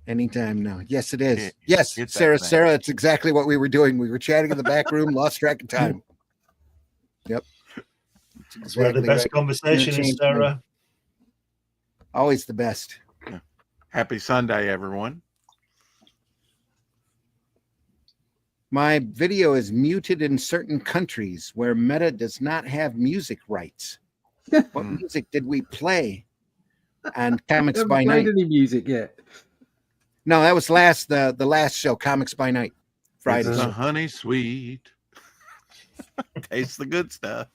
Anytime now. Yes, it is. It- Yes, it's Sarah, that thing. Sarah, it's exactly what we were doing. We were chatting in the back room, lost track of time. Yep. That's where the best right. conversation is, Interchange Sarah. Always the best. Happy Sunday, everyone. My video is muted in certain countries where Meta does not have music rights. What music did we play on Comics Haven't by played Night? any music yet. No, that was the last show, Comics by Night, Friday. It's the honey sweet. Taste the good stuff.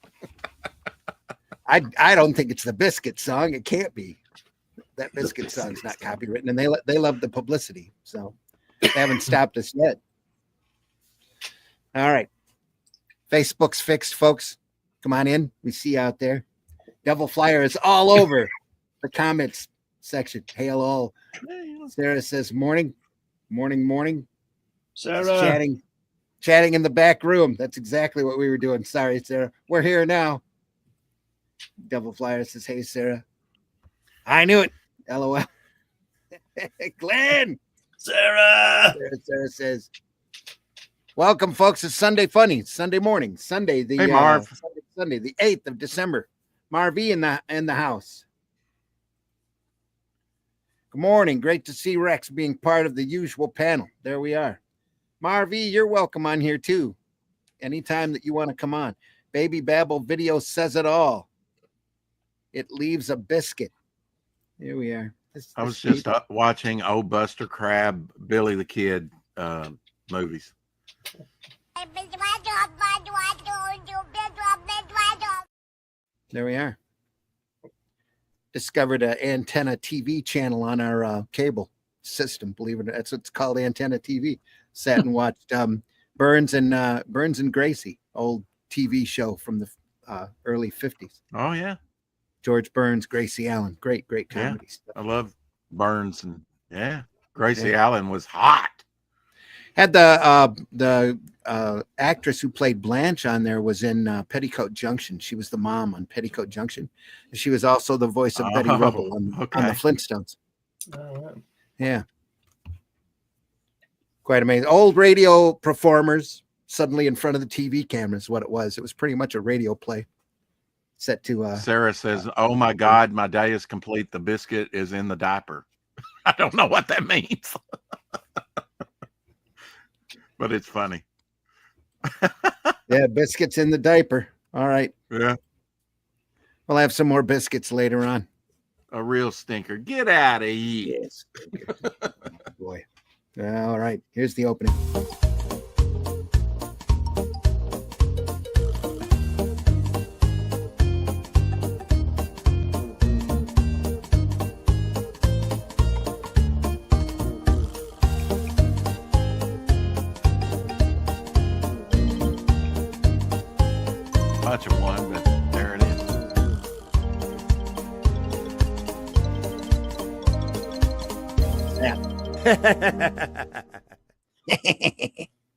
I don't think it's the Biscuit song. It can't be. That Biscuit song's not copywritten, and they love the publicity, so they haven't stopped us yet. All right, Facebook's fixed, folks. Come on in. We see you out there. Devil Flyer is all over the comments section. Hail all. Sarah says, morning. Sarah. Just chatting in the back room. That's exactly what we were doing. Sorry, Sarah. We're here now. Devil Flyer says, hey, Sarah. I knew it. LOL. Glenn. Sarah. Sarah says, welcome, folks. It's Sunday Funnies, Sunday morning, Sunday the Hey, Marv. Sunday the 8th of December. Marv E in the house. Good morning. Great to see Rex being part of the usual panel. There we are. Marv E, you're welcome on here too. Anytime that you want to come on. Baby Babble video says it all. It leaves a biscuit. Here we are. I was just watching old Buster Crab, Billy the Kid movies. There we are. Discovered an antenna TV channel on our cable system. Believe it or not, that's what it's called, antenna TV. Sat and watched Burns and Gracie, old TV show from the early 50s. Oh yeah, George Burns, Gracie Allen, great comedy stuff. I love Burns and Gracie Allen was hot. Had the actress who played Blanche on there was in Petticoat Junction. She was the mom on Petticoat Junction. She was also the voice of Betty Rubble on the Flintstones. Yeah. Quite amazing. Old radio performers suddenly in front of the TV camera is what it was. It was pretty much a radio play set to Sarah says, oh my God, my day is complete. The biscuit is in the diaper. I don't know what that means. But it's funny. Yeah, biscuits in the diaper. All right. Yeah. We'll have some more biscuits later on. A real stinker. Get out of here. Yes. Boy. All right. Here's the opening. Much of one, but there it is.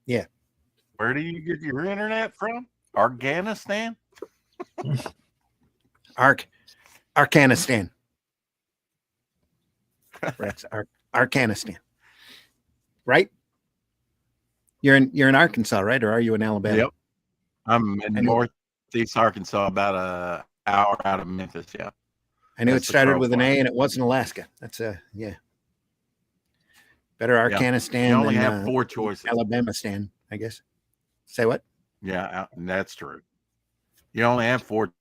Yeah. Where do you get your internet from? Afghanistan? Arcanistan. Rex, Arcanistan. Right? You're in Arkansas, right? Or are you in Alabama? Yep. I'm in northeast Arkansas, about an hour out of Memphis. Yeah. I knew That's it started the with an crow A and it wasn't Alaska. That's yeah. Better Arcanistan. You only than, have 4 choices. Alabama-stan, I guess. Say what? Yeah, that's true. You only have 4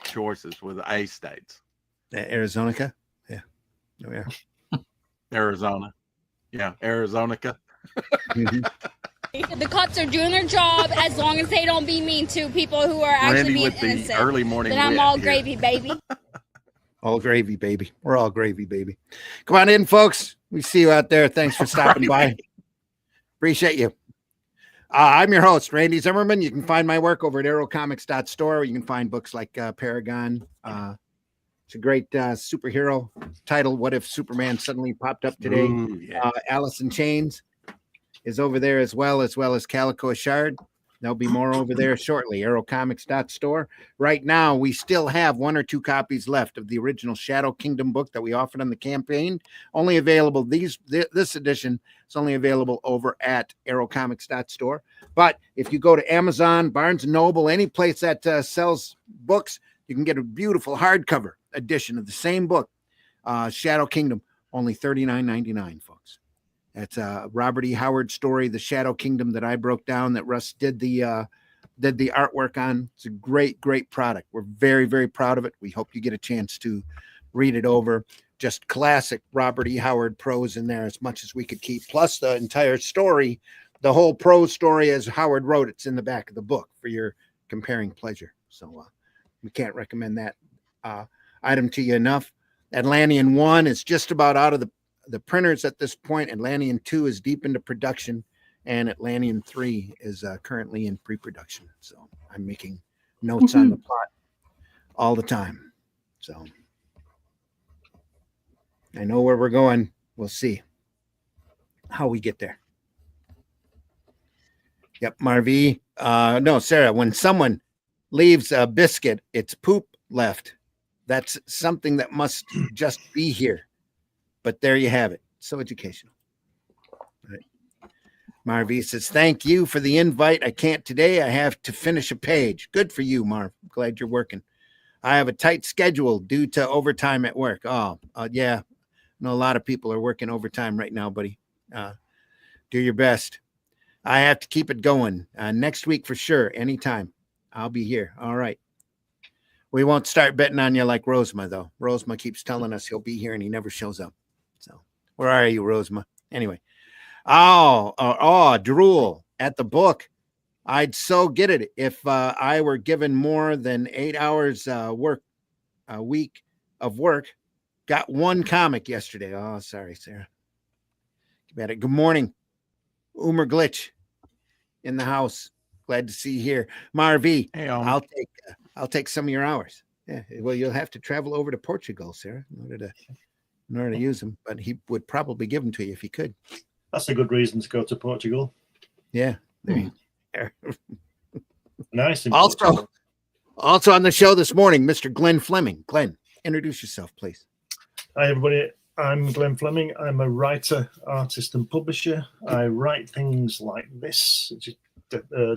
choices with A states. Arizonica? Yeah. There we are. Arizona. Yeah, Arizonica. The cops are doing their job as long as they don't be mean to people who are actually Randy being with the innocent. early morning Then I'm wit all here. gravy, baby. All gravy, baby. We're all gravy, baby. Come on in, folks. We see you out there. Thanks for stopping by. Appreciate you. I'm your host, Randy Zimmerman. You can find my work over at aerocomics.store. You can find books like Paragon. It's a great superhero title. What if Superman suddenly popped up today? Ooh, yeah. Alice in Chains is over there as well as Calico Shard. There'll be more over there shortly. Aerocomics.store. Right now, we still have 1 or 2 copies left of the original Shadow Kingdom book that we offered on the campaign. Only available this edition is only available over at Aerocomics.store. But if you go to Amazon, Barnes and Noble, any place that sells books, you can get a beautiful hardcover edition of the same book, Shadow Kingdom, only $39.99, folks. That's a Robert E. Howard story, The Shadow Kingdom, that I broke down, that Russ did the artwork on. It's a great, great product. We're very, very proud of it. We hope you get a chance to read it over. Just classic Robert E. Howard prose in there, as much as we could keep. Plus the entire story, the whole prose story as Howard wrote, it's in the back of the book for your comparing pleasure. So we can't recommend that item to you enough. Atlantean 1 is just about out of the printers at this point. Atlantean 2 is deep into production, and Atlantean 3 is currently in pre-production. So I'm making notes on the plot all the time. So I know where we're going. We'll see how we get there. Yep, Marvi. No, Sarah, when someone leaves a biscuit, it's poop left. That's something that must just be here. But there you have it. So educational. Right. Marv says, thank you for the invite. I can't today. I have to finish a page. Good for you, Marv. Glad you're working. I have a tight schedule due to overtime at work. Yeah. I know a lot of people are working overtime right now, buddy. Do your best. I have to keep it going. Next week for sure. Anytime. I'll be here. All right. We won't start betting on you like Rosema, though. Rosema keeps telling us he'll be here and he never shows up. So where are you, Rosema? Anyway. Drool at the book. I'd so get it if I were given more than 8 hours a week of work. Got 1 comic yesterday. Oh, sorry, Sarah. Good morning. Umer Glitch in the house. Glad to see you here. Marv, Hey, I'll take some of your hours. Yeah, well, you'll have to travel over to Portugal, Sarah, in order to use them. But he would probably give them to you if he could. That's a good reason to go to Portugal. Yeah. Nice. Also on the show this morning, Mr. Glenn Fleming. Glenn, introduce yourself, please. Hi, everybody. I'm Glenn Fleming. I'm a writer, artist, and publisher. I write things like this. It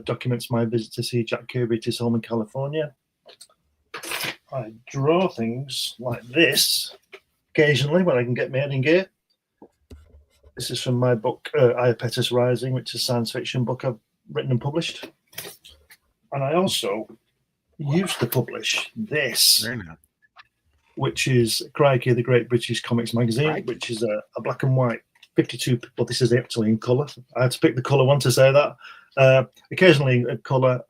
documents my visit to see Jack Kirby at his home in California. I draw things like this occasionally when I can get my head in gear. This is from my book, Iapetus Rising, which is a science fiction book I've written and published. And I also used to publish this, which is Crikey, the Great British Comics Magazine, which is a black and white 52, but this is actually in colour. I had to pick the colour one to say that. Occasionally a colour,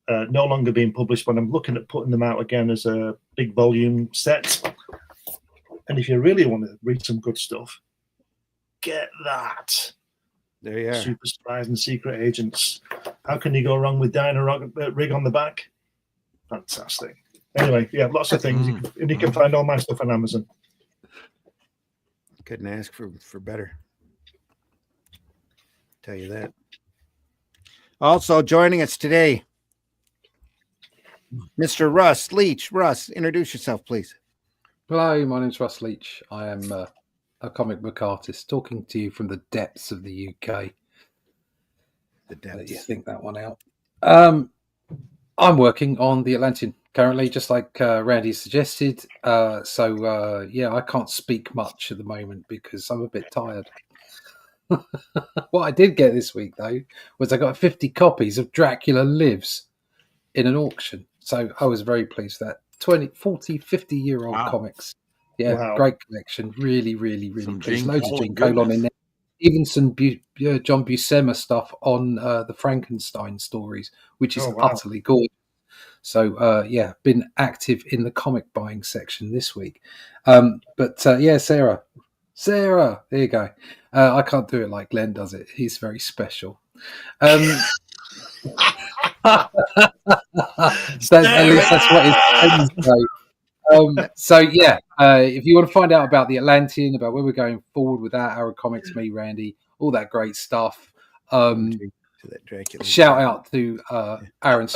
no longer being published, but I'm looking at putting them out again as a big volume set. And if you really want to read some good stuff, get that. There you are. Super Spies and Secret Agents. How can you go wrong with Dinah Rig on the back? Fantastic. Anyway, yeah, lots of things. And you can find all my stuff on Amazon. Couldn't ask for better. Tell you that. Also joining us today, Mr. Russ Leach. Russ, introduce yourself, please. Hello, my name's Russ Leach. I am a comic book artist talking to you from the depths of the UK. The depths. Let you think that one out. I'm working on the Atlantean currently, just like Randy suggested. Yeah, I can't speak much at the moment because I'm a bit tired. What I did get this week, though, was I got 50 copies of Dracula Lives in an auction. So I was very pleased with that. 20, 40, 50-year-old comics. Yeah, wow. Great collection. Really, really, really pleased. Loads of Gene Colan in there. Even some John Buscema stuff on the Frankenstein stories, which is utterly gorgeous. So, yeah, been active in the comic buying section this week. Yeah, Sarah, there you go. I can't do it like Glenn does it. He's very special. At least that's what his friends say. If you want to find out about the Atlantean, about where we're going forward with that, Arrow Comics, me, Randy, all that great stuff. for that Dracula. Shout out to Aaron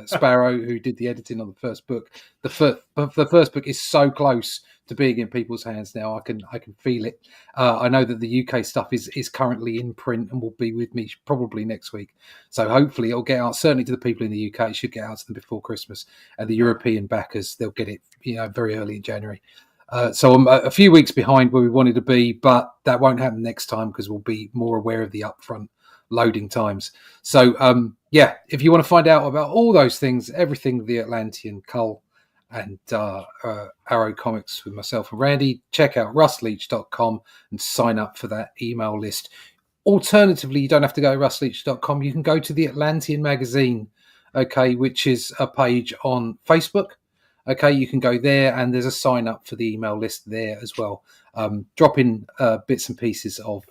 Sparrow, who did the editing on the first book. The first book is so close to being in people's hands now. I can feel it. I know that the UK stuff is currently in print and will be with me probably next week. So hopefully it'll get out. Certainly to the people in the UK, it should get out to them before Christmas. And the European backers, they'll get it, very early in January. So I'm a few weeks behind where we wanted to be, but that won't happen next time because we'll be more aware of the upfront loading times. So if you want to find out about all those things, everything the Atlantean, Cull, and Arrow Comics with myself and Randy, check out russleach.com and sign up for that email list. Alternatively, you don't have to go to russleach.com. You can go to the Atlantean magazine, okay, which is a page on Facebook. Okay, you can go there and there's a sign up for the email list there as well. Drop in bits and pieces of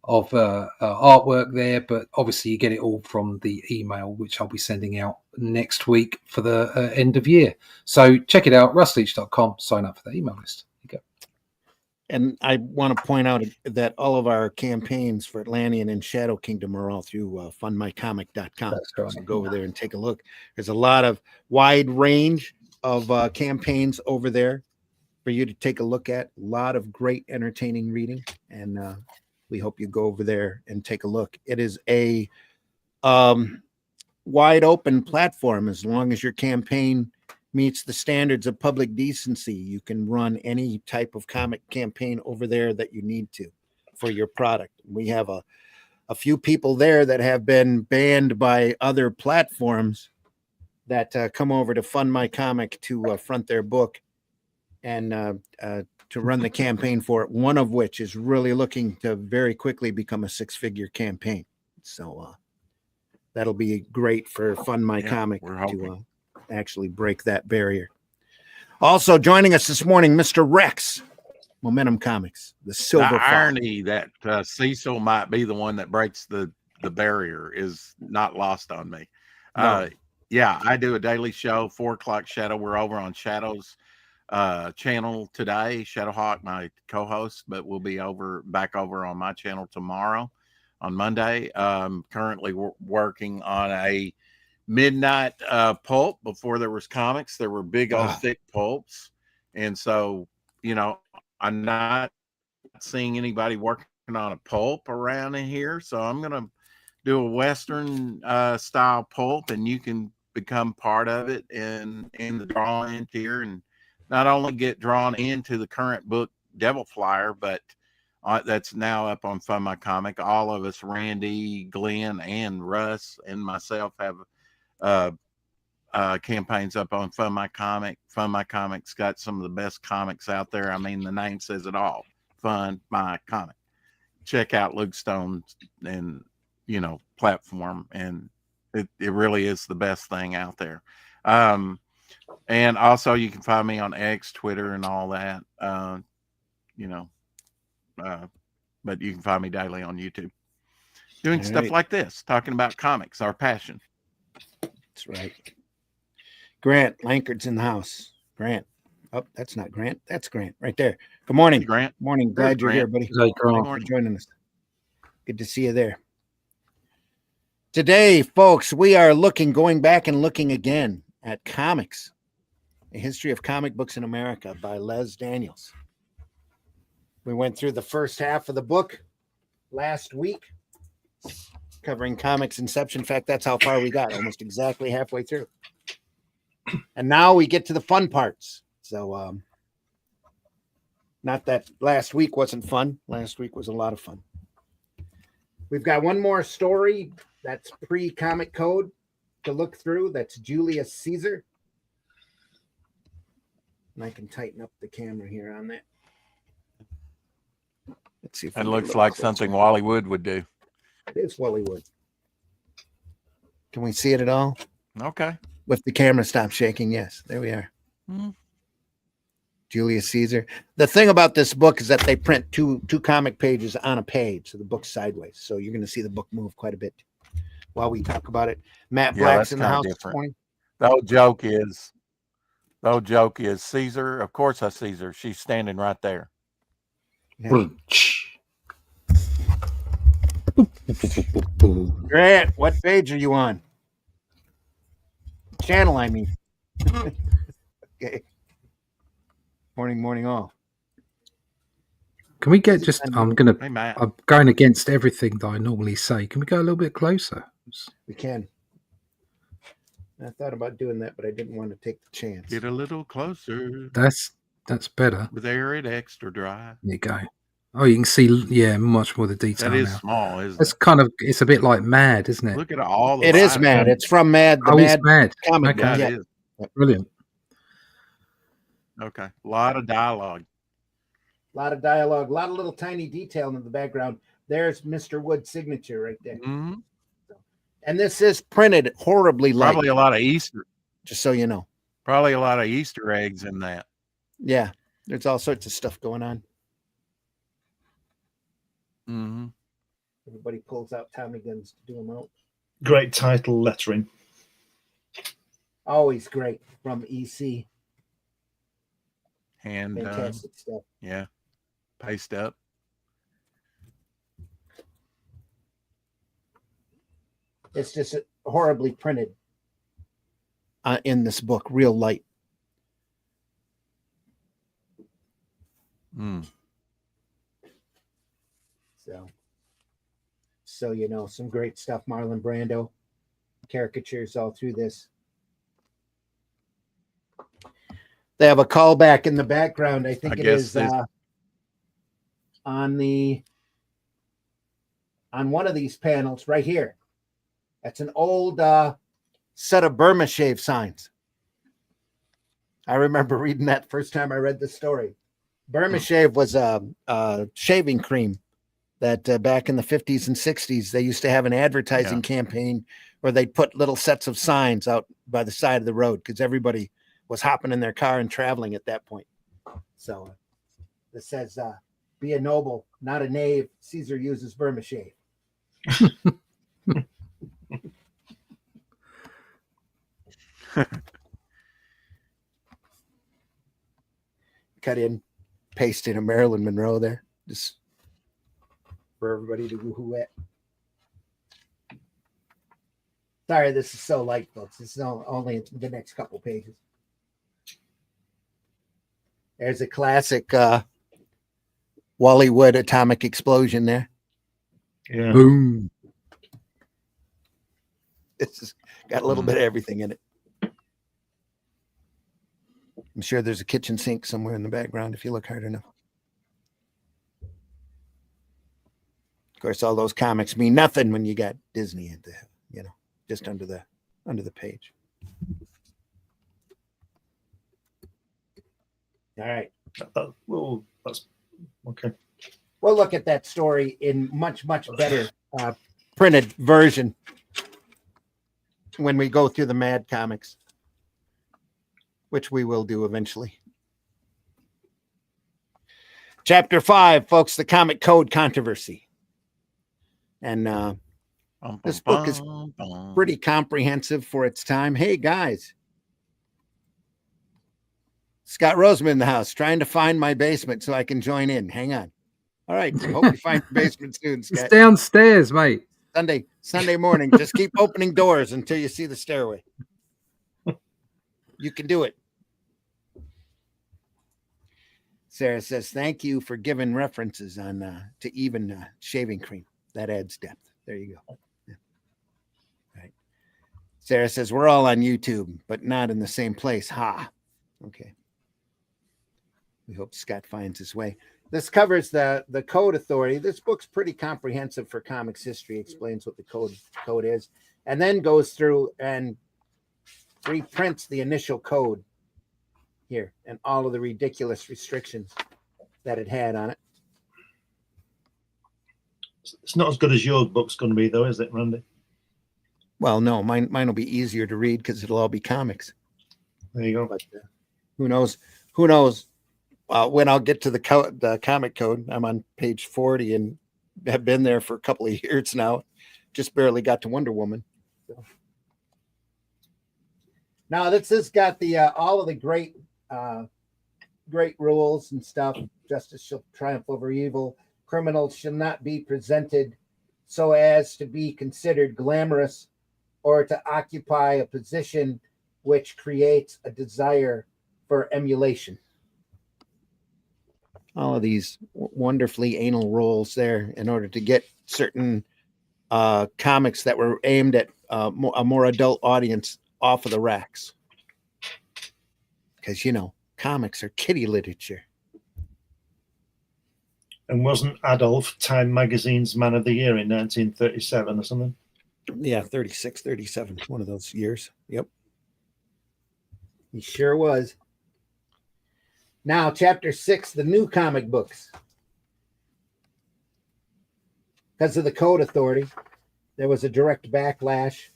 artwork there, but obviously you get it all from the email, which I'll be sending out next week for the end of year. So check it out, russleach.com, sign up for the email list. There you go. And I want to point out that all of our campaigns for Atlantean and Shadow Kingdom are all through fundmycomic.com. That's right. So go over there and take a look. There's a lot of wide range of campaigns over there for you to take a look at. A lot of great entertaining reading, and we hope you go over there and take a look. It is a wide open platform. As long as your campaign meets the standards of public decency, you can run any type of comic campaign over there that you need to for your product. We have a few people there that have been banned by other platforms that come over to Fund My Comic to front their book and to run the campaign for it, one of which is really looking to very quickly become a 6-figure campaign. So that'll be great for Fund My Comic to actually break that barrier. Also joining us this morning, Mr. Rex, Momentum Comics, the Silver Fox. Irony that Cecil might be the one that breaks the barrier is not lost on me. No. I do a daily show, 4:00 Shadow. We're over on Shadow's channel today. Shadowhawk, my co-host, but we'll be back over on my channel tomorrow on Monday. Currently working on a midnight pulp. Before there was comics, there were big old thick pulps, and so I'm not seeing anybody working on a pulp around in here, so I'm gonna do a Western style pulp, and you can become part of it in the drawing here, and not only get drawn into the current book Devil Flyer, but that's now up on Fund My Comic. All of us, Randy, Glenn, and Russ and myself, have campaigns up on Fund My Comic. Fund My Comic's got some of the best comics out there. I mean, the name says it all. Fund My Comic. Check out Luke Stone's and platform, and it really is the best thing out there. And also you can find me on X, Twitter, and all that. But you can find me daily on YouTube doing all stuff right. like this, talking about comics, our passion. That's right. Grant Lankard's in the house. Grant. Oh, that's not Grant. That's Grant right there. Good morning. Hey, Grant. Morning. Glad you're here, buddy. Hey, Grant. Thanks for joining us. Good to see you there. Today, folks, we are going back and looking again at comics, A History of Comic Books in America by Les Daniels. We went through the first half of the book last week, covering comics inception. In fact, that's how far we got, almost exactly halfway through. And now we get to the fun parts. So, not that last week wasn't fun. Last week was a lot of fun. We've got one more story that's pre-comic code to look through. That's Julius Caesar. And I can tighten up the camera here on that. Let's see if It looks like something Wally Wood would do. It is Wally Wood. Can we see it at all? Okay. If the camera stops shaking, yes. There we are. Mm-hmm. Julius Caesar. The thing about this book is that they print two comic pages on a page, so the book's sideways. So you're going to see the book move quite a bit while we talk about it. Matt Black's in the house this morning. The old joke is Caesar. Of course, that's Caesar. She's standing right there. Yeah. Ooh. Grant, what page are you on? Channel, I mean. Okay. Morning all. Can we get just? Hey, Matt. I'm going against everything that I normally say. Can we go a little bit closer? We can. I thought about doing that, but I didn't want to take the chance. Get a little closer. That's better. With air it extra dry. There you go. Oh, you can see, yeah, much more of the detail That is now. small, isn't It's it? kind of, it's a bit like Mad, isn't it? Look at all the It is lighting. Mad. It's from Mad. The Oh, it's Mad Mad. comic Okay. book. Yeah, Yeah. it is. Brilliant. Okay. A lot of dialogue. A lot of dialogue, a lot of little tiny detail in the background. There's Mr. Wood's signature right there. Mm-hmm. And this is printed horribly light, Probably a lot of Easter. just so you know. Probably a lot of Easter eggs in that. Yeah, there's all sorts of stuff going on. Mm-hmm. Everybody pulls out Tommy guns to do them out. Great title lettering. Always great from EC. And Fantastic stuff. yeah, paste up. It's just horribly printed in this book, real light. Mm. So you know, some great stuff. Marlon Brando caricatures all through this. They have a callback in the background. I think it is on one of these panels right here. That's an old set of Burma shave signs. I remember reading that first time I read the story. Burma shave was a shaving cream that back in the 50s and 60s, they used to have an advertising campaign where they'd put little sets of signs out by the side of the road because everybody was hopping in their car and traveling at that point. So this says, be a noble, not a knave. Caesar uses Burma shave. Cut in, paste in a Marilyn Monroe there, just for everybody to woohoo at. Sorry, this is so light, folks. This is only the next couple pages. There's a classic Wally Wood atomic explosion there. Yeah. Boom. This has got a little bit of everything in it. I'm sure there's a kitchen sink somewhere in the background if you look hard enough. Of course, all those comics mean nothing when you got Disney at the, just under the page. All right. Well, that's okay. We'll look at that story in much, much better printed version when we go through the Mad comics, which we will do eventually. Chapter 5, folks, the comic code controversy. And this book is pretty comprehensive for its time. Hey, guys. Scott Roseman in the house, trying to find my basement so I can join in. Hang on. All right. Hope you find the basement soon, Scott. It's downstairs, mate. Sunday morning. Just keep opening doors until you see the stairway. You can do it. Sarah says, thank you for giving references on to even shaving cream. That adds depth. There you go. Yeah. Right. Sarah says, we're all on YouTube, but not in the same place. Ha. Okay. We hope Scott finds his way. This covers the code authority. This book's pretty comprehensive for comics history, explains what the code is, and then goes through and reprints the initial code here and all of the ridiculous restrictions that it had on it. It's not as good as your book's going to be, though, is it, Randy? Well, no, mine will be easier to read because it'll all be comics. There you go. But who knows? When I'll get to the comic code. I'm on page 40 and have been there for a couple of years now. Just barely got to Wonder Woman. So. Now this has got the all of the great rules and stuff. Justice shall triumph over evil. Criminals shall not be presented so as to be considered glamorous or to occupy a position which creates a desire for emulation. All of these wonderfully anal roles there in order to get certain comics that were aimed at a more adult audience off of the racks. Because, you know, comics are kiddie literature. And wasn't Adolf Time Magazine's Man of the Year in 1937 or something? Yeah, 36, 37, one of those years. Yep. He sure was. Now, chapter 6, the new comic books. Because of the Code Authority, there was a direct backlash.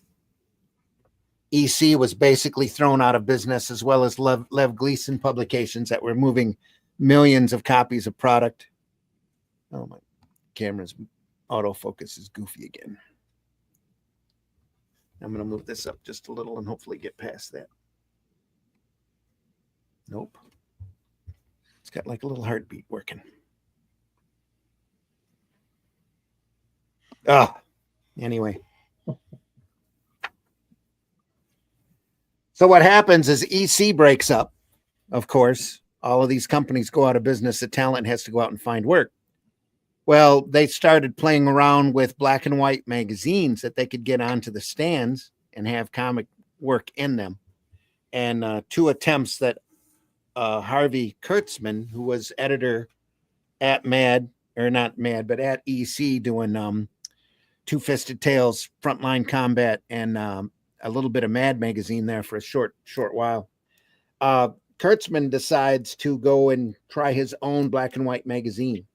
EC was basically thrown out of business, as well as Lev Gleason publications that were moving millions of copies of product. Oh, my camera's autofocus is goofy again. I'm going to move this up just a little and hopefully get past that. Nope. It's got like a little heartbeat working. Anyway. So what happens is EC breaks up, of course. All of these companies go out of business. The talent has to go out and find work. Well, they started playing around with black and white magazines that they could get onto the stands and have comic work in them. And two attempts that Harvey Kurtzman, who was editor at Mad, or not Mad, but at EC, doing Two-Fisted Tales, Frontline Combat, and a little bit of Mad magazine there for a short while. Kurtzman decides to go and try his own black and white magazine.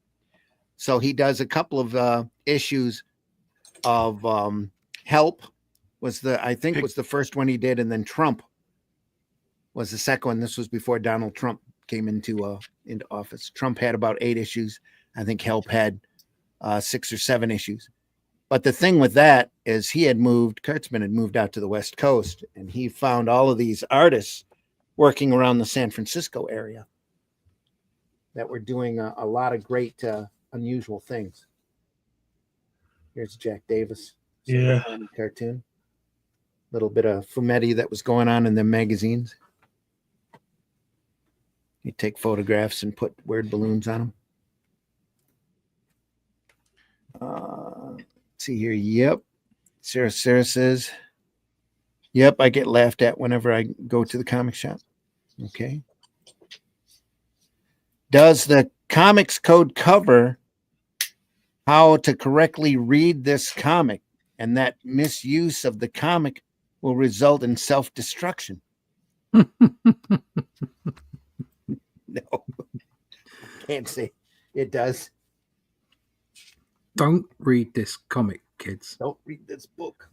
So he does a couple of issues of Help was the first one he did, and then Trump was the second one. This was before Donald Trump came into office. Trump had about 8 issues. I think Help had 6 or 7 issues. But the thing with that is Kurtzman had moved out to the West Coast, and he found all of these artists working around the San Francisco area that were doing a lot of great, unusual things. Here's Jack Davis. Yeah. Cartoon. Little bit of fumetti that was going on in the magazines. You take photographs and put word balloons on them. See here. Yep. Sarah says, yep, I get laughed at whenever I go to the comic shop. Okay. Does the Comics Code cover how to correctly read this comic, and that misuse of the comic will result in self-destruction? No. Can't say it does. Don't read this comic, kids. Don't read this book.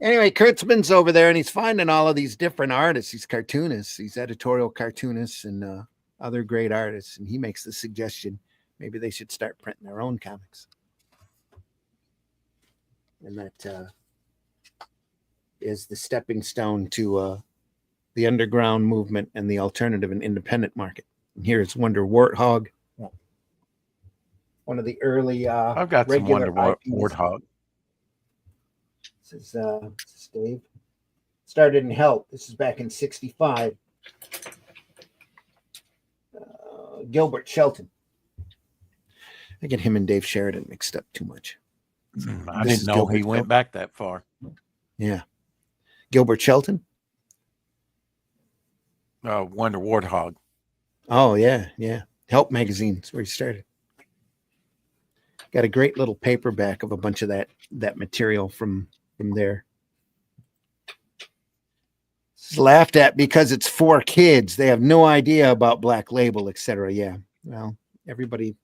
Anyway, Kurtzman's over there, and he's finding all of these different artists, these cartoonists, these editorial cartoonists, and other great artists. And he makes the suggestion maybe they should start printing their own comics. And that is the stepping stone to the underground movement and the alternative and independent market. And here's Wonder Warthog. One of the early I've got some Wonder Warthog. This is Dave. Started in Help. This is back in '65. Gilbert Shelton. I get him and Dave Sheridan mixed up too much. I didn't know he went back that far. Yeah. Gilbert Shelton? Wonder Warthog. Oh, yeah. Help magazine is where he started. Got a great little paperback of a bunch of that material from there. It's laughed at because it's for kids. They have no idea about Black Label, etc. Yeah. Well, everybody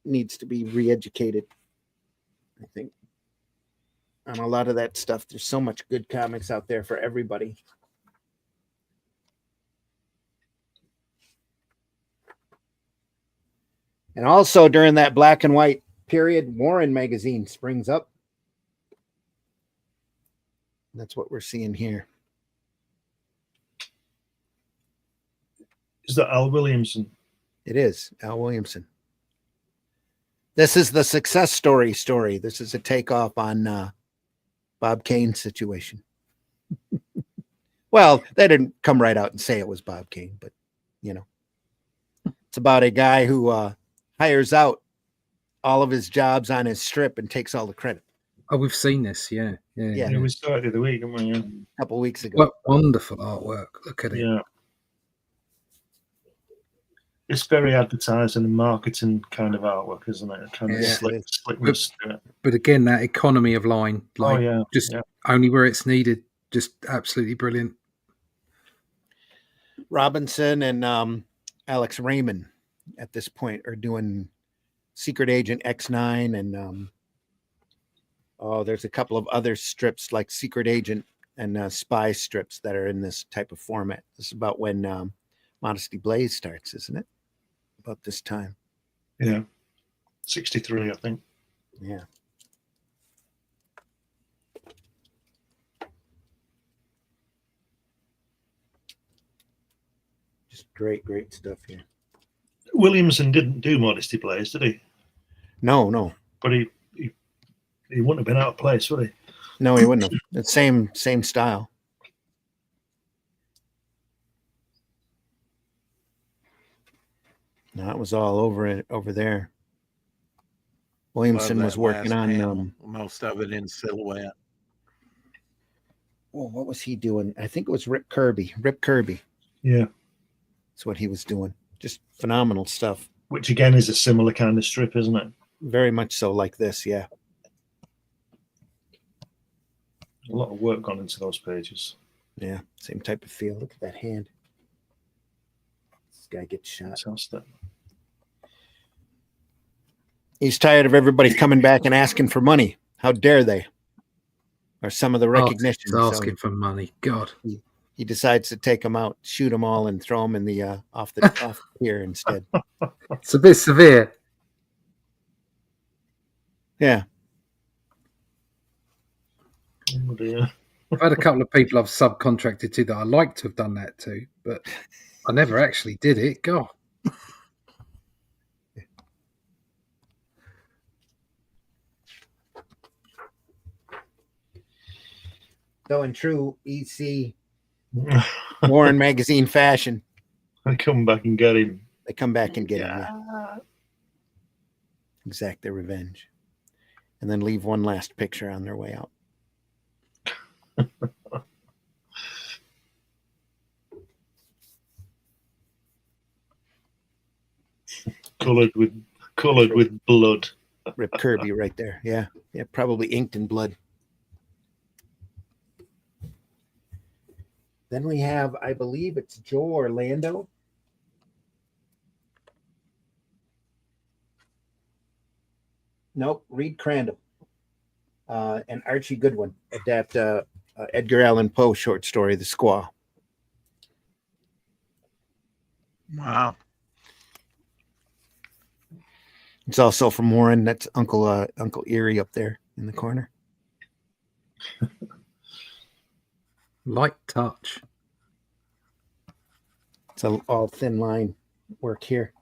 needs to be re-educated, I think, on a lot of that stuff. There's so much good comics out there for everybody. And also during that black and white period, Warren magazine springs up. That's what we're seeing here. Is that Al Williamson? It is Al Williamson. This is the success story. This is a takeoff on Bob Kane's situation. Well, they didn't come right out and say it was Bob Kane, but you know, it's about a guy who hires out all of his jobs on his strip and takes all the credit. Oh, we've seen this. Yeah. We started the week, haven't we? Yeah. A couple weeks ago. What wonderful artwork. Look at it. Yeah. It's very advertising and marketing kind of artwork, isn't it? Kind of slickness to it. But again, that economy of line, like just yeah. only where it's needed, just absolutely brilliant. Robinson and Alex Raymond at this point are doing Secret Agent X9 and there's a couple of other strips like Secret Agent and spy strips that are in this type of format. This is about when Modesty Blaze starts, isn't it? About this time. Yeah. 63, I think. Yeah. Just great stuff here. Williamson didn't do Modesty Blaze, did he? No. But he wouldn't have been out of place, would he? No, he wouldn't have. It's same style. No, it was all over there. Williamson was working on most of it in silhouette. Oh, what was he doing? I think it was Rip Kirby. Yeah. That's what he was doing. Just phenomenal stuff. Which again is a similar kind of strip, isn't it? Very much so like this, yeah. A lot of work gone into those pages. Yeah, same type of feel. Look at that hand. This guy gets shot. He's tired of everybody coming back and asking for money. How dare they? Or some of the recognition. Asking for money. God. He decides to take them out, shoot them all, and throw them in the off here instead. It's a bit severe. Yeah. Oh dear. I've had a couple of people I've subcontracted to that I like to have done that to, but I never actually did it. God. So in true EC Warren magazine fashion, They come back and get him. they come back and get him. Yeah. Exact their revenge. And then leave one last picture on their way out. Colored with blood. Rip Kirby right there. Yeah. Yeah, probably inked in blood. Then we have, I believe it's Joe Orlando. Nope, Reed Crandall. And Archie Goodwin adapt Edgar Allan Poe short story, The Squaw. Wow. It's also from Warren. That's Uncle Erie up there in the corner. Light touch. It's all thin line work here.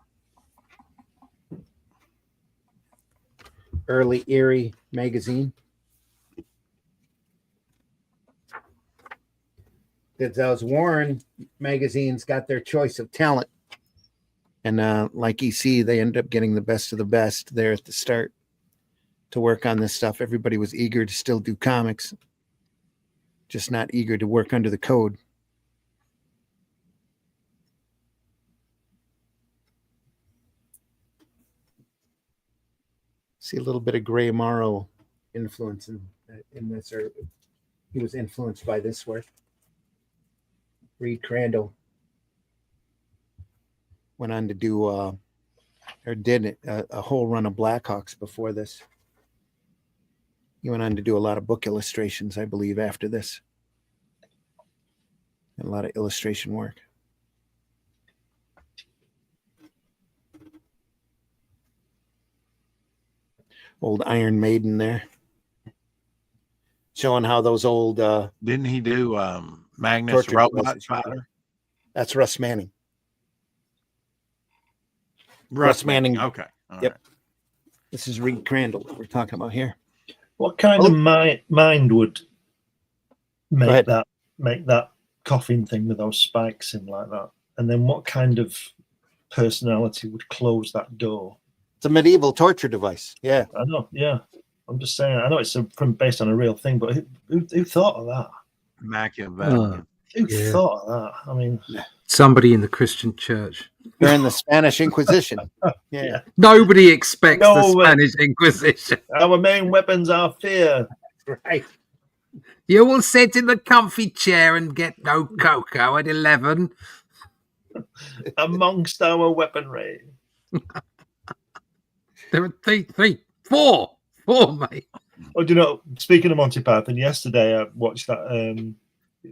Early Erie magazine. Those Warren magazines got their choice of talent. And like EC, they ended up getting the best of the best there at the start to work on this stuff. Everybody was eager to still do comics, just not eager to work under the code. See a little bit of Gray Morrow influence in this, or he was influenced by this work. Reed Crandall went on to do or did a whole run of Blackhawks before this. He went on to do a lot of book illustrations, I believe, after this. And a lot of illustration work. Old Iron Maiden there. Showing how those old... Didn't he do Magnus Robot Spider? That's Russ Manning. Russ Manning. Okay. All Yep. right. This is Reed Crandall that we're talking about here. What kind of mind would ahead. make that coffin thing with those spikes in like that? And then what kind of personality would close that door? It's a medieval torture device. Yeah. I know. Yeah, I'm just saying. I know it's based on a real thing, but who thought of that? Machiavellian. Who Yeah. thought of that? I mean, Somebody in the Christian church. During the Spanish Inquisition. Yeah. Nobody expects the No, Spanish Inquisition. our main weapons are fear. Right. You will sit in the comfy chair and get no cocoa at 11. Amongst our weaponry. There are four, mate. Oh, do you know? Speaking of Monty Python, yesterday I watched that.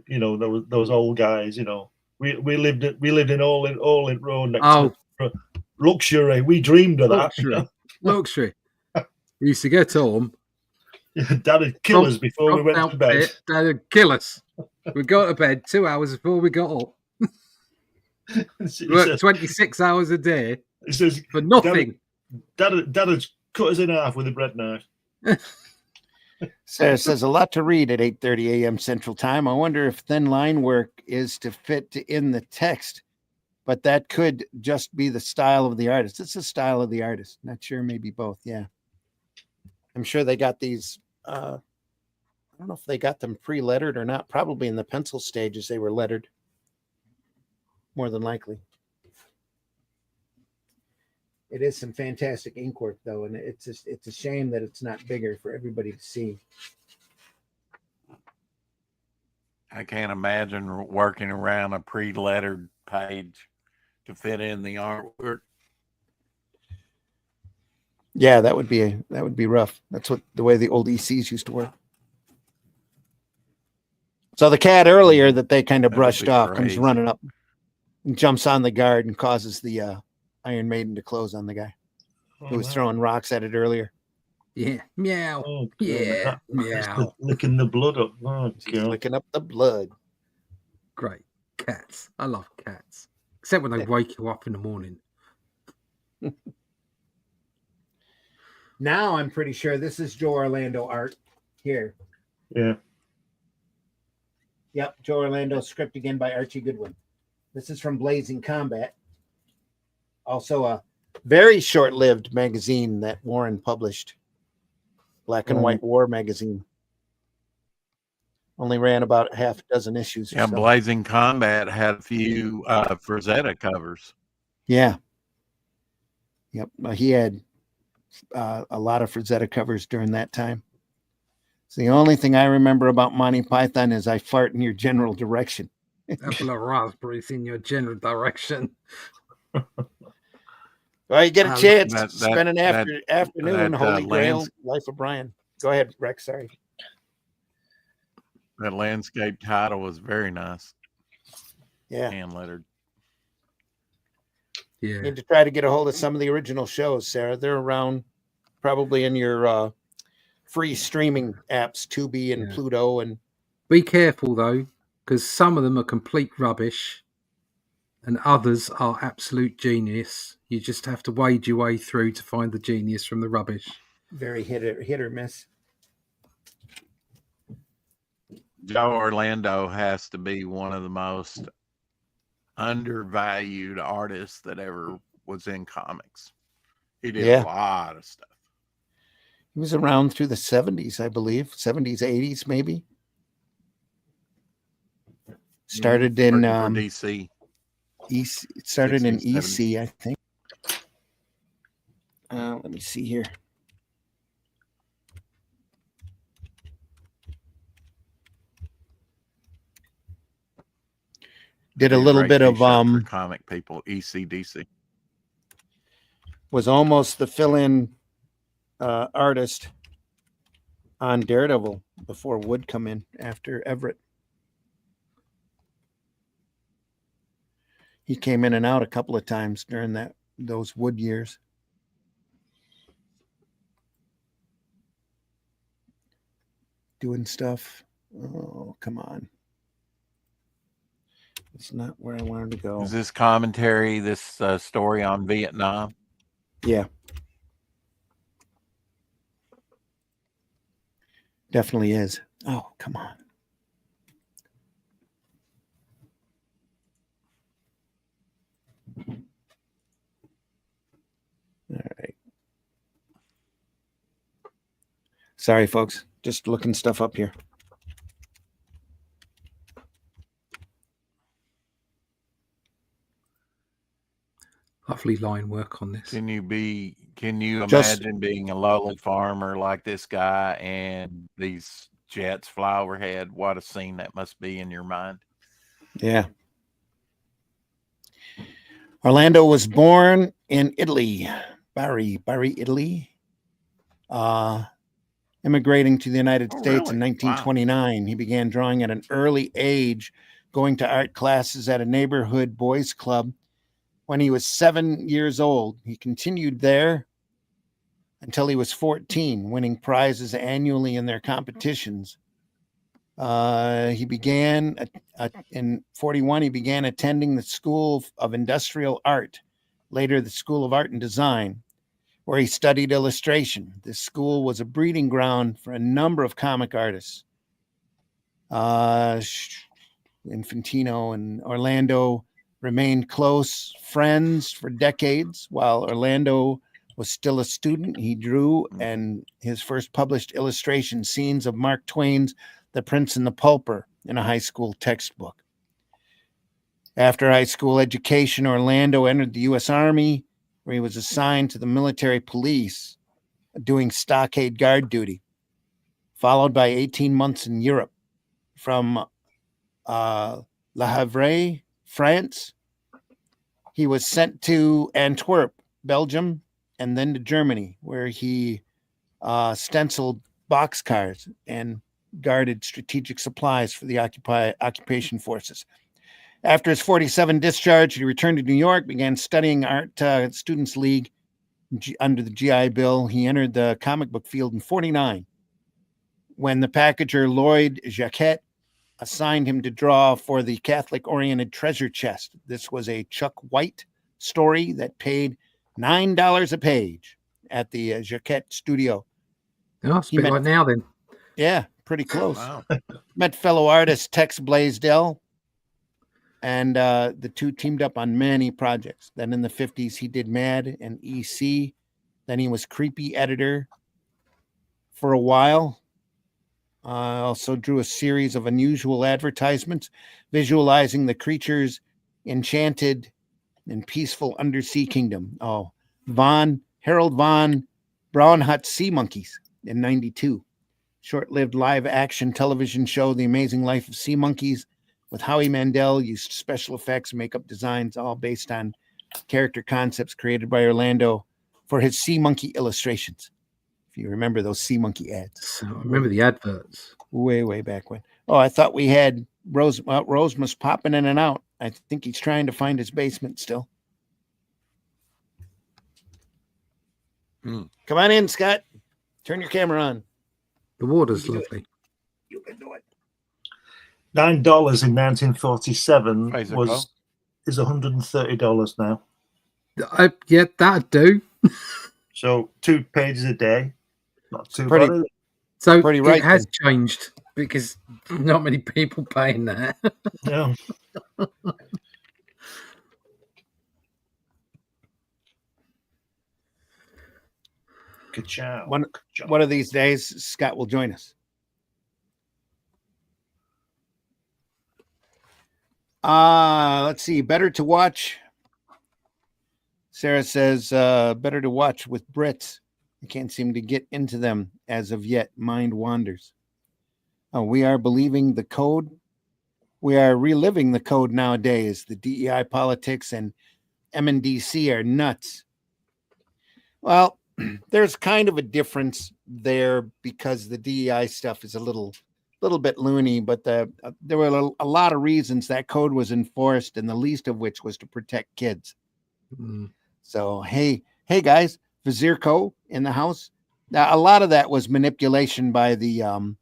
You know, those old guys. You know, we lived in all in row next to luxury. We dreamed of that. Luxury. We used to get home. Dad'd kill us before we went to bed. Dad'd kill us. We go to bed 2 hours before we got up. We worked 26 hours a day It says for nothing. Dad'd cut us in half with a bread knife. Sarah says a lot to read at 8:30 a.m. Central Time. I wonder if thin line work is to fit in the text, but that could just be the style of the artist. It's the style of the artist. Not sure, maybe both. Yeah, I'm sure they got these. I don't know if they got them pre-lettered or not. Probably in the pencil stages they were lettered. More than likely. It is some fantastic ink work, though, and it's a shame that it's not bigger for everybody to see. I can't imagine working around a pre-lettered page to fit in the artwork. Yeah, that would be rough. That's the way the old ECs used to work. So the cat earlier that they kind of brushed off comes running up and jumps on the guard and causes the Iron Maiden to close on the guy who was throwing rocks at it earlier. Yeah. Meow. Oh, Yeah. Meow. Licking the blood up. Oh, God. Licking up the blood. Great. Cats. I love cats. Except when they wake you up in the morning. Now I'm pretty sure this is Joe Orlando art here. Yeah. Yep, Joe Orlando, script again by Archie Goodwin. This is from Blazing Combat. Also a very short-lived magazine that Warren published. Black and White War magazine. Only ran about half a dozen issues. Yeah, so. Blazing Combat had a few Frazetta covers. Yeah. Yep, he had a lot of Frazetta covers during that time. So the only thing I remember about Monty Python is I fart in your general direction. Apple of raspberries in your general direction. Well, you get a chance to spend an afternoon Holy Grail, Life of Brian. Go ahead, Rex. Sorry. That landscape title was very nice. Yeah. Hand lettered. Yeah. You need to try to get a hold of some of the original shows, Sarah. They're around probably in your free streaming apps, Tubi and Pluto. And be careful though, because some of them are complete rubbish and others are absolute genius. You just have to wade your way through to find the genius from the rubbish. Very hit or miss. Joe Orlando has to be one of the most undervalued artists that ever was in comics. He did a lot of stuff. He was around through the 70s, I believe. 70s, 80s, maybe. Started in DC. It started 60s, in 70s. EC, I think. Let me see here. Did a little bit of for comic people, ECDC. Was almost the fill-in artist on Daredevil before Wood come in after Everett. He came in and out a couple of times during those Wood years. Doing stuff. Oh, come on. It's not where I wanted to go. Is this commentary, this story on Vietnam? Yeah. Definitely is. Oh, come on. All right. Sorry, folks. Just looking stuff up here. Lovely line work on this. Can you Just- imagine being a lowly farmer like this guy and these jets fly overhead? What a scene that must be in your mind. Yeah. Orlando was born in Italy, Bari, Italy. Immigrating to the United States in Really? 1929. He began drawing at an early age, going to art classes at a neighborhood boys club. When he was 7 years old, he continued there until he was 14, winning prizes annually in their competitions. He began in 41. He began attending the School of Industrial Art, later the School of Art and Design, where he studied illustration. This school was a breeding ground for a number of comic artists. Infantino and Orlando remained close friends for decades. While Orlando was still a student, he drew, and his first published illustration, scenes of Mark Twain's The Prince and the Pauper, in a high school textbook. After high school education, Orlando entered the U.S. Army, where he was assigned to the military police, doing stockade guard duty, followed by 18 months in Europe. From Le Havre, France, he was sent to Antwerp, Belgium, and then to Germany, where he stenciled boxcars and guarded strategic supplies for the occupation forces. After his 47 discharge, he returned to New York, began studying art Students League under the GI Bill. He entered the comic book field in 49 when the packager Lloyd Jacquet assigned him to draw for the Catholic-oriented Treasure Chest. This was a Chuck White story that paid $9 a page at the Jacquet studio. Oh, it's a bit like now then. Yeah, pretty close. Wow. Met fellow artist Tex Blaisdell, and the two teamed up on many projects. Then in the 50s, he did Mad and EC. Then he was creepy editor for a while. Also drew a series of unusual advertisements visualizing the creatures enchanted and peaceful undersea kingdom. Oh, Harold von Braunhut's Sea Monkeys in 92. Short-lived live-action television show, The Amazing Life of Sea Monkeys, with Howie Mandel, used special effects, makeup designs, all based on character concepts created by Orlando for his Sea Monkey illustrations. If you remember those Sea Monkey ads. So I remember the adverts. Way back when. Oh, I thought we had Rosemus popping in and out. I think he's trying to find his basement still. Come on in, Scott. Turn your camera on. The water's lovely. You can do it. $9 in 1947 Physical. is $130 now. Yeah, that'd do. So 2 pages a day. Not too Pretty- bad. So Pretty it right has changed because not many people paying that. Yeah. Ka-chow. One of these days, Scott will join us. Let's see. Better to watch. Sarah says, better to watch with Brits. I can't seem to get into them as of yet. Mind wanders. We are believing the code. We are reliving the code nowadays. The DEI politics and MNDC are nuts. Well, there's kind of a difference there because the DEI stuff is a little bit loony, but there were a lot of reasons that code was enforced, and the least of which was to protect kids. So, hey guys, Vizirko in the house. Now, a lot of that was manipulation by the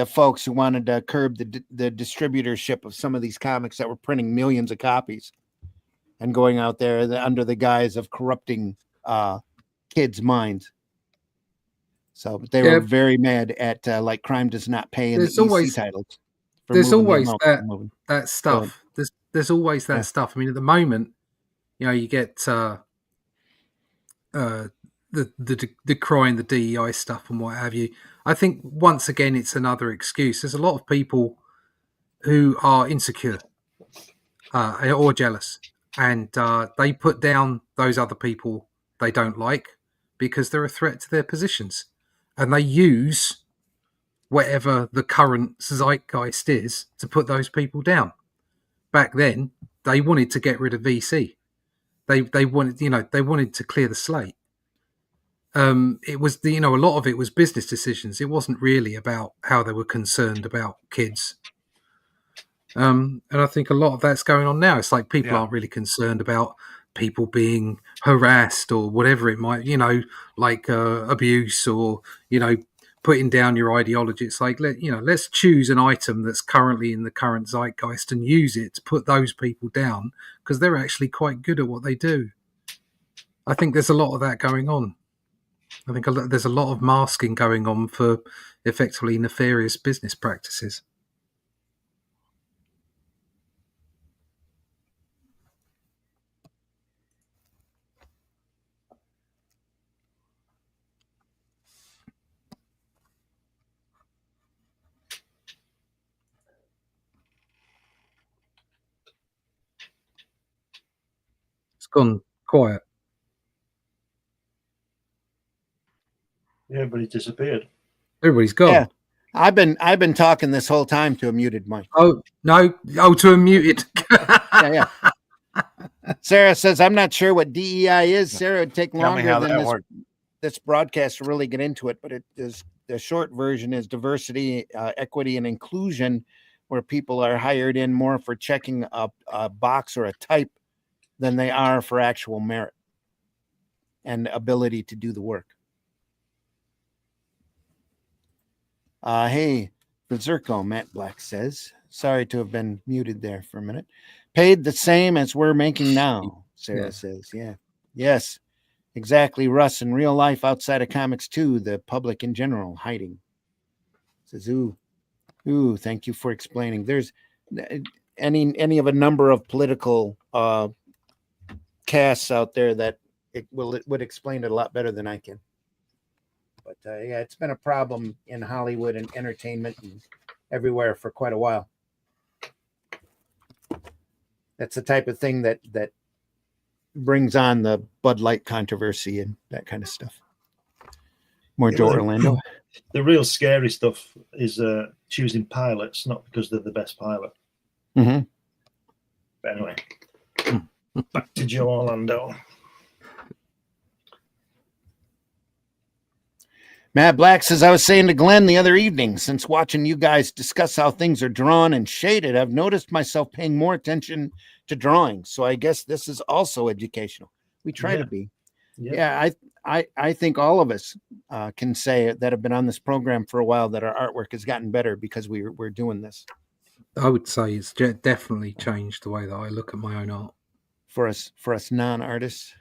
folks who wanted to curb the distributorship of some of these comics that were printing millions of copies and going out there under the guise of corrupting kids' minds. So but they were very mad at like Crime Does Not Pay in There's the always- EC titles. There's always movie. that stuff. There's always that stuff. I mean, at the moment, you know, you get the decrying the DEI stuff and what have you. I think once again it's another excuse. There's a lot of people who are insecure or jealous, and they put down those other people they don't like because they're a threat to their positions, and they use whatever the current zeitgeist is to put those people down. Back then, they wanted to get rid of VC. They wanted, you know, they wanted to clear the slate. It was a lot of it was business decisions. It wasn't really about how they were concerned about kids. And I think a lot of that's going on now. It's like people aren't really concerned about people being harassed or whatever it might, you know, like abuse or, you know, putting down your ideology. It's like, let's choose an item that's currently in the current zeitgeist and use it to put those people down because they're actually quite good at what they do. I think there's a lot of that going on. I think there's a lot of masking going on for effectively nefarious business practices. It's gone quiet. Everybody's disappeared. Everybody's gone. Yeah. I've been talking this whole time to a muted mic. Oh no! Oh, to a muted. Yeah. Sarah says, I'm not sure what DEI is. Sarah, it'd take longer than this broadcast to really get into it, but it is the short version is diversity, equity, and inclusion, where people are hired in more for checking a box or a type than they are for actual merit and ability to do the work. Hey, Berserko, Matt Black says, sorry to have been muted there for a minute. Paid the same as we're making now, Sarah says. Yeah. Yes, exactly, Russ. In real life, outside of comics too, the public in general hiding. Says, ooh, thank you for explaining. There's any of a number of political casts out there that it would explain it a lot better than I can. But yeah, it's been a problem in Hollywood and entertainment and everywhere for quite a while. That's the type of thing that brings on the Bud Light controversy and that kind of stuff. More Joe Orlando. The real scary stuff is choosing pilots, not because they're the best pilot. Mm-hmm. But anyway, back to Joe Orlando. Matt Black says, I was saying to Glenn the other evening, since watching you guys discuss how things are drawn and shaded, I've noticed myself paying more attention to drawing. So I guess this is also educational. We try to be. Yeah, I think all of us can say that have been on this program for a while that our artwork has gotten better because we're doing this. I would say it's definitely changed the way that I look at my own art. For us non-artists.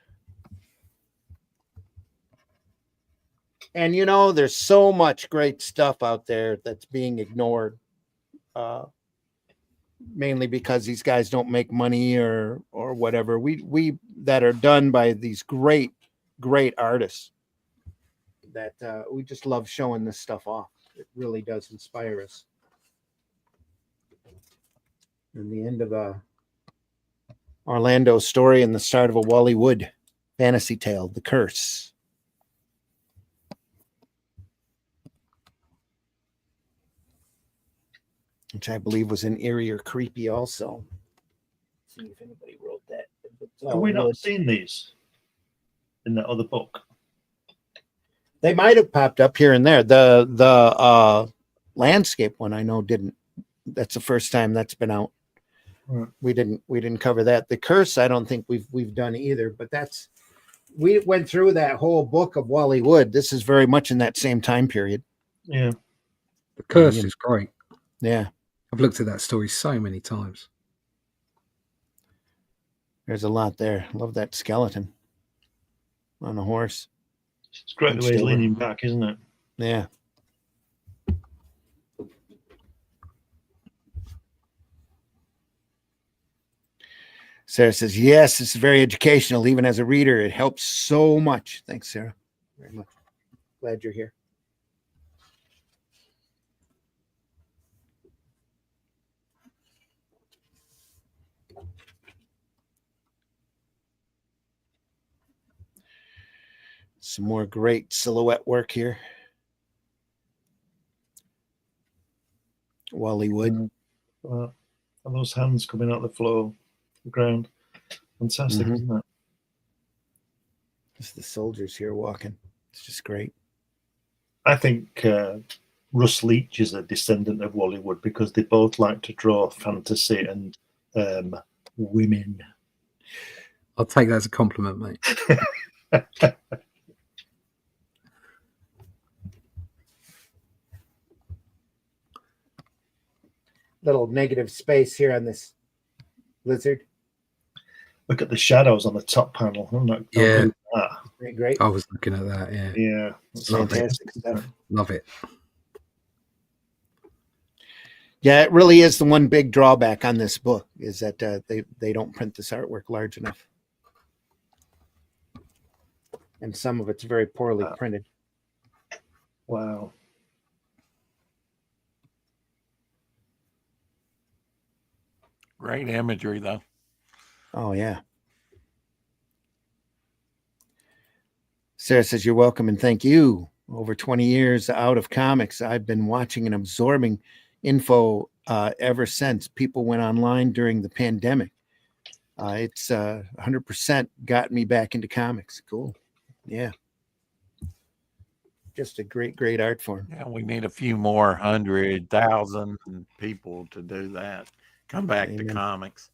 And, you know, there's so much great stuff out there that's being ignored, mainly because these guys don't make money or whatever. We that are done by these great artists that we just love showing this stuff off. It really does inspire us. And the end of Orlando's story and the start of a Wally Wood fantasy tale, The Curse. Which I believe was in Eerie or Creepy also. Let's see if anybody wrote that. Have we not seen these in that other book? They might have popped up here and there. The landscape one I know didn't. That's the first time that's been out. Right. We didn't cover that. The Curse I don't think we've done either, but we went through that whole book of Wally Wood. This is very much in that same time period. Yeah. The Curse is great. Yeah. I've looked at that story so many times. There's a lot there. Love that skeleton on a horse. It's great the way he's leaning back, isn't it? Yeah. Sarah says, yes, this is very educational. Even as a reader, it helps so much. Thanks, Sarah. Very much. Glad you're here. Some more great silhouette work here. Wally Wood. And those hands coming out the floor, the ground. Fantastic, Mhm. isn't it? Just the soldiers here walking. It's just great. I think Russ Leach is a descendant of Wally Wood because they both like to draw fantasy and women. I'll take that as a compliment, mate. Little negative space here on this lizard. Look at the shadows on the top panel. Yeah. Great, great. I was looking at that. Yeah. Yeah. It's fantastic stuff. Love it. Yeah, it really is the one big drawback on this book is that they don't print this artwork large enough. And some of it's very poorly printed. Wow. Great imagery, though. Oh, yeah. Sarah says, you're welcome and thank you. Over 20 years out of comics, I've been watching and absorbing info ever since people went online during the pandemic. It's 100% got me back into comics. Cool. Yeah. Just a great, great art form. Yeah, we need a few more 100,000 people to do that. Come back Amen. to comics.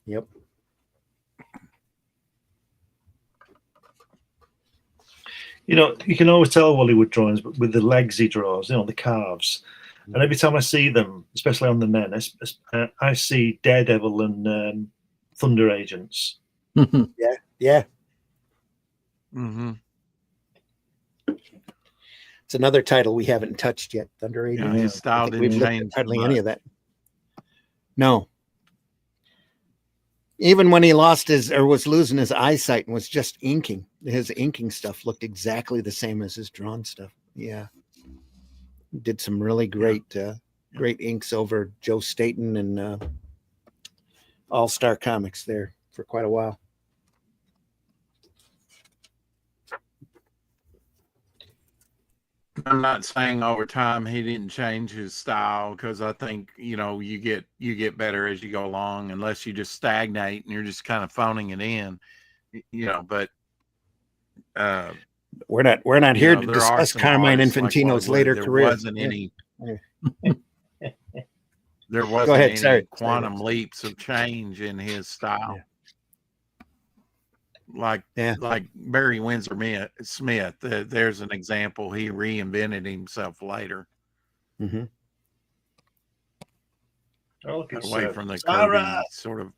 Yep. You know, you can always tell Wally Wood drawings, but with the legs he draws, you know, the calves. And every time I see them, especially on the men, I see Daredevil and Thunder Agents. Yeah. Yeah. Mm-hmm. It's another title we haven't touched yet. Thunder Agent. Yeah, his style didn't change hardly any of that. No. Even when he lost his or was losing his eyesight and was just inking, his inking stuff looked exactly the same as his drawn stuff. Yeah. Did some really great great inks over Joe Staten and All-Star Comics there for quite a while. I'm not saying over time he didn't change his style, because I think, you know, you get better as you go along, unless you just stagnate and you're just kind of phoning it in, you know. But we're not here to there discuss are some Carmine artists like Infantino's Wally later Wood. career. There wasn't Go ahead. any Sorry. quantum leaps of change in his style. Like Barry Windsor Smith. There's an example. He reinvented himself later. Mm-hmm. Away from the Kirby sort of.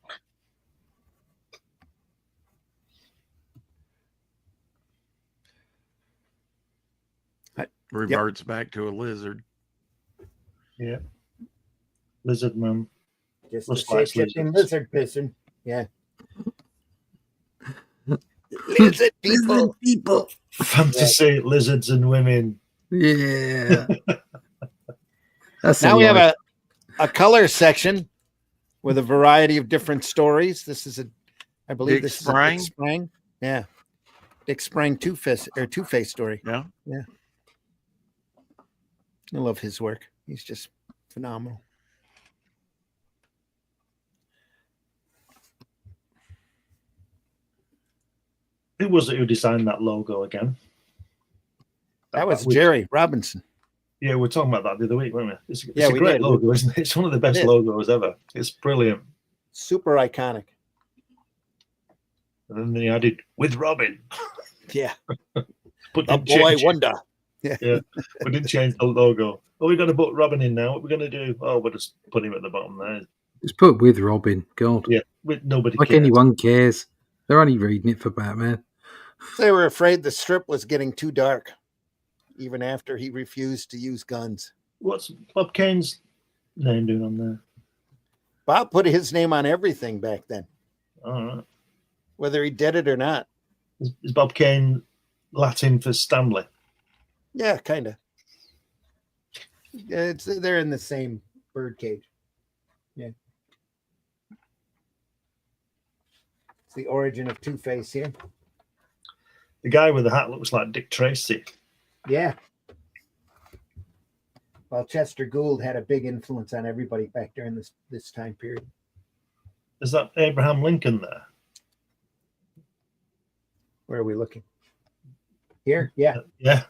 Reverts back to a lizard. Yeah. Lizard man. Just a shape-shifting lizard person. Yeah. Lizard people. Fantasy, lizards and women. Yeah. Now we have a color section with a variety of different stories. This is I believe this is a Dick Sprang. Yeah. Dick Sprang Two-Face story. Yeah. Yeah. I love his work. He's just phenomenal. Who was it who designed that logo again? That was Jerry Robinson. Yeah, we were talking about that the other week, weren't we? It's a great logo, isn't it? It's one of the best logos ever. It's brilliant. Super iconic. And then they added with Robin. Yeah. But a boy wonder. Yeah. We didn't change the logo. Oh, we're going to put Robin in now. What we're going to do? Oh, we'll just put him at the bottom there. Just put with Robin. God. Yeah. Nobody cares. Anyone cares. They're only reading it for Batman. They were afraid the strip was getting too dark. even after he refused to use guns. What's Bob Kane's name doing on there? Bob put his name on everything back then, All right. whether he did it or not. Is Bob Kane Latin for Stanley? Yeah, kind of. They're in the same birdcage. Yeah. It's the origin of Two-Face here. The guy with the hat looks like Dick Tracy. Yeah. Well, Chester Gould had a big influence on everybody back during this time period. Is that Abraham Lincoln there? Where are we looking? Here? Yeah. Yeah.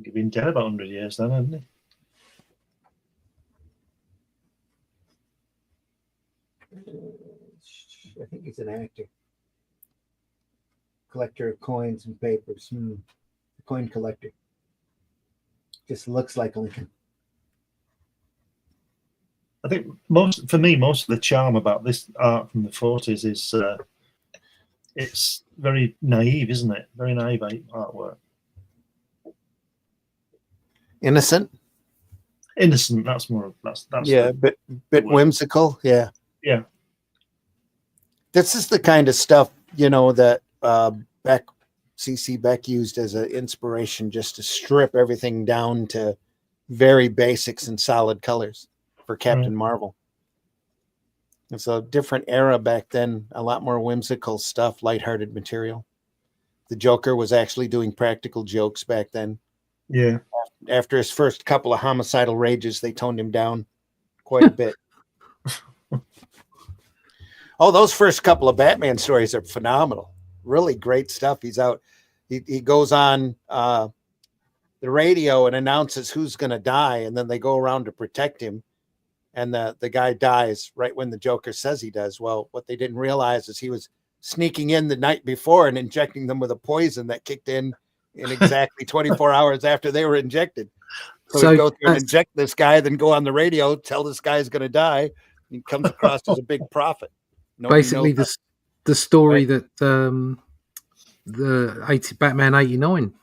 He's been dead about 100 years then, hasn't he? I think he's an actor. Collector of coins and papers. Coin collector. Just looks like Lincoln. I think most of the charm about this art from the 40s is it's very naive, isn't it? Very naive artwork. Innocent. That's more. That's yeah, bit whimsical. Yeah. Yeah. This is the kind of stuff, that C.C. Beck used as an inspiration, just to strip everything down to very basics and solid colors for Captain Marvel. It's a different era back then, a lot more whimsical stuff, lighthearted material. The Joker was actually doing practical jokes back then. Yeah. After his first couple of homicidal rages, they toned him down quite a bit. Oh, those first couple of Batman stories are phenomenal. Really great stuff. He's out. He goes on the radio and announces who's going to die, and then they go around to protect him. And the guy dies right when the Joker says he does. Well, what they didn't realize is he was sneaking in the night before and injecting them with a poison that kicked in exactly 24 hours after they were injected. So he'd go through and inject this guy, then go on the radio, tell this guy's going to die. He comes across as a big prophet. Basically, the story that the Batman 89.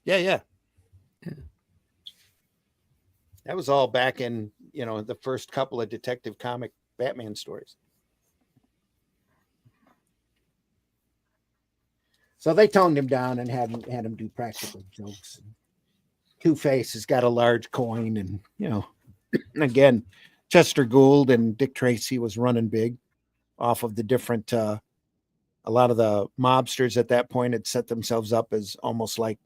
Yeah. That was all back in the first couple of Detective Comic Batman stories. So they toned him down and had him do practical jokes. Two-Face has got a large coin, and again, Chester Gould and Dick Tracy was running big off of the different. A lot of the mobsters at that point had set themselves up as almost like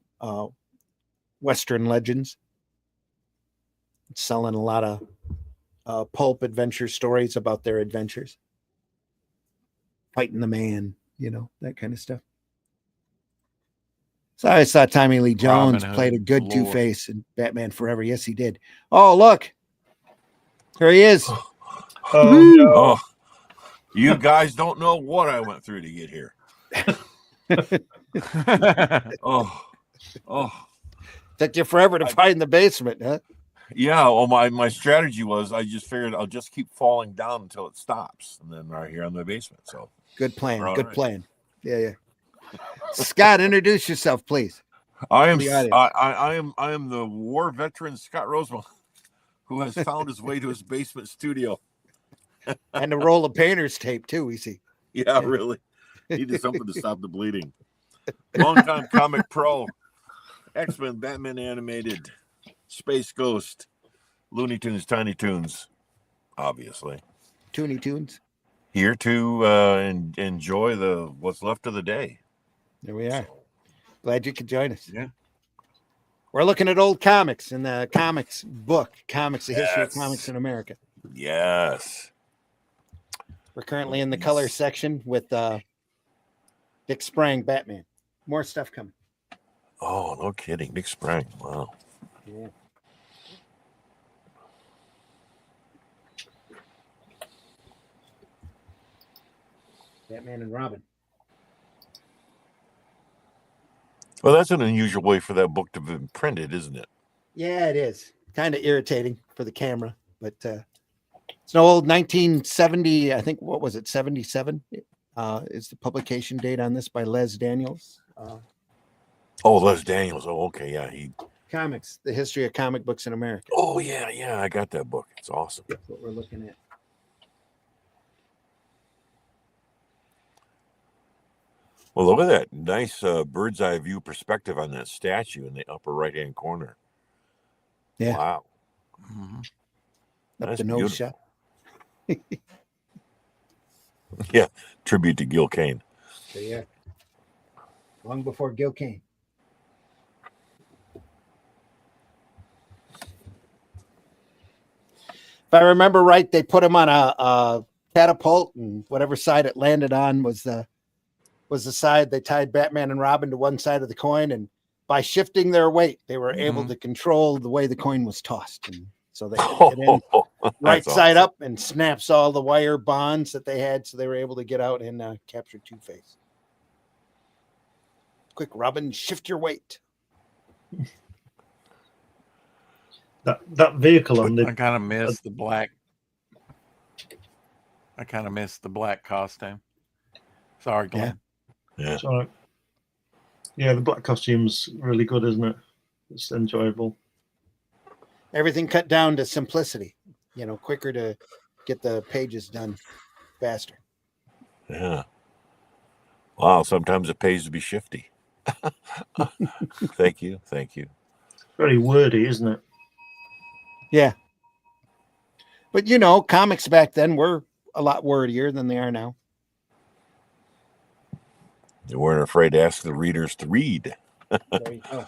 Western legends, selling a lot of pulp adventure stories about their adventures, fighting the man, that kind of stuff. So I saw Tommy Lee Jones played a good Two-Face in Batman Forever. Yes, he did. Oh, look. Here he is. Oh, you guys don't know what I went through to get here. Took you forever to find the basement, huh? Yeah, well, my strategy was I just figured I'll just keep falling down until it stops, and then right here in the basement. So good plan. Good plan. Yeah. Scott, introduce yourself, please. I am the war veteran Scott Rosemont, who has found his way to his basement studio. And a roll of painter's tape too, we see. Yeah, really. He did something to stop the bleeding. Longtime comic pro, X-Men, Batman animated, Space Ghost, Looney Tunes, Tiny Toons, obviously. Toony Tunes. Here to enjoy what's left of the day. There we are. Glad you could join us. Yeah. We're looking at old comics in the comics book, Comics, the History of Comics in America. Yes. We're currently in the color section with Dick Sprang, Batman. More stuff coming. Oh, no kidding. Dick Sprang. Wow. Yeah. Batman and Robin. Well, that's an unusual way for that book to be printed, isn't it? Yeah, it is. Kind of irritating for the camera, but it's an old 1970, I think, what was it, 77 is the publication date on this by Les Daniels. Oh, Les Daniels. Oh, okay, yeah. Comics, the history of comic books in America. Oh, yeah. I got that book. It's awesome. That's what we're looking at. Well, look at that nice bird's eye view perspective on that statue in the upper right-hand corner. Yeah. Wow. Mhm. Up That's the nose shot. Yeah. Tribute to Gil Kane. So, yeah. Long before Gil Kane. If I remember right, they put him on a catapult, and whatever side it landed on was the side. They tied Batman and Robin to one side of the coin, and by shifting their weight, they were able to control the way the coin was tossed. And so they hit it in right side up and snaps all the wire bonds that they had, so they were able to get out and capture Two-Face. Quick, Robin, shift your weight. That vehicle on I the kind of miss the black. I kind of miss the black costume. Sorry, Glenn. Yeah. sorry. Yeah, the black costume's really good, isn't it? It's enjoyable. Everything cut down to simplicity, quicker to get the pages done faster. Yeah. Wow, sometimes it pays to be shifty. Thank you. Very wordy, isn't it? Yeah. But, comics back then were a lot wordier than they are now. They weren't afraid to ask the readers to read. There you go.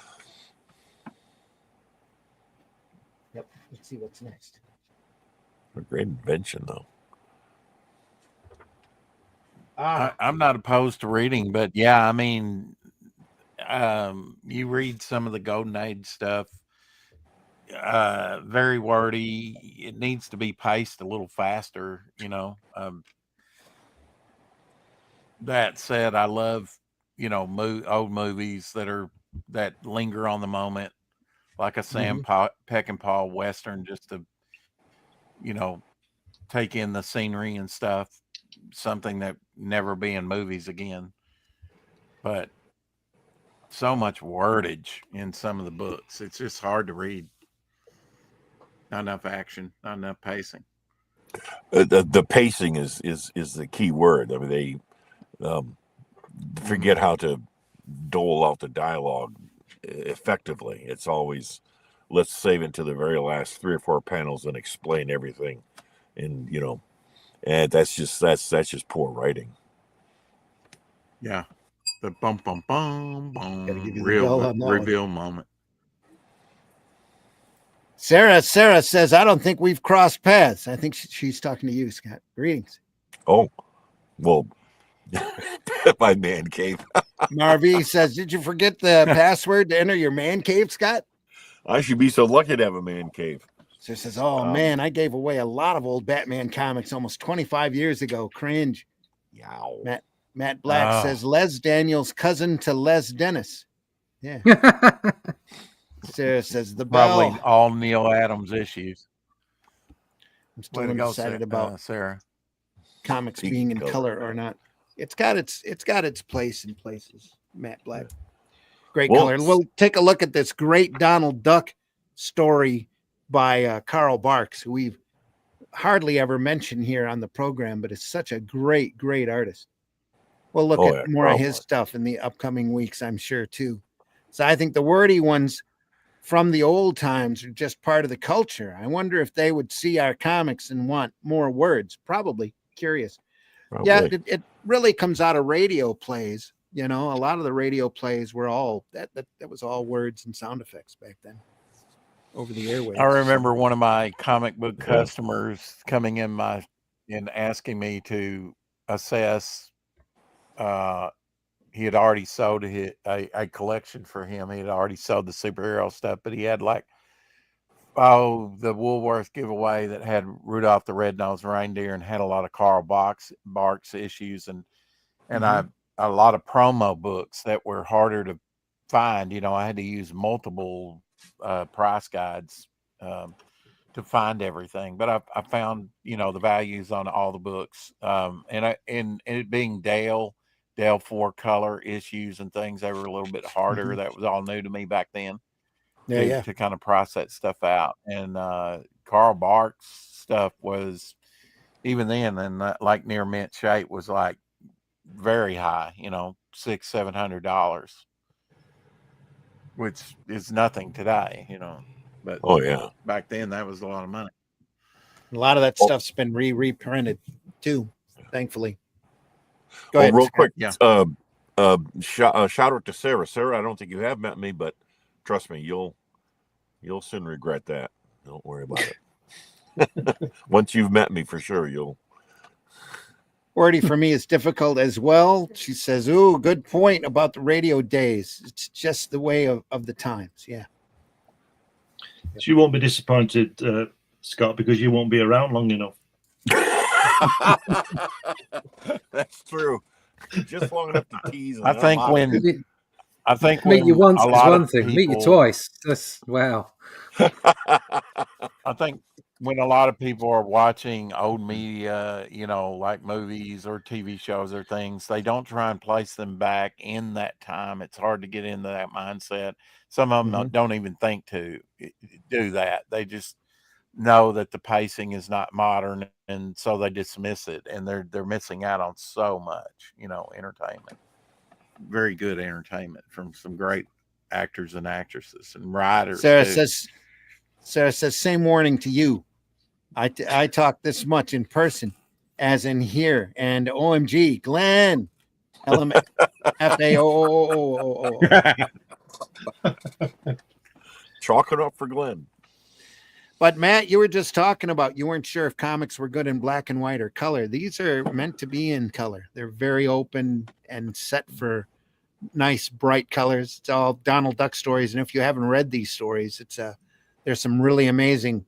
Yep. Let's see what's next. A great invention, though. I'm not opposed to reading, but yeah, I mean, you read some of the Golden Age stuff. Very wordy. It needs to be paced a little faster, that said, I love, old movies that linger on the moment, like a Sam Peckinpah Western, just to, take in the scenery and stuff, something that never be in movies again. But so much wordage in some of the books. It's just hard to read. Not enough action, not enough pacing. The pacing is the key word. I mean, they forget how to dole out the dialogue effectively. It's always, let's save it to the very last 3 or 4 panels and explain everything, and and that's just poor writing. Yeah, the bum bum bum bum, Gotta give you the real bell on that one. reveal moment. Sarah says, I don't think we've crossed paths. I think she's talking to you, Scott. Greetings. Oh, well, my man cave. Marvy says, did you forget the password to enter your man cave, Scott? I should be so lucky to have a man cave. So says, oh, man, I gave away a lot of old Batman comics almost 25 years ago. Cringe. Yow. Matt Black says, Les Daniels' cousin to Les Dennis. Yeah. Sarah says, the Probably bell. all Neil Adams issues. I'm still Way to go, undecided about Sarah. comics being in color or not. It's got its place in places. Matt Black. Great color. We'll take a look at this great Donald Duck story by Carl Barks, who we've hardly ever mentioned here on the program, but is such a great, great artist. We'll look at more of his stuff in the upcoming weeks, I'm sure, too. So I think the wordy ones from the old times are just part of the culture. I wonder if they would see our comics and want more words. Probably. Curious. Probably. Yeah, it really comes out of radio plays. A lot of the radio plays were all that was all words and sound effects back then over the airwaves. I remember one of my comic book customers coming in and asking me to assess. He had already sold a collection for him. He had already sold the superhero stuff, but he had the Woolworth giveaway that had Rudolph the Red-Nosed Reindeer and had a lot of Carl Barks issues and a lot of promo books that were harder to find. I had to use multiple price guides to find everything, but I found, you know, the values on all the books. And it being Dale 4 color issues and things, they were a little bit harder. Mhm. That was all new to me back then Yeah. to kind of price that stuff out. And Carl Barks stuff was, even then, and like near mint shape, was like very high, you know, $600-700, which is nothing today, you know. But Oh yeah. back then that was a lot of money. A lot of that Oh. stuff's been reprinted too, thankfully. Go Oh, ahead. real Scott. quick. Yeah. Shout out to Sarah. Sarah, I don't think you have met me, but trust me, you'll soon regret that. Don't worry about it. Once you've met me, for sure, you'll. Wordy for me is difficult as well. She says, "Ooh, good point about the radio days. It's just the way of the times." Yeah. So you won't be disappointed, Scott, because you won't be around long enough. That's true. Just long enough to tease. I think when Meet you once a is lot one of thing. Meet you people- twice. That's wow. I think when a lot of people are watching old media, you know, like movies or TV shows or things, they don't try and place them back in that time. It's hard to get into that mindset. Some of them don't even think to do that. They just know that the pacing is not modern, and so they dismiss it, and they're missing out on so much, you know, entertainment. Very good entertainment from some great actors and actresses and writers. Sarah too. says, same warning to you. I talk this much in person as in here. And OMG, Glenn. LMFAO. Chalk it up for Glenn. But Matt, you were just talking about you weren't sure if comics were good in black and white or color. These are meant to be in color. They're very open and set for nice, bright colors. It's all Donald Duck stories. And if you haven't read these stories, there's some really amazing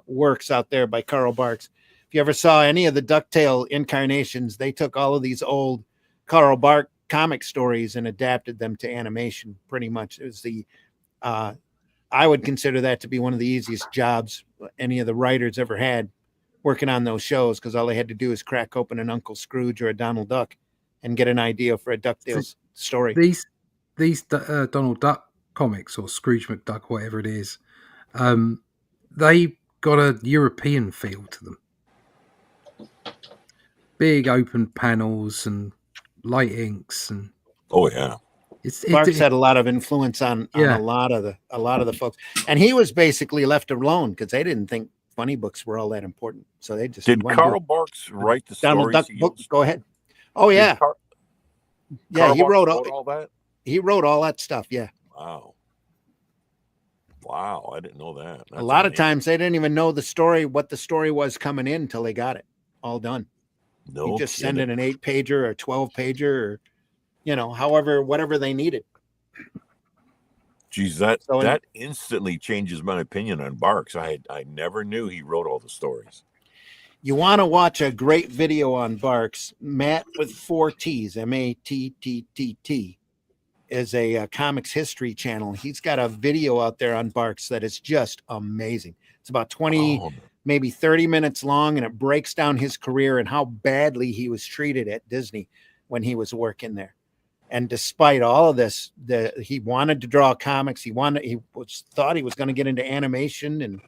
works out there by Carl Barks. If you ever saw any of the DuckTale incarnations, they took all of these old Carl Barks comic stories and adapted them to animation. Pretty much, it was I would consider that to be one of the easiest jobs any of the writers ever had working on those shows, because all they had to do is crack open an Uncle Scrooge or a Donald Duck and get an idea for a DuckTales story. These Donald Duck comics, or Scrooge McDuck, whatever it is, they got a European feel to them. Big open panels and light inks, and oh yeah, Barks had a lot of influence on a lot of the folks, and he was basically left alone because they didn't think funny books were all that important. So they just did Carl Barks write the Donald Duck books? Go ahead. Oh yeah, Carl he wrote all that. He wrote all that stuff. Yeah. Wow, I didn't know that. That's a lot amazing. Of times they didn't even know what the story was coming in until they got it all done. No, you just send in an 8-pager or 12-pager, or whatever they needed. Geez, that instantly changes my opinion on Barks. I never knew he wrote all the stories. You want to watch a great video on Barks? Matt with 4 T's, MATTTT, is a comics history channel. He's got a video out there on Barks that is just amazing. It's about 20, maybe 30 minutes long, and it breaks down his career and how badly he was treated at Disney when he was working there. And despite all of this, he wanted to draw comics. He thought he was going to get into animation, and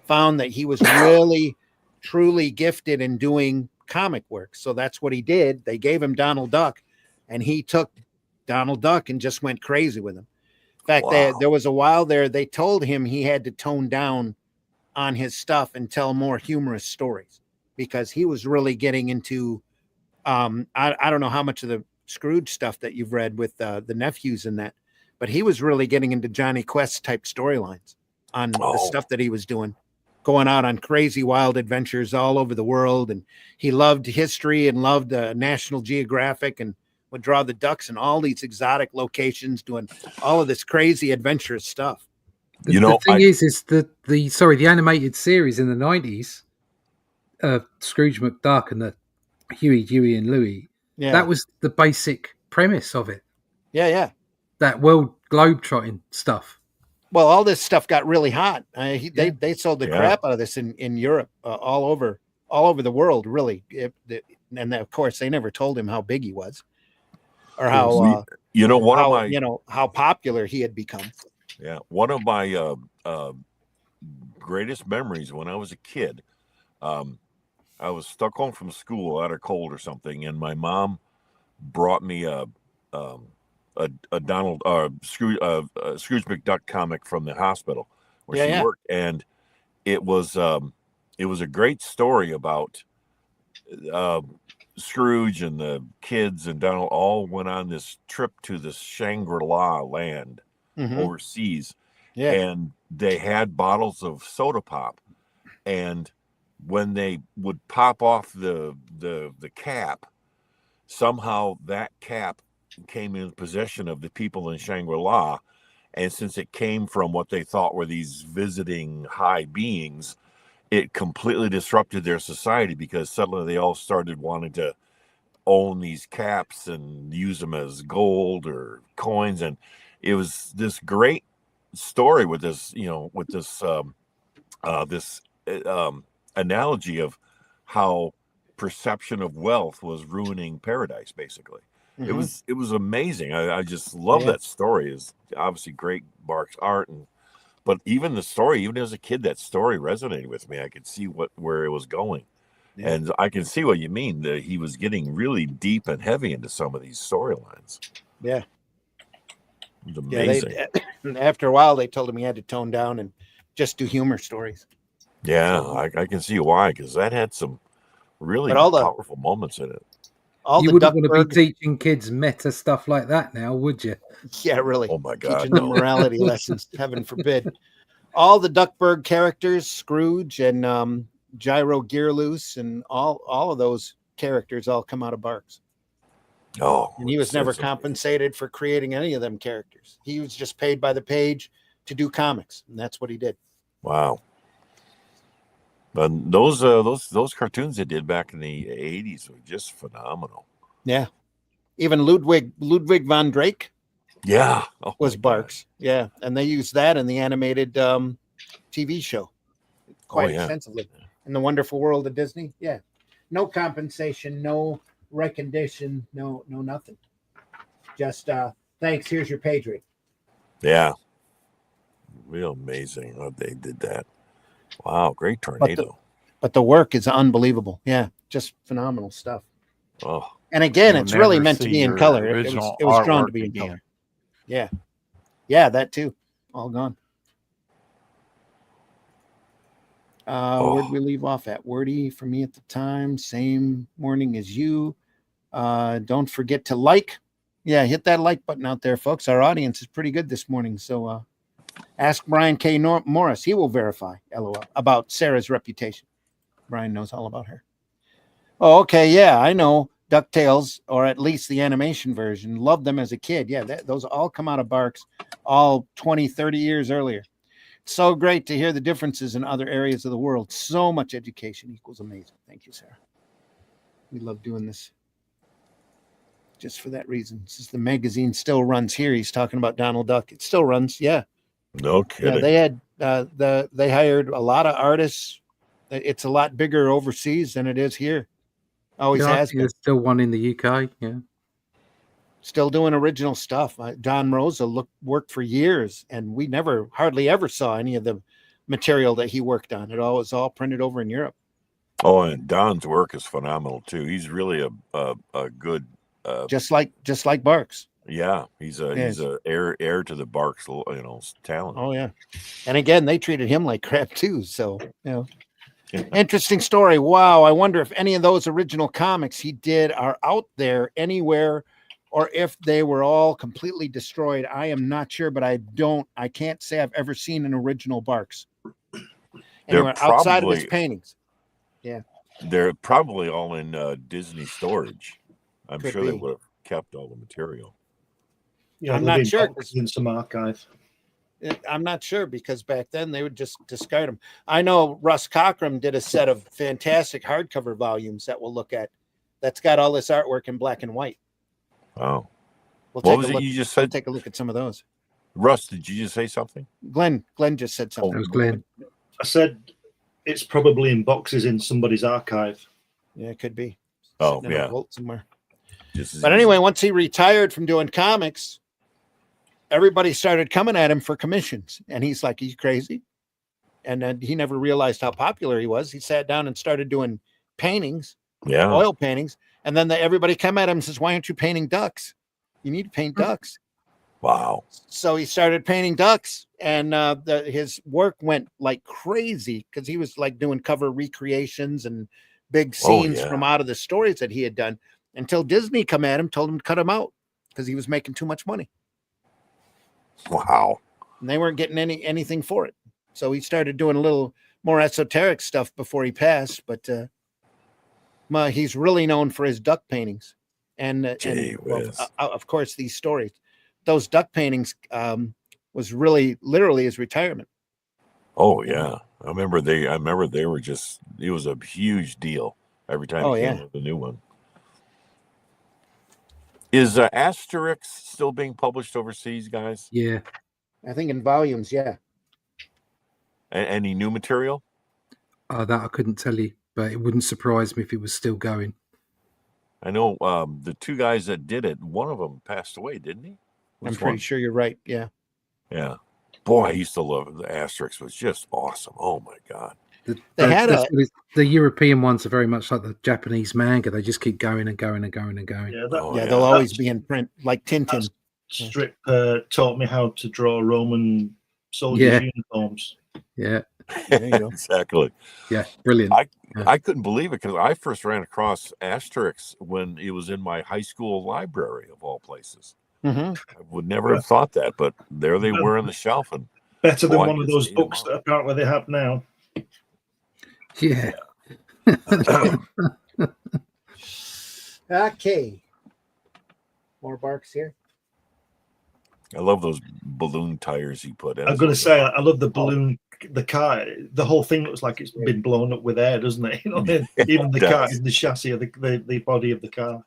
found that he was really, truly gifted in doing comic work. So that's what he did. They gave him Donald Duck, and he took Donald Duck and just went crazy with him. In fact, there was a while there, they told him he had to tone down on his stuff and tell more humorous stories, because he was really getting into, I don't know how much of the Scrooge stuff that you've read with the nephews and that, but he was really getting into Johnny Quest type storylines on the stuff that he was doing, going out on crazy wild adventures all over the world. And he loved history and loved National Geographic, and would draw the ducks in all these exotic locations, doing all of this crazy adventurous stuff. The thing is that the animated series in the 90s, Scrooge McDuck and the Huey, Dewey and Louie, that was the basic premise of it. Yeah. That world globe-trotting stuff. Well, all this stuff got really hot. They sold the Yeah. crap out of this in Europe, all over the world, really. And of course, they never told him how big he was, or how how popular he had become. Yeah, one of my greatest memories when I was a kid. I was stuck home from school out of cold or something, and my mom brought me a Donald Scrooge McDuck comic from the hospital where she worked, and it was a great story about Scrooge and the kids and Donald all went on this trip to this Shangri-La land overseas, and they had bottles of soda pop, and when they would pop off the cap, somehow that cap came in possession of the people in Shangri-La, and since it came from what they thought were these visiting high beings, it completely disrupted their society, because suddenly they all started wanting to own these caps and use them as gold or coins, and it was this great story with this analogy of how perception of wealth was ruining paradise, basically. It was amazing. I just love that story. It's obviously great Barks art, but even the story, even as a kid, that story resonated with me. I could see where it was going, and I can see what you mean. That he was getting really deep and heavy into some of these storylines. Yeah, it was amazing. After a while, they told him he had to tone down and just do humor stories. Yeah, I can see why, because that had some really powerful moments in it. You wouldn't want to be teaching kids meta stuff like that now, would you? Yeah, really. Oh my God, teaching them morality lessons, heaven forbid. All the Duckburg characters, Scrooge and Gyro Gearloose, and all of those characters all come out of Barks. Oh, and he was never compensated for creating any of them characters. He was just paid by the page to do comics, and that's what he did. Wow. But those cartoons they did back in the 80s were just phenomenal. Yeah. Even Ludwig van Drake was Barks. Yeah. And they used that in the animated TV show quite extensively. In the Wonderful World of Disney. Yeah. No compensation, no recognition, no nothing. Just thanks, here's your page rate. Yeah. Real amazing how they did that. Wow, great tornado. But the work is unbelievable. Yeah, just phenomenal stuff. Oh. And again, it's really meant to be in color. It was drawn to be in color. Yeah. Yeah, that too. All gone. Where'd we leave off at? Wordy for me at the time. Same morning as you. Don't forget to like. Yeah, hit that like button out there, folks. Our audience is pretty good this morning. So ask Brian K. Morris. He will verify, LOL, about Sarah's reputation. Brian knows all about her. Oh, okay. Yeah, I know DuckTales, or at least the animation version. Loved them as a kid. Yeah, those all come out of Barks all 20, 30 years earlier. So great to hear the differences in other areas of the world. So much education equals amazing. Thank you, Sarah. We love doing this just for that reason. Since the magazine still runs here, he's talking about Donald Duck. It still runs. Yeah. No kidding. Yeah, they had they hired a lot of artists. It's a lot bigger overseas than it is here. Always has been. There's still one in the UK. Yeah. Still doing original stuff. Don Rosa worked for years, and we hardly ever saw any of the material that he worked on. It was all printed over in Europe. Oh, and Don's work is phenomenal too. He's really a good just like Barks. Yeah, he's a heir to the Barks, talent. Oh yeah, and again, they treated him like crap too. So interesting story. Wow, I wonder if any of those original comics he did are out there anywhere, or if they were all completely destroyed. I am not sure, but I can't say I've ever seen an original Barks anywhere outside of his paintings. Yeah, they're probably all in Disney storage. I'm sure they would have kept all the material. Yeah, I'm not sure. In some archive. I'm not sure, because back then they would just discard them. I know Russ Cockrum did a set of fantastic hardcover volumes that we'll look at. That's got all this artwork in black and white. Wow. We'll what was it you just said? Take a look at some of those. Russ, did you just say something? Glenn just said something. That was Glenn. I said it's probably in boxes in somebody's archive. Yeah, it could be. Oh, Sitting in a yeah. vault somewhere. Just as But easy. anyway, once he retired from doing comics, everybody started coming at him for commissions. And he's like, he's crazy. And then he never realized how popular he was. He sat down and started doing paintings, Yeah. oil paintings. And then everybody come at him and says, why aren't you painting ducks? You need to paint ducks. Wow. So he started painting ducks, and his work went like crazy because he was like doing cover recreations and big scenes yeah. from out of the stories that he had done, until Disney come at him, told him to cut him out because he was making too much money. Wow. And they weren't getting anything for it. So he started doing a little more esoteric stuff before he passed. But he's really known for his duck paintings, and of course these stories. Those duck paintings was really literally his retirement. Oh yeah, I remember they were just. It was a huge deal every time he came with a new one. Is Asterix still being published overseas, guys? Yeah, I think in volumes. Yeah. Any new material? That I couldn't tell you, but it wouldn't surprise me if it was still going. I know the two guys that did it. One of them passed away, didn't he? I'm pretty sure you're right. Yeah. Yeah. Boy, I used to love it. The Asterix was just awesome. Oh my God. The European ones are very much like the Japanese manga. They just keep going and going and going and going. Yeah, they'll always be in print, like Tintin. Strip taught me how to draw Roman soldiers' uniforms. Yeah. There you go. Exactly. Yeah, brilliant. I couldn't believe it because I first ran across Asterix when it was in my high school library, of all places. Mm-hmm. I would never have thought that, but there they were on the shelf. And better than one of those books that apparently they have now. Yeah. Okay. More barks here. I love those balloon tires he put in. I'm going to say, I love the balloon, the car. The whole thing looks like it's been blown up with air, doesn't it? You know, even the car, the chassis of the body of the car.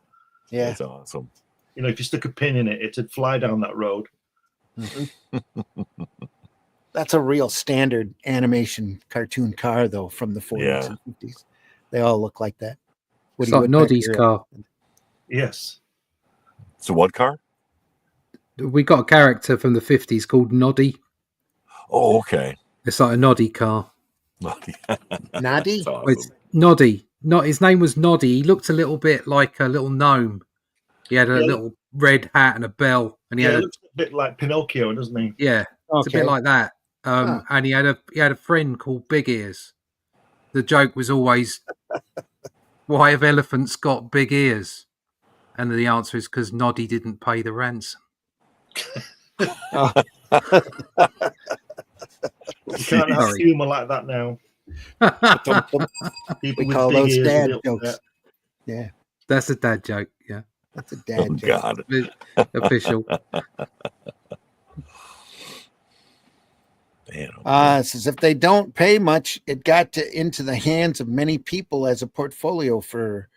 Yeah, it's awesome. You know, if you stuck a pin in it, it'd fly down that road. That's a real standard animation cartoon car, though, from the 40s and 50s. They all look like that. It's like Noddy's car. Yes. So what car? We got a character from the 50s called Noddy. Oh, okay. It's like a Noddy car. Noddy? Awesome. It's Noddy. His name was Noddy. He looked a little bit like a little gnome. He had a little red hat and a bell, and he had looks a bit like Pinocchio, doesn't he? Yeah, it's a bit like that. And he had a friend called Big Ears. The joke was always, why have elephants got big ears? And the answer is because Noddy didn't pay the ransom. You can't have humor like that now. We call those dad jokes. Yeah. That's a dad joke, yeah. That's a dad joke. God. Official. It says if they don't pay much, it got into the hands of many people as a portfolio for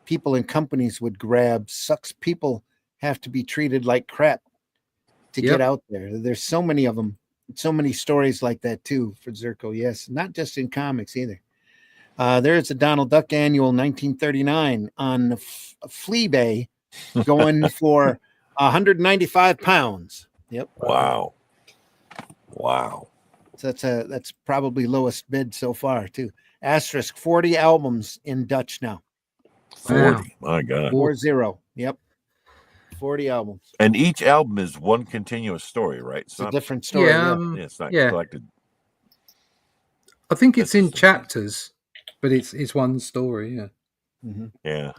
people and companies would grab. Sucks. People have to be treated like crap to get out there. There's so many of them. So many stories like that too for Zirko. Yes, not just in comics either. There's a Donald Duck annual 1939 on Fleabay going for 195 pounds. Yep. Wow. So that's probably lowest bid so far too. Asterisk 40 albums in Dutch now. 40. My God. 40. Yep. 40 albums. And each album is one continuous story, right? It's a different story. It's not collected. I think it's in chapters, but it's one story, yeah. Mm-hmm. Yeah.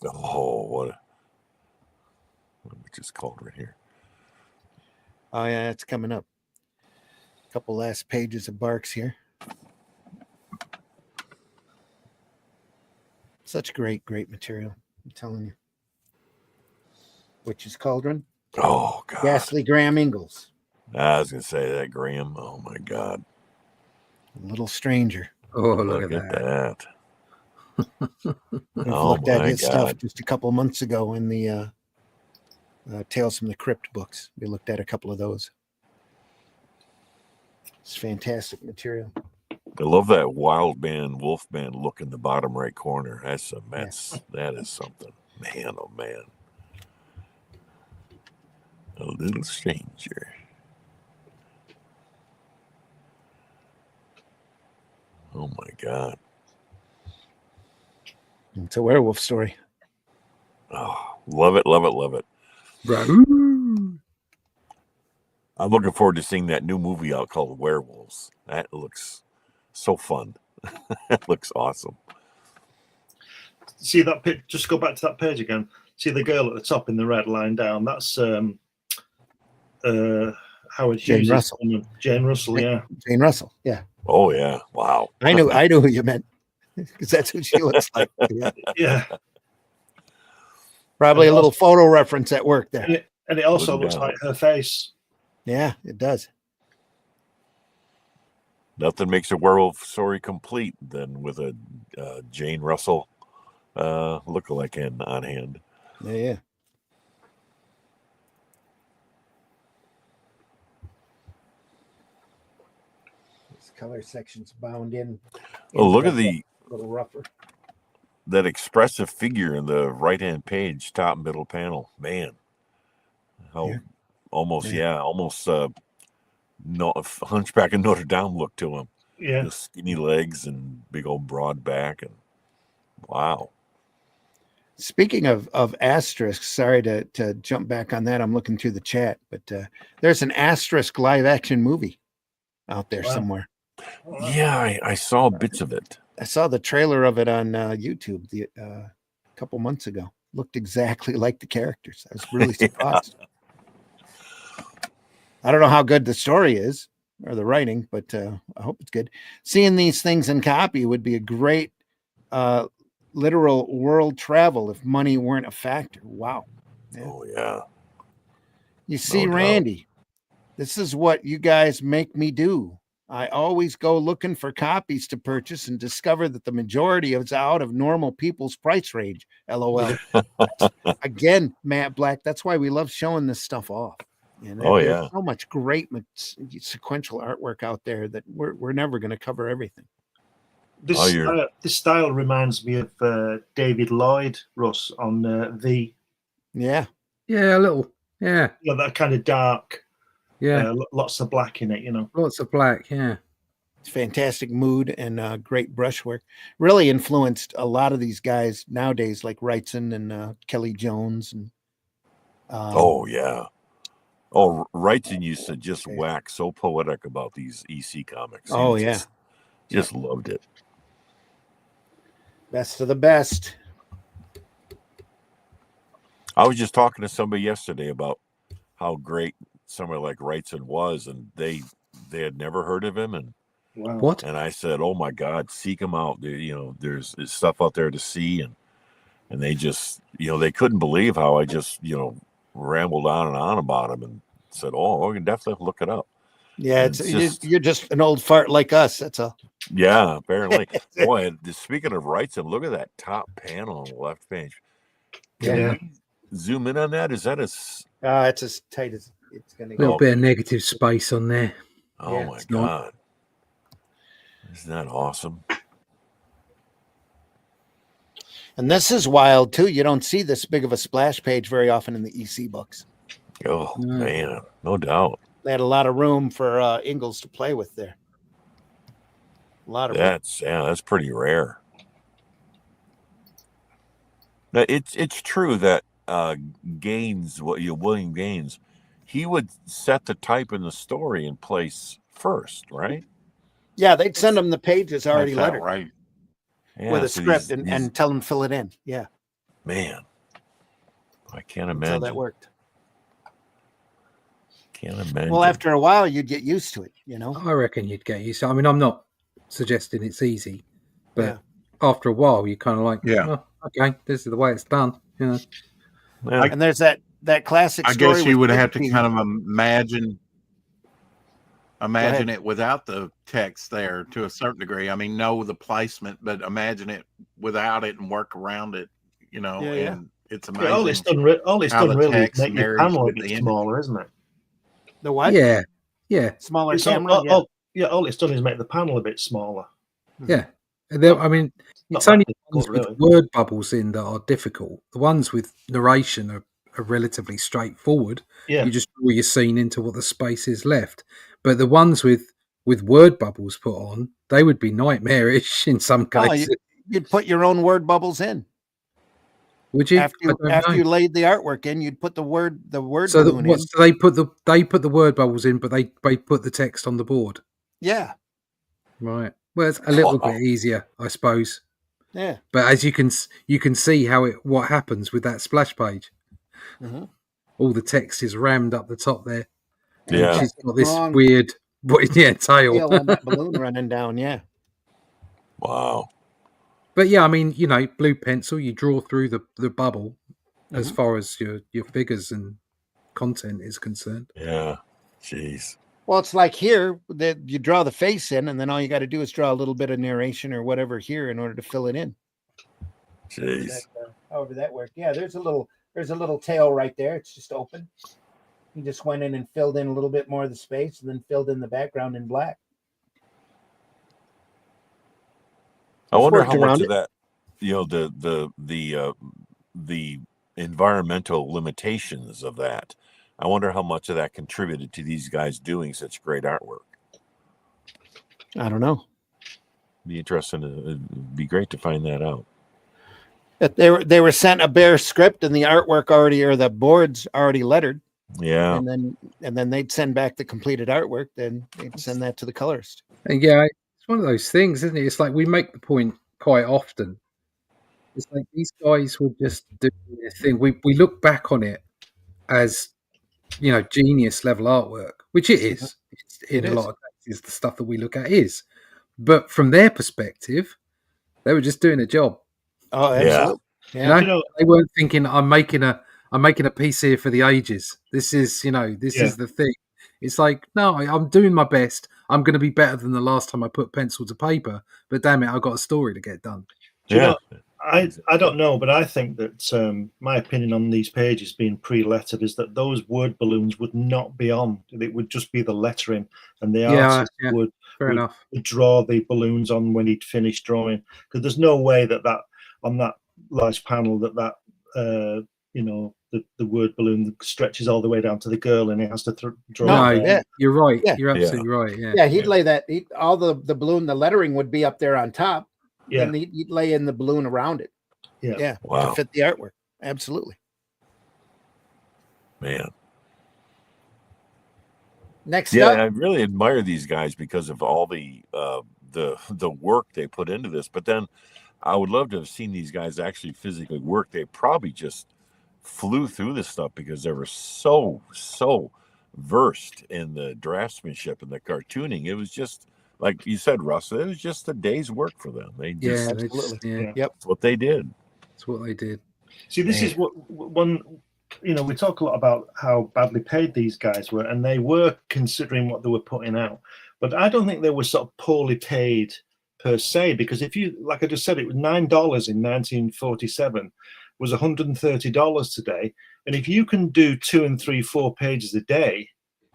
Oh, what we just called right here. Oh yeah, it's coming up. A couple last pages of barks here. Such great material. I'm telling you. Witch's Cauldron. Oh God. Ghastly Graham Ingalls. I was gonna say that, Graham. Oh my God. Little Stranger. Oh, look at that. I've Oh looked at my his stuff God. just a couple months ago in the Tales from the Crypt books. We looked at a couple of those. It's fantastic material. I love that wild man, wolf man look in the bottom right corner. That is something. Man, oh man. A little stranger. Oh my God. It's a werewolf story. Oh, love it, love it, love it. Raoul. I'm looking forward to seeing that new movie out called Werewolves. That looks so fun. That looks awesome. See that pit? Just go back to that page again. See the girl at the top in the red line down. That's Howard Jane Hughes. Russell. Jane Russell, yeah. Jane Russell. Yeah. Oh yeah. Wow. I knew who you meant. Because that's who she looks like. Yeah. Yeah. Probably And a little photo reference at work there. And it also Wouldn't looks doubt like it. her face. Yeah, it does. Nothing makes a werewolf story complete than with a Jane Russell lookalike on hand. Yeah. This color section's bound in. Oh, look at the a little rougher. that expressive figure in the right hand page, top middle panel. Man, how Yeah. almost no Hunchback of Notre Dame look to him. Yeah. The skinny legs and big old broad back, and wow. Speaking of asterisks, sorry to jump back on that. I'm looking through the chat, but there's an asterisk live action movie out there somewhere. Yeah, I saw bits of it. I saw the trailer of it on YouTube a couple months ago. Looked exactly like the characters. I was really surprised. I don't know how good the story is or the writing, but I hope it's good. Seeing these things in copy would be a great literal world travel if money weren't a factor. Wow. Yeah. Oh yeah. You see, No doubt. Randy, this is what you guys make me do. I always go looking for copies to purchase and discover that the majority is out of normal people's price range. LOL. Again, Matt Black, that's why we love showing this stuff off. And there's so much great sequential artwork out there that we're never going to cover everything. This style reminds me of David Lloyd, Russ, on V. Yeah. Yeah, a little. Yeah. Yeah, that kind of dark. Yeah. Lots of black in it, you know. Lots of black, yeah. It's fantastic mood and great brushwork. Really influenced a lot of these guys nowadays, like Wrightson and Kelly Jones. And oh, yeah. Oh, Wrightson used to just wax so poetic about these EC comics. Just loved it. Best of the best. I was just talking to somebody yesterday about how great somebody like Wrightson was, and they had never heard of him. And wow. What? And I said, "Oh my God, seek him out! There's stuff out there to see." And they just, they couldn't believe how I just, rambled on and on about him, and said, "Oh, we can definitely look it up." Yeah, you're just an old fart like us. That's all. Yeah, apparently. Boy, speaking of Wrightson, look at that top panel on the left page. Can we zoom in on that? Is that it's as tight as it's going to go. A little bit of negative space on there. Oh my God. Isn't that awesome? And this is wild too. You don't see this big of a splash page very often in the EC books. Oh man, no doubt. They had a lot of room for Ingalls to play with there. A lot of room. That's pretty rare. Now, it's true that William Gaines, he would set the type in the story in place first, right? Yeah, they'd send them the pages already That's lettered, right? Yeah, with a so script and tell them fill it in. Yeah, man, I can't that's imagine how that worked. Can't imagine. Well, after a while, you'd get used to it. I reckon you'd get used to it. I mean, I'm not suggesting it's easy, but after a while, you kind of like, oh, okay, this is the way it's done. And there's that classic I story. guess you would have to kind of imagine. imagine it without the text there to a certain degree. I mean, know the placement, but imagine it without it and work around it, you know, and it's amazing. Yeah, all it's done how the really is text make your marries panel a with bit the image. smaller, isn't it? The what? Yeah, yeah, Smaller It's camera. all it's done is make the panel a bit smaller. yeah. And I mean, Not it's only that the ones difficult, with word bubbles in that are difficult. The ones with narration are relatively straightforward. Yeah. You just draw your scene into what the space is left. But the ones with word bubbles put on, they would be nightmarish in some Oh, cases. you'd put your own word bubbles in. Would you? After you laid the artwork in, you'd put the word So balloon in. so they put the word bubbles in, but they put the text on the board. Yeah. Right. Well, it's a little bit easier, I suppose. Yeah. But as you can see what happens with that splash page. Mm-hmm. All the text is rammed up the top there. Yeah. And she's got this weird, tail on that balloon running down. Yeah. Wow. But yeah, I mean, you know, blue pencil, you draw through the bubble as far as your figures and content is concerned. Yeah. Jeez. Well, it's like here that you draw the face in, and then all you got to do is draw a little bit of narration or whatever here in order to fill it in. Jeez. However that worked. Yeah, there's a little tail right there. It's just open. You just went in and filled in a little bit more of the space, and then filled in the background in black. I wonder how much of that, you know, the environmental limitations of that. I wonder how much of that contributed to these guys doing such great artwork. I don't know. Be interesting. It'd be great to find that out. They were sent a bare script and the artwork already, or the boards already lettered. Yeah. And then they'd send back the completed artwork. Then they'd send that to the colorist. And yeah, it's one of those things, isn't it? It's like we make the point quite often. It's like these guys will just do their thing. We look back on it as, you know, genius level artwork, which it is. In a lot of cases, the stuff that we look at is. But from their perspective, they were just doing a job. Oh, absolutely. Yeah. You know, they weren't thinking, I'm making a piece here for the ages. This is, you know, this is the thing. It's like, no, I'm doing my best. I'm going to be better than the last time I put pencil to paper. But damn it, I've got a story to get done. You know, I don't know, but I think that my opinion on these pages being pre-lettered is that those word balloons would not be on. It would just be the lettering, and the artist would draw the balloons on when he'd finished drawing. Because there's no way that on that large panel that you know, the word balloon stretches all the way down to the girl, and he has to draw. No, you're right. Yeah. You're absolutely right. Yeah, he'd lay that. All the balloon, the lettering would be up there on top. Yeah, and he'd lay in the balloon around it. Yeah, wow, to fit the artwork. Absolutely, man. Next up, I really admire these guys because of all the work they put into this. But then, I would love to have seen these guys actually physically work. They probably just flew through this stuff because they were so versed in the draftsmanship and the cartooning. It was just, like you said, Russ, it was just a day's work for them. They just, that's what they did. That's what they did. See, this is what one, you know, we talk a lot about how badly paid these guys were, and they were considering what they were putting out. But I don't think they were sort of poorly paid per se, because if you, like I just said, it was $9 in 1947, was $130 today. And if you can do 2 and 3, 4 pages a day,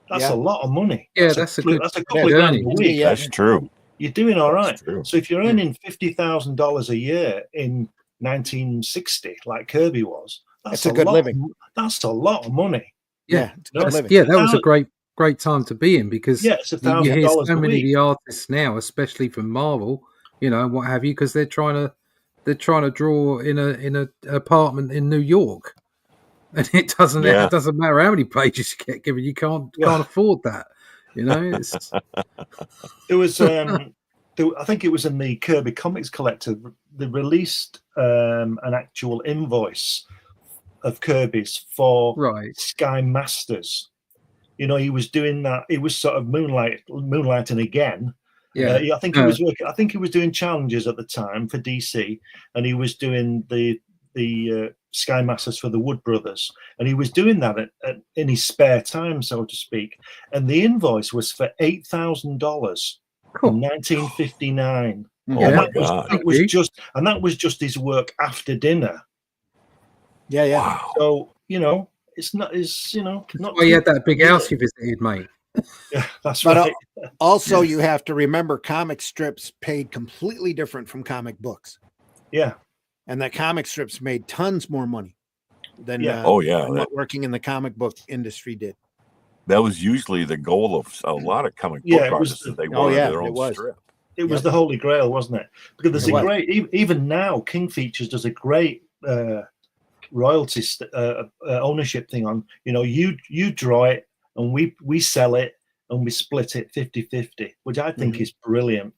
that's a lot of money. Yeah, that's a couple of grand a week. That's true. You're doing all right. So if you're earning $50,000 a year in 1960, like Kirby was, that's a good living. That's a lot of money. Yeah, that was a great time to be in, because it's you hear so many of the artists now, especially from Marvel, you know, what have you, because they're trying to draw in an apartment in New York, and it doesn't matter how many pages you get given, you can't afford that. You know, there was I think it was in the Kirby Comics Collector. They released an actual invoice of Kirby's for Sky Masters. You know, he was doing that. He was sort of moonlighting again. Yeah, I think he was working. I think he was doing challenges at the time for DC, and he was doing the Sky Masters for the Wood Brothers, and he was doing that in his spare time, so to speak. And the invoice was for $8,000 in 1959. Oh And my that God. was just his work after dinner. Yeah, yeah. Wow. So it's not not. Well, you had that big house you visited, mate. Yeah, that's But right. also, you have to remember, comic strips paid completely different from comic books. Yeah. And that comic strips made tons more money than Yeah. than what working in the comic book industry did. That was usually the goal of a lot of comic book artists. That they wanted their own strip. It was the holy grail, wasn't it? Because there's It a great, even now, King Features does a great royalty ownership thing on, you draw it and we sell it and we split it 50-50, which I think is brilliant.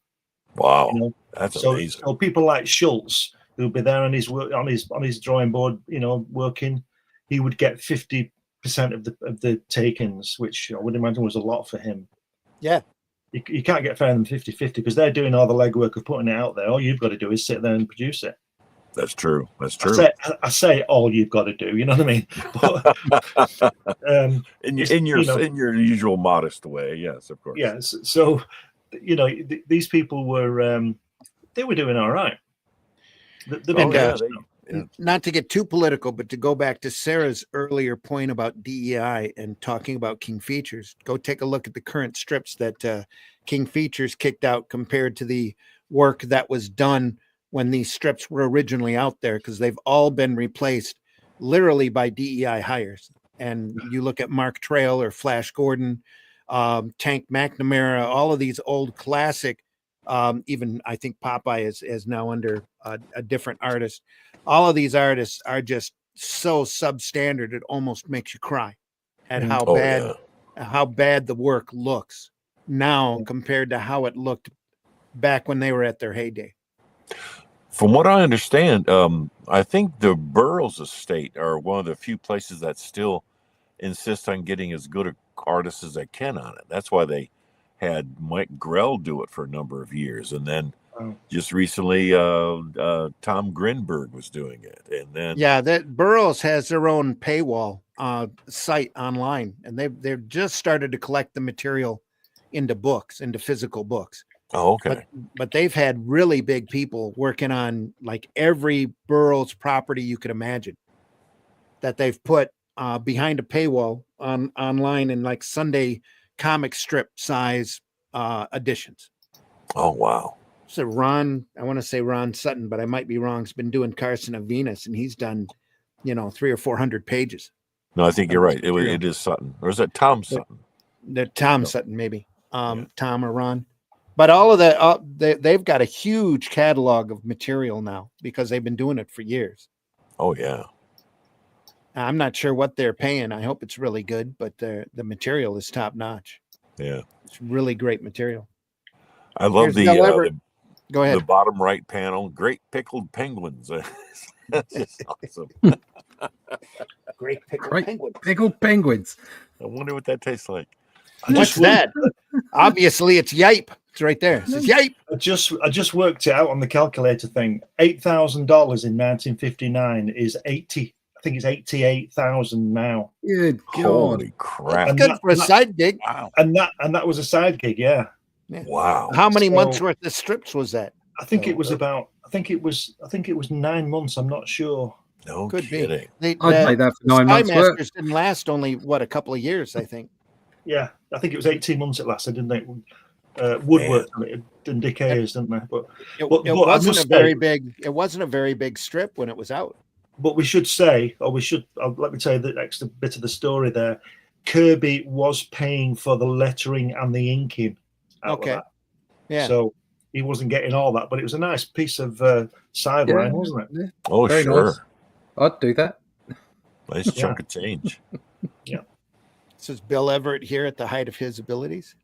Wow. That's amazing. So people like Schultz, who'll be there on his drawing board, working, he would get 50% of the takings, which I would imagine was a lot for him. Yeah. You can't get fairer than 50-50 because they're doing all the legwork of putting it out there. All you've got to do is sit there and produce it. That's true. That's true. I say all you've got to do. You know what I mean? But, in your usual modest way, yes, of course. Yes. So, these people were they were doing all right. Not to get too political, but to go back to Sarah's earlier point about DEI and talking about King Features, go take a look at the current strips that King Features kicked out compared to the work that was done when these strips were originally out there, because they've all been replaced literally by DEI hires. And you look at Mark Trail or Flash Gordon, Tank McNamara, all of these old classic, even I think Popeye is now under a different artist. All of these artists are just so substandard, it almost makes you cry at how bad the work looks now compared to how it looked back when they were at their heyday. From what I understand, I think the Burroughs estate are one of the few places that still insist on getting as good artists as they can on it. That's why they had Mike Grell do it for a number of years, and then just recently Tom Grinberg was doing it. And then that Burroughs has their own paywall site online, and they've just started to collect the material into physical books. Oh, okay. But they've had really big people working on like every Burroughs property you could imagine that they've put behind a paywall online in like Sunday comic strip size editions. Oh, wow. So I want to say Ron Sutton, but I might be wrong. He's been doing Carson of Venus, and he's done, 300 or 400 pages. No, I think you're right. It is Sutton. Or is it Tom Sutton? They're Tom Sutton, maybe. Tom or Ron. But all of that, they've got a huge catalog of material now because they've been doing it for years. Oh, yeah. I'm not sure what they're paying. I hope it's really good, but the material is top notch. Yeah. It's really great material. I love Go ahead. The bottom right panel. Great pickled penguins. That's just awesome. Great pickled penguins. I wonder what that tastes like. What's that? Obviously, it's yipe. It's right there. It says yipe. I just worked it out on the calculator thing. $8,000 in 1959 is 80. I think it's 88,000 now. Good God. Holy crap! That's good for a side gig. Wow. And that was a side gig. Yeah. Wow. How many months worth of strips was that? I think it was about. I think it was 9 months. I'm not sure. No Could kidding. be. I'd pay that for 9 months. Sky Masters didn't last only a couple of years, I think. Yeah, I think it was 18 months it lasted, didn't it? Woodwork and decayers, didn't they? But it wasn't a very big. It wasn't a very big strip when it was out. But we should say, let me tell you the extra bit of the story there. Kirby was paying for the lettering and the inking. Okay. Yeah. So he wasn't getting all that, but it was a nice piece of sideline, wasn't it? Yeah. Oh, Very sure. nice. I'd do that. Nice chunk of change. Yeah. This is Bill Everett here at the height of his abilities.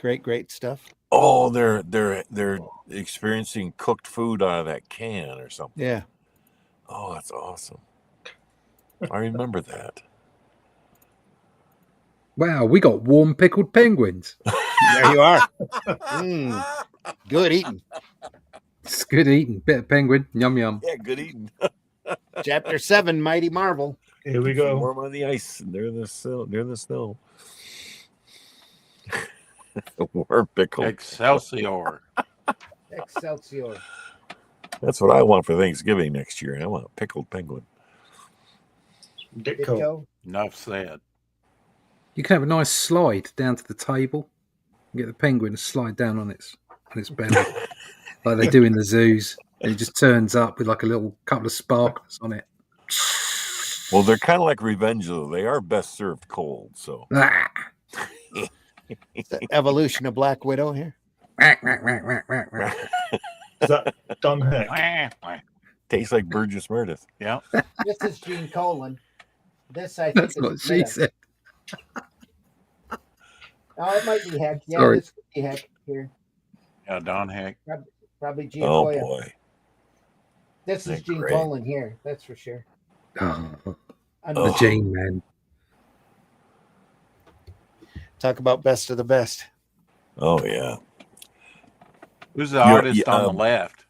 Great stuff. Oh, they're experiencing cooked food out of that can or something. Yeah. Oh, that's awesome. I remember that. Wow, we got warm pickled penguins. There you are. Good eating. It's good eating. Bit of penguin. Yum, yum. Yeah, good eating. Chapter 7, Mighty Marvel. Here we go. Warm on the ice. They're in the snow. Near the snow. Warm pickle. Excelsior. Excelsior. That's what I want for Thanksgiving next year. I want a pickled penguin. Ditko. Ditko. Enough said. You can have a nice slide down to the table. You get the penguin to slide down on its belly, like they do in the zoos. And it just turns up with like a little couple of sparklers on it. Well, they're kind of like revenge, though. They are best served cold. So Ah. It's the evolution of Black Widow here. Is that Don Heck? tastes like Burgess Meredith. Yeah. This is Gene Colan. This, I think, That's is what she Meta. said. Oh, it might be Heck. Yeah, Sorry. this could be Heck here. Yeah, Don Heck. Probably Gene Oh Colan. boy. This is They're Gene great. Colan here. That's for sure. Oh, Under- the Jane Man. Talk about best of the best. Oh yeah. Who's the You're- artist yeah, on the left?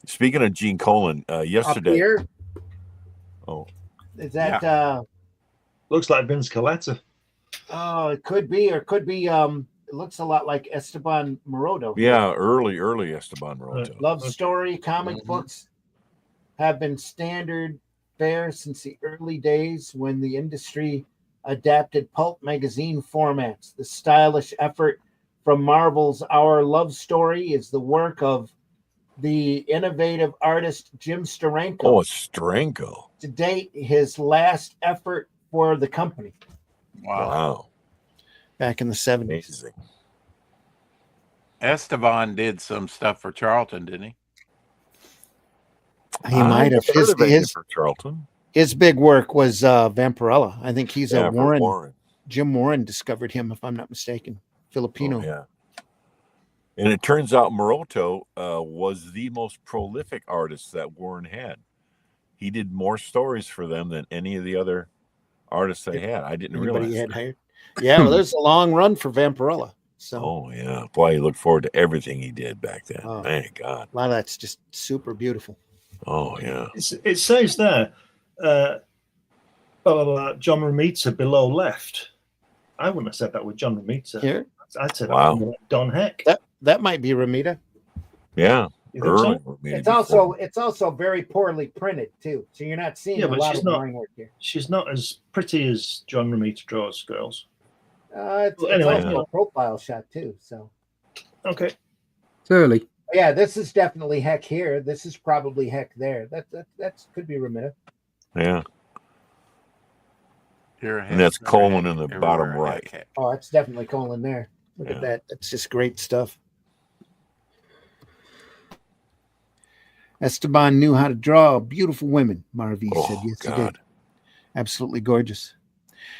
Speaking of Gene Colan, Up yesterday. here, Oh, is that Looks like Vince Coletta. oh, it could be, or it could be it looks a lot like Esteban Morodo. yeah, early Esteban Maroto. Love story comic Mhm. books have been standard fare since the early days when the industry adapted pulp magazine formats. The stylish effort from Marvel's Our Love Story is the work of the innovative artist Jim Steranko. Oh, it's Stranko. To date, his last effort for the company Wow. Wow. back in the 70s. Amazing. Esteban did some stuff for Charlton, didn't he? He might have. Heard of it His for Charlton. big work was Vampirella. I think he's Yeah, a for Warren. Jim Warren discovered him, if I'm not mistaken. Filipino. Oh, yeah. And it turns out Maroto was the most prolific artist that Warren had. He did more stories for them than any of the other artists they had. I didn't Anybody realize. had that. hired. Yeah, well, there's a long run for Vampirella. So Oh yeah, boy, you look forward to everything he did back then. Oh. Thank God. a lot of that's just super beautiful. Oh yeah. It says there, John Romita below left. I wouldn't have said that with John Romita. Here, I'd say Wow. that with Don Heck. that might be Ramita. Yeah. You think Early. so? maybe It's also very poorly printed too. So you're not seeing Yeah, a but lot she's of not- line work here. She's not as pretty as John Romita draws girls. It's Anyway, also yeah. a profile shot too. So Okay. It's early. yeah, this is definitely Heck here. This is probably Heck there. That could be Ramita. Yeah. Here, And that's Heck, Coleman in the everywhere, bottom Heck, right. Heck. Oh, it's definitely Colin there. Look Yeah. at that. That's just great stuff. Esteban knew how to draw beautiful women, Marvy said. Oh Yes, he did. God. Absolutely gorgeous.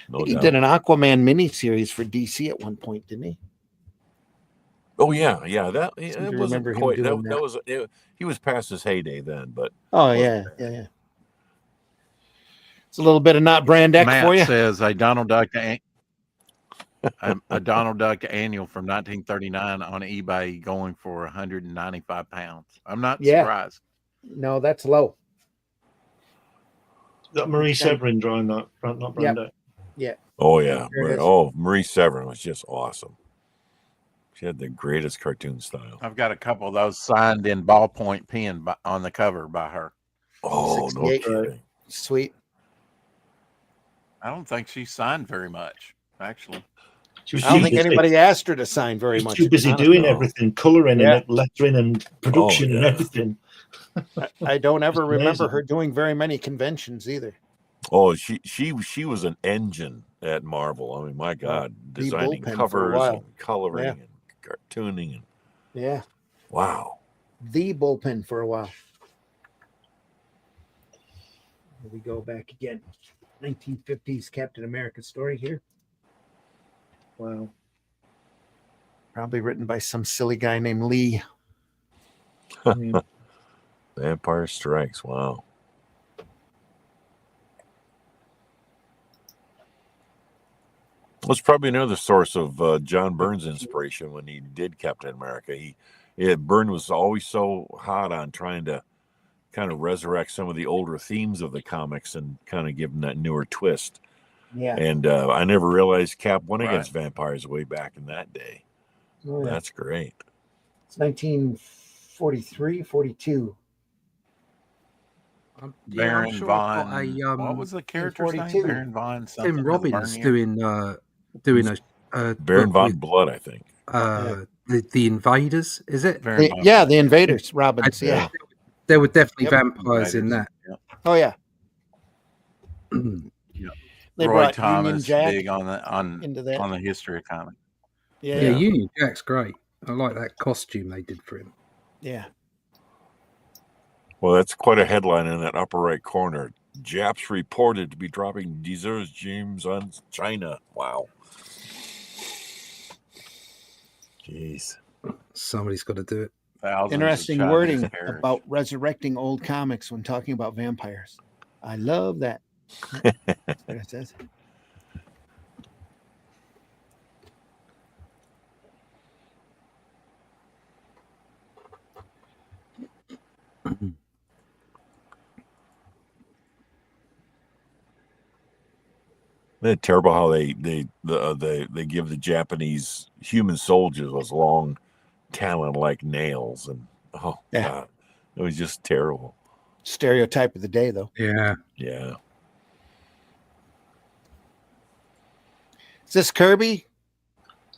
No He doubt. did an Aquaman miniseries for DC at one point, didn't he? Oh yeah, yeah. That Seem to it wasn't remember him quite. doing That that. was. He was past his heyday then, but Oh, Wasn't yeah, yeah. It's a little bit of not brand X Matt for you. says a Donald Duck a Donald Duck annual from 1939 on eBay going for 195 pounds. I'm not Yeah. surprised. No, that's low. That Marie Okay. Severin drawing that, not Brenda. oh yeah. There it is. Oh, Marie Severin was just awesome. She had the greatest cartoon style. I've got a couple of those signed in ballpoint pen on the cover by her. Oh no 68. kidding. Sweet. I don't think she signed very much, actually. She was I don't too think busy. anybody asked her to sign very She was much. too busy honestly. doing No. everything, colouring Yeah. and lettering and production and yeah. everything. I don't ever It's remember amazing. her doing very many conventions either. Oh, she was an engine at Marvel. I mean, my God, The designing bullpen for a covers while. and coloring Yeah. and cartooning and Yeah. wow. The bullpen for a while. Here we go back again. 1950s Captain America story here. Wow. Probably written by some silly guy named Lee. Mm. Vampire Strikes. Wow. That's probably another source of John Byrne's inspiration when he did Captain America. Byrne was always so hot on trying to kind of resurrect some of the older themes of the comics and kind of give them that newer twist. Yeah. And I never realized Cap won Right. against vampires way back in that day. Oh, yeah. That's great. It's 1943, 42. I'm Baron sure I've got Von. What was the character's name? 42. Baron Von. Something Tim with Robbins burn doing a Baron book Von with, Blood, I think. the Invaders. Is it? Baron Von Yeah, Blood. the Invaders, Robbins. Yeah. Yeah. There were definitely Yep. vampires in Invaders. that. Yeah. Oh yeah. They Roy brought Thomas Union Jack big on the into that. on the history of comics. Yeah. Yeah, Union Jack's great. I like that costume they did for him. Yeah. Well, that's quite a headline in that upper right corner. Japs reported to be dropping Desert's James on China. Wow. Jeez. Somebody's got to do it. Thousands of Interesting Chinese wording perished. about resurrecting old comics when talking about vampires. I love that. That's what it says. It's terrible how they give the Japanese human soldiers those long talon like nails, and Yeah. God, it was just terrible. Stereotype of the day, though. Yeah. Yeah. Is this Kirby?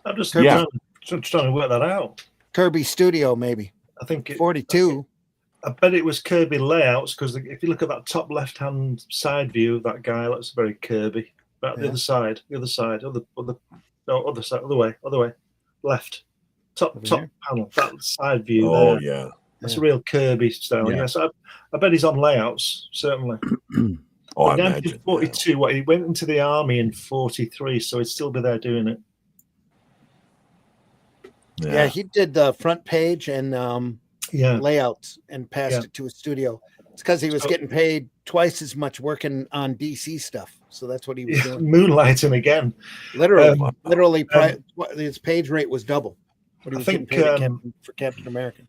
I'm just Yeah. trying to work that out. Kirby Studio, maybe. I think 42. I bet it was Kirby layouts, because if you look at that top left-hand side view of that guy, looks very Kirby. But the Yeah. other side, other side, other way, left, top Over top there? panel, that side view. Oh there. yeah. That's a real Kirby style. Yeah. Yes, I bet he's on layouts certainly. Oh, I But imagine. 1942, what, he went into the army in 43, so he'd still be there doing it. Yeah, he did the front page and Yeah, layouts and passed Yeah. it to a studio. It's because he was So- getting paid twice as much working on DC stuff. So that's what he was doing. moonlighting again. Literally, his page rate was double what he I was think, getting paid for Captain America.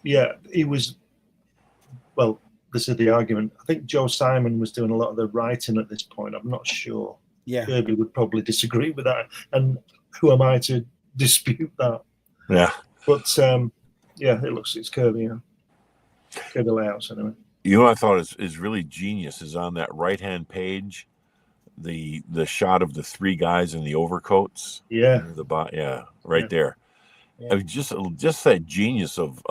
Yeah, he was. Well, this is the argument. I think Joe Simon was doing a lot of the writing at this point. I'm not sure. Yeah. Kirby would probably disagree with that, and who am I to dispute that? Yeah. But yeah, it's Kirby. Yeah. Kirby layouts anyway. You know what I thought is really genius is on that right hand page, the shot of the three guys in the overcoats. Yeah. Right there. Yeah. I mean, just that genius of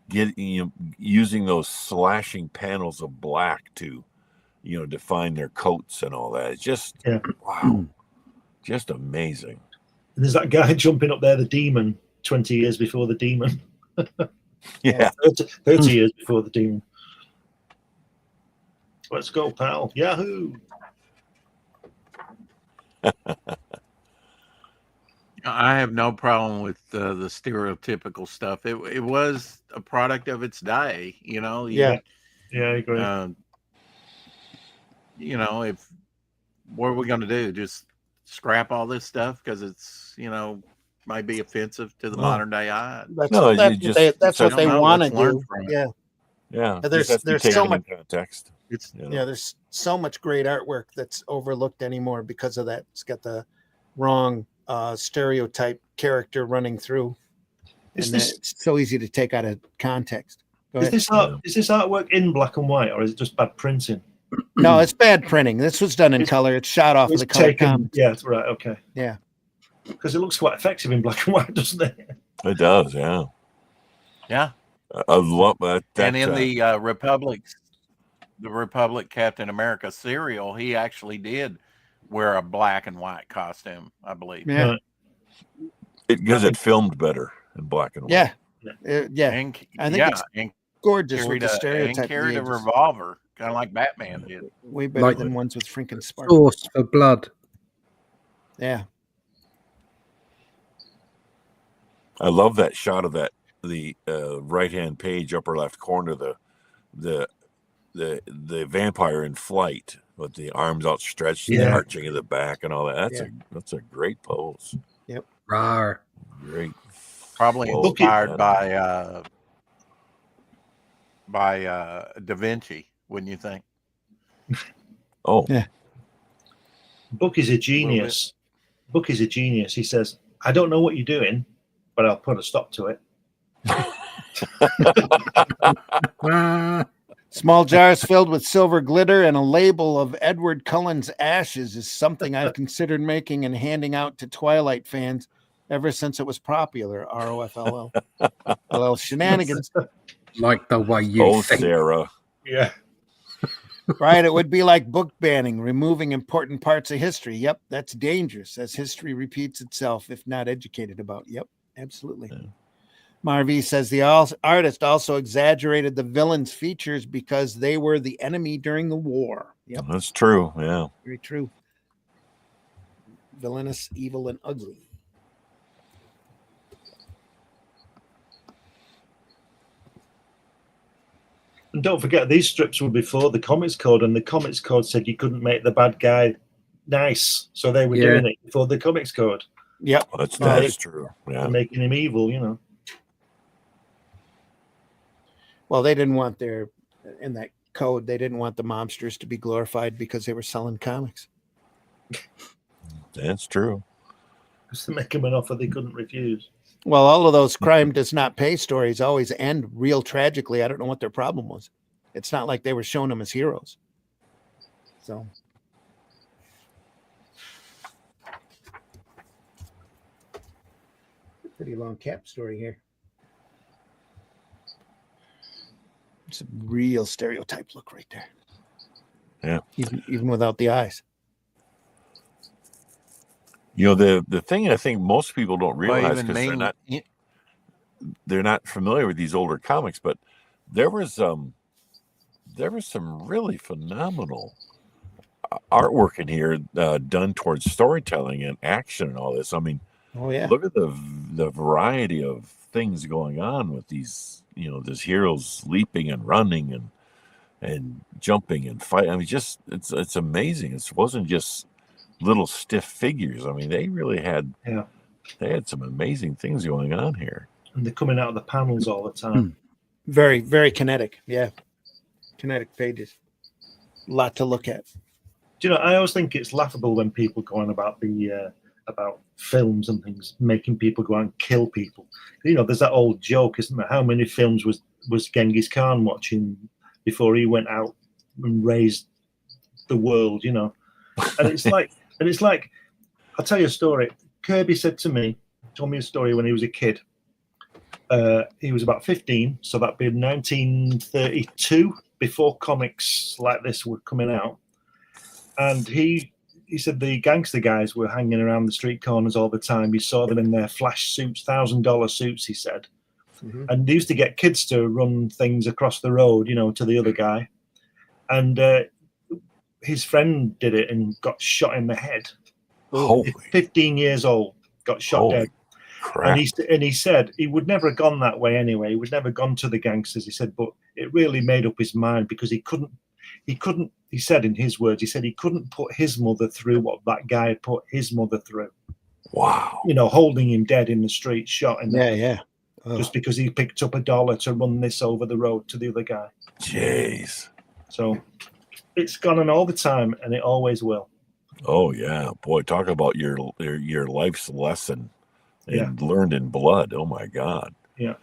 getting using those slashing panels of black to define their coats and all that. It's just wow, just amazing. And there's that guy jumping up there, the demon, 20 years before the demon. Yeah. 30 years before the demon. Let's go, pal. Yahoo! I have no problem with the stereotypical stuff. It was a product of its day, Yeah. Yeah, I agree. If what are we going to do? Just scrap all this stuff because it's might be offensive to the modern day eye. That's No, what you they just- want to let's learn do. from it. Yeah. Yeah. There's just have to take so it much- in context. It's Yeah, there's so much great artwork that's overlooked anymore because of that. It's got the wrong stereotype character running through. Is And this it's so easy to take out of context. Go is ahead. this artwork in black and white, or is it just bad printing? No, it's bad printing. This was done in color. It's shot off of the color comics. Yeah, right, okay. Yeah. Because it looks quite effective in black and white, doesn't it? It does, yeah. yeah. I love that. And in the Republic Captain America serial, he actually did wear a black and white costume, I believe. Yeah. Right. because it filmed better in black and white. Yeah. Yeah. And, I think it's and gorgeous with carried the stereotype. and of the carried a ages. revolver, kind of like Batman did. Way better Like- than ones with Franken Spark. Source for blood. Yeah. I love that shot of the right hand page, upper left corner, the vampire in flight with the arms outstretched, and the Yeah. arching of the back, and all that. That's a great pose. Rawr. Great. Probably Well, inspired yeah. by by Da Vinci, wouldn't you think? Oh, Yeah. Book is a genius. Book is a genius. He says, I don't know what you're doing, but I'll put a stop to it. Small jars filled with silver glitter and a label of Edward Cullen's ashes is something I've considered making and handing out to Twilight fans ever since it was popular. ROFLL. Well, shenanigans. Like the way you oh, think. Sarah. Yeah. Right. It would be like book banning, removing important parts of history. Yep. That's dangerous as history repeats itself if not educated about. Yep. Absolutely. Yeah. Marv says the artist also exaggerated the villains' features because they were the enemy during the war. Yep. That's true. Yeah. Very true. Villainous, evil, and ugly. And don't forget, these strips were before the Comics Code, and the Comics Code said you couldn't make the bad guy nice. So they were doing it before the Comics Code. Yep. That's true. Yeah. Making him evil, you know. Well, they didn't want in that code, they didn't want the mobsters to be glorified because they were selling comics. That's true. Just to make them an offer they couldn't refuse. Well, all of those crime does not pay stories always end real tragically. I don't know what their problem was. It's not like they were showing them as heroes. So. Pretty long cap story here. It's a real stereotype look right there. Yeah. Even without the eyes. You know, the thing I think most people don't realize because they're not familiar with these older comics, but there was some really phenomenal artwork in here done towards storytelling and action and all this. I mean, look at the variety of things going on with these, you know, these heroes leaping and running and jumping and fighting. I mean, just it's amazing. It wasn't just little stiff figures. I mean, they really had some amazing things going on here. And they're coming out of the panels all the time. Very, very kinetic. Yeah. Kinetic pages. A lot to look at. Do you know, I always think it's laughable when people go on about about films and things, making people go out and kill people. You know, there's that old joke, isn't there? How many films was Genghis Khan watching before he went out and raised the world, you know? And it's like, I'll tell you a story. Kirby told me a story when he was a kid. He was about 15, so that'd be 1932, before comics like this were coming out. And he said the gangster guys were hanging around the street corners all the time. He saw them in their flash suits, $1,000 suits, he said. Mm-hmm. And they used to get kids to run things across the road, you know, to the other guy. And his friend did it and got shot in the head. 15 years old, got shot dead. Crap. And he said he would never have gone that way anyway. He would never gone to the gangsters. He said, but it really made up his mind because he couldn't, he said in his words, he said he couldn't put his mother through what that guy had put his mother through. Wow. You know, holding him dead in the street, shot in the head. Just because he picked up $1 to run this over the road to the other guy. Jeez. So it's gone on all the time, and it always will. Oh yeah, boy! Talk about your life's lesson and learned in blood. Oh my God. Yeah.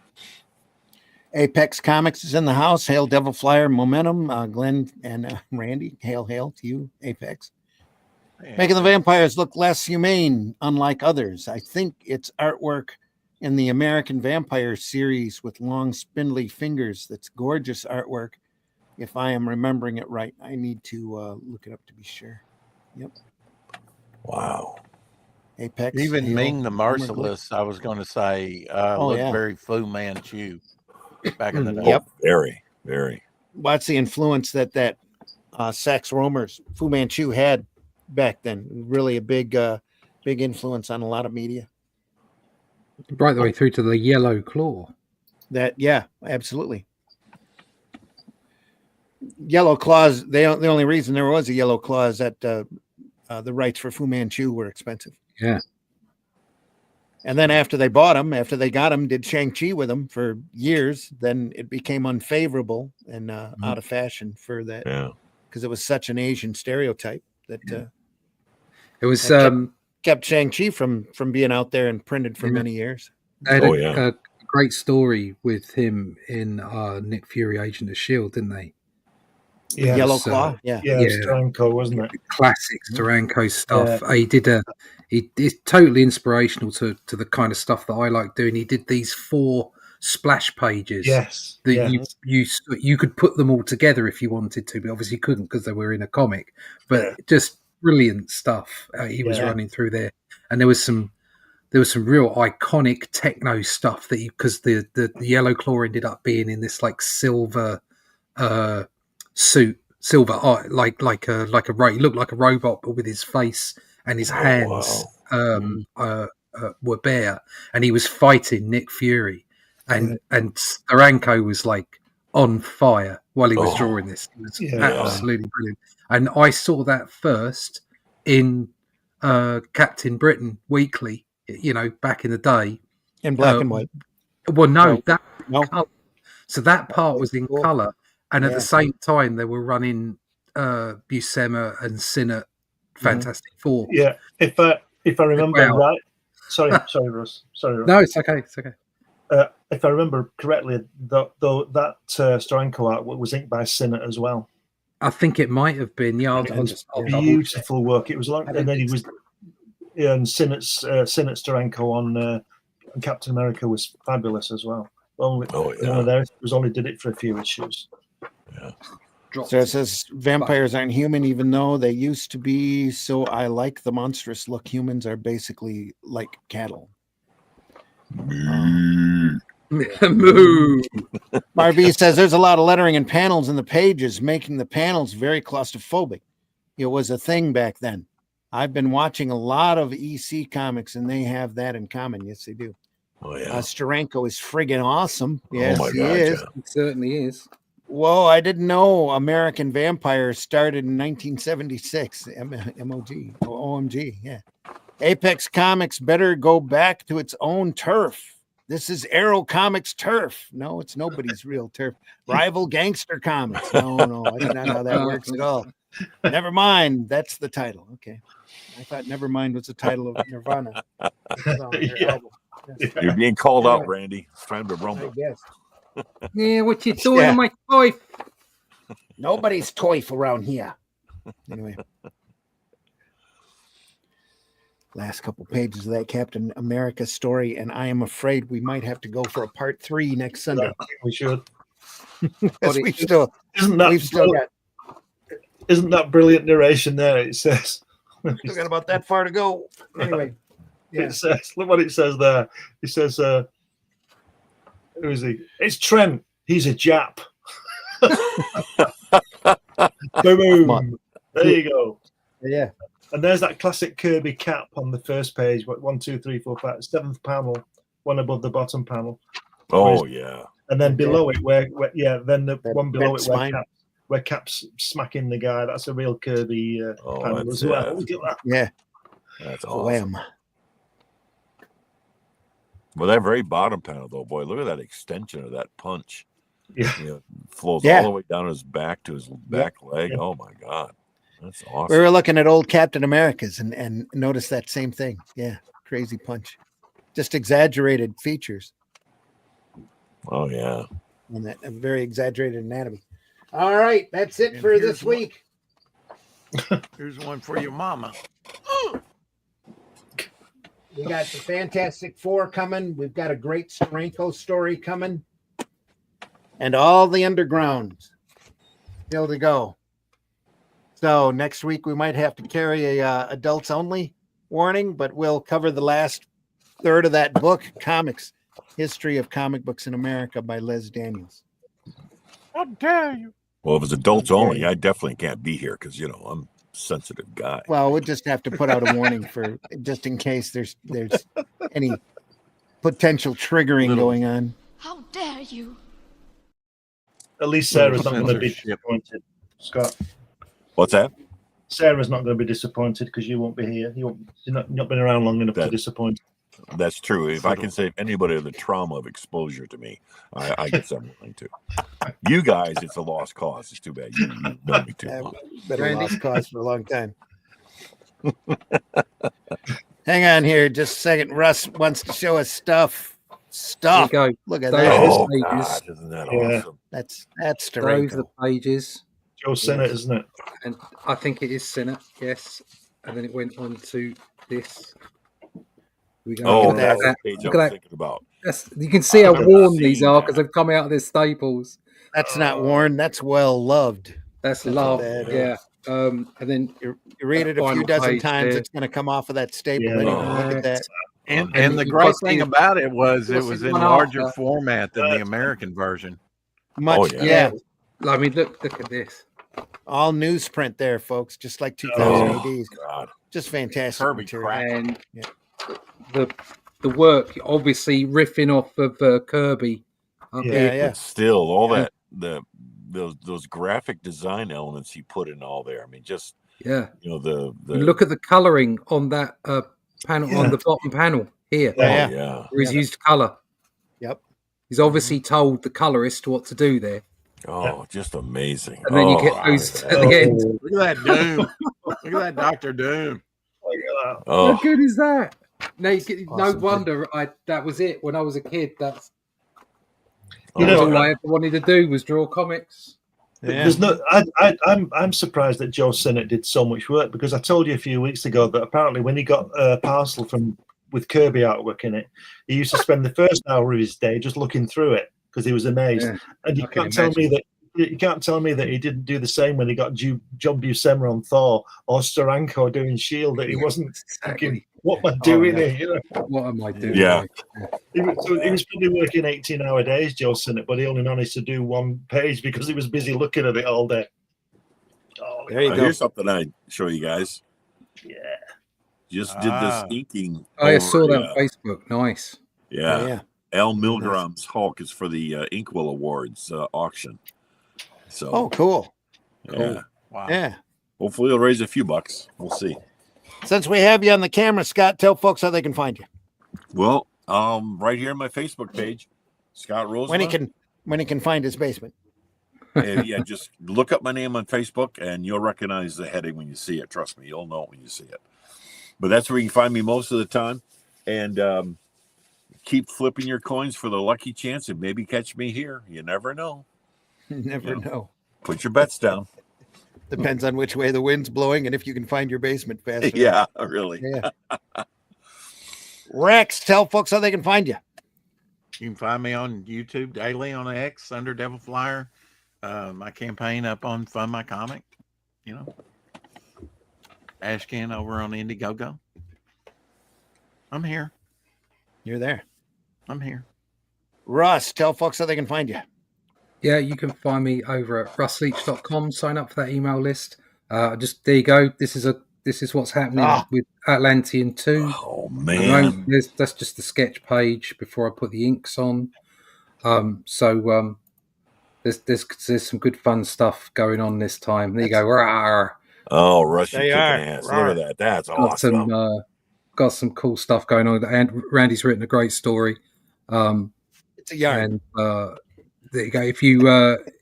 Apex Comics is in the house. Hail Devil Flyer, Momentum, Glenn and Randy. Hail to you, Apex. Yeah. Making the vampires look less humane, unlike others. I think it's artwork in the American Vampire series with long, spindly fingers. That's gorgeous artwork. If I am remembering it right, I need to look it up to be sure. Yep. Wow. Apex. Even Ming the Merciless, I was going to say, looked very Fu Manchu back in the day. Yep. Very, very. What's the influence that Sax Rohmer's Fu Manchu had back then? Really a big influence on a lot of media. Right the way through to the Yellow Claw. Absolutely. Yellow Claws, the only reason there was a Yellow Claw is that the rights for Fu Manchu were expensive. Yeah. And then after they bought him, after they got him, did Shang-Chi with him for years, then it became unfavorable and out of fashion for that. Yeah. Because it was such an Asian stereotype that It was kept Shang-Chi from being out there and printed for many years. they had Oh, a great story with him in Nick Fury, Agent of S.H.I.E.L.D., didn't they? Yeah, Yellow so- Claw, yeah. yeah, Stranko, wasn't it? Classic Steranko stuff. It's totally inspirational to the kind of stuff that I like doing. He did these 4 splash pages Yes, that yes. you could put them all together if you wanted to, but obviously couldn't because they were in a comic. But just brilliant stuff he was running through there, and there was some real iconic techno stuff that because the Yellow Claw ended up being in this like silver suit, silver eye, like a he looked like a robot, but with his face and his hands were bare, and he was fighting Nick Fury, and Steranko was like on fire while he was drawing this. It was absolutely brilliant, and I saw that first in Captain Britain Weekly, back in the day, In black and white. Well, no. So that part That's was in cool. color, and at the same time they were running Buscema and Sinnott Fantastic Four. Yeah, if I remember right. Sorry, Russ. Sorry, Russ. No, it's okay. It's okay. If I remember correctly, that Steranko art was inked by Sinnott as well. I think it might have been. Yeah, I'll Beautiful work. It was long, and then he was. And Sinnott's Steranko on Captain America was fabulous as well. It was only did it for a few issues. Yeah. So it says vampires aren't human, even though they used to be. So I like the monstrous look. Humans are basically like cattle. Moo. RB says there's a lot of lettering and panels in the pages, making the panels very claustrophobic. It was a thing back then. I've been watching a lot of EC comics, and they have that in common. Yes, they do. Oh, yeah. Steranko is friggin' awesome. Yes, my he God, is. yeah. It certainly is. Whoa, I didn't know American Vampire started in 1976. OMG, yeah. Apex Comics better go back to its own turf. This is Arrow Comics turf. No, it's nobody's real turf. Rival Gangster Comics. No, that's not how that works at all. Never mind. That's the title. Okay. I thought Nevermind was the title of Nirvana. You're being called out, Randy. It's time to rumble. I guess. Yeah, what you doing to my toy? Nobody's toy around here. Anyway. Last couple pages of that Captain America story, and I am afraid we might have to go for a part 3 next Sunday. We should. We've still got brilliant narration there? It says still got about that far to go. Anyway, It says, look what it says there. It says, who is he? It's Trent. He's a Jap. Boom. There you go. Yeah. And there's that classic Kirby cap on the first page. 1, 2, 3, 4, 5, 7th panel, one above the bottom panel. Oh, yeah. And then below it, then the one below it where Cap's smacking the guy. That's a real Kirby panel as well. Look at that. Yeah. That's awesome. Well, that very bottom panel, though, boy, look at that extension of that punch. Yeah. Flows all the way down his back to his back leg. Oh, my God. That's awesome. We were looking at old Captain Americas and noticed that same thing. Yeah. Crazy punch. Just exaggerated features. Oh, yeah. And that very exaggerated anatomy. All right. That's it for this week. Here's one for your mama. We got the Fantastic Four coming. We've got a great Steranko story coming. And all the underground still to go. So next week we might have to carry a adults only warning, but we'll cover the last third of that book, Comics, History of Comic Books in America by Les Daniels. How dare you? Well, if it's adults only, I definitely can't be here because, I'm a sensitive guy. Well, we'll just have to put out a warning for just in case there's any potential triggering going on. How dare you? At least Sarah's not going to be disappointed, Scott. What's that? Sarah's not going to be disappointed because you won't be here. You've not been around long enough to disappoint. That's true. If I can save anybody the trauma of exposure to me, I guess I'm willing to. You guys, it's a lost cause. It's too bad. You know me too long. Been a lost cause for a long time. Hang on here just a second. Russ wants to show us stuff. There you go. Look at Those that. are Oh, the pages. God, isn't that Yeah. awesome? That's Those are Taranko. the pages. Joe Sennett, isn't it? And I think it is Senate, yes. And then it went on to this. We go Oh, look at that's that. the page I Look was at that. thinking about. You can see how I've worn seen these are that. because they've come out of their staples. That's not worn. That's well loved. That's That's love, what that yeah. And then You read it a few Final dozen page times, there. it's going to come off of that staple. Yeah. Anyway. Look at that. And the you great got thing the- about it was you it got was the in one larger after. format than the American version. Much, yeah. yeah. I mean, look at this. All newsprint there, folks. Just like 2000 Oh, ADs. God. Just fantastic Kirby material. crap. And Yeah. the work, obviously riffing off of Kirby up Yeah, here. Yeah. But still, all Yeah. that those graphic design elements he put in all there. I mean, just Yeah. the Look at the colouring on that panel Yeah. on the bottom panel here. Yeah. yeah. Where he's used colour. Yep. He's obviously told the colorist what to do there. Oh, just amazing. And then you get Oh, those yeah. at the end. Look at that Doom. Look at that Dr. Doom. How Oh, good is that? No, no Awesome. wonder that was it when I was a kid. That's You that was know, all I ever wanted to do was draw comics. Yeah. There's no. I'm surprised that Joe Sennett did so much work, because I told you a few weeks ago that apparently when he got a parcel with Kirby artwork in it, he used to spend the first hour of his day just looking through it because he was amazed. Yeah, And you I can can't tell me that. You can't tell me that he didn't do the same when he got John Buscema on Thor or Steranko doing Shield. That he wasn't thinking, "What am I doing yeah. here?" You know? What am I doing? Yeah. He was probably working 18-hour days, Joe Sennett, but he only managed to do one page because he was busy looking at it all day. Oh, There you go. Here's something I show you guys. yeah. Just did this Ah. inking. I over, saw that on Facebook. Nice. Yeah. Yeah. Al Milgram's Hulk is for the Inkwell Awards auction. So, Oh, cool. yeah. Wow. Yeah. Hopefully, it'll raise a few bucks. We'll see. Since we have you on the camera, Scott, tell folks how they can find you. Well, right here on my Facebook page, Scott Rosen. When he can find his basement. Yeah, just look up my name on Facebook, and you'll recognize the heading when you see it. Trust me, you'll know it when you see it. But that's where you can find me most of the time. And keep flipping your coins for the lucky chance and maybe catch me here. You never know. You never know. Put your bets down. Depends on which way the wind's blowing and if you can find your basement fast enough. Yeah, really. Yeah. Rex, tell folks how they can find you. You can find me on YouTube daily on X under Devil Flyer. My campaign up on Fund My Comic. You know, Ashcan over on Indiegogo. I'm here. You're there. I'm here. Russ, tell folks how they can find you. Yeah, you can find me over at russleach.com. Sign up for that email list. Just there you go. This is what's happening with Atlantean 2. Oh, man. That's just the sketch page before I put the inks on. There's some good fun stuff going on this time. There you go. Rawr. Oh, Russ, you're They kicking are. ass. Look at that. That's awesome. Got some cool stuff going on. And Randy's written a great story. It's a yarn. And there you go. If you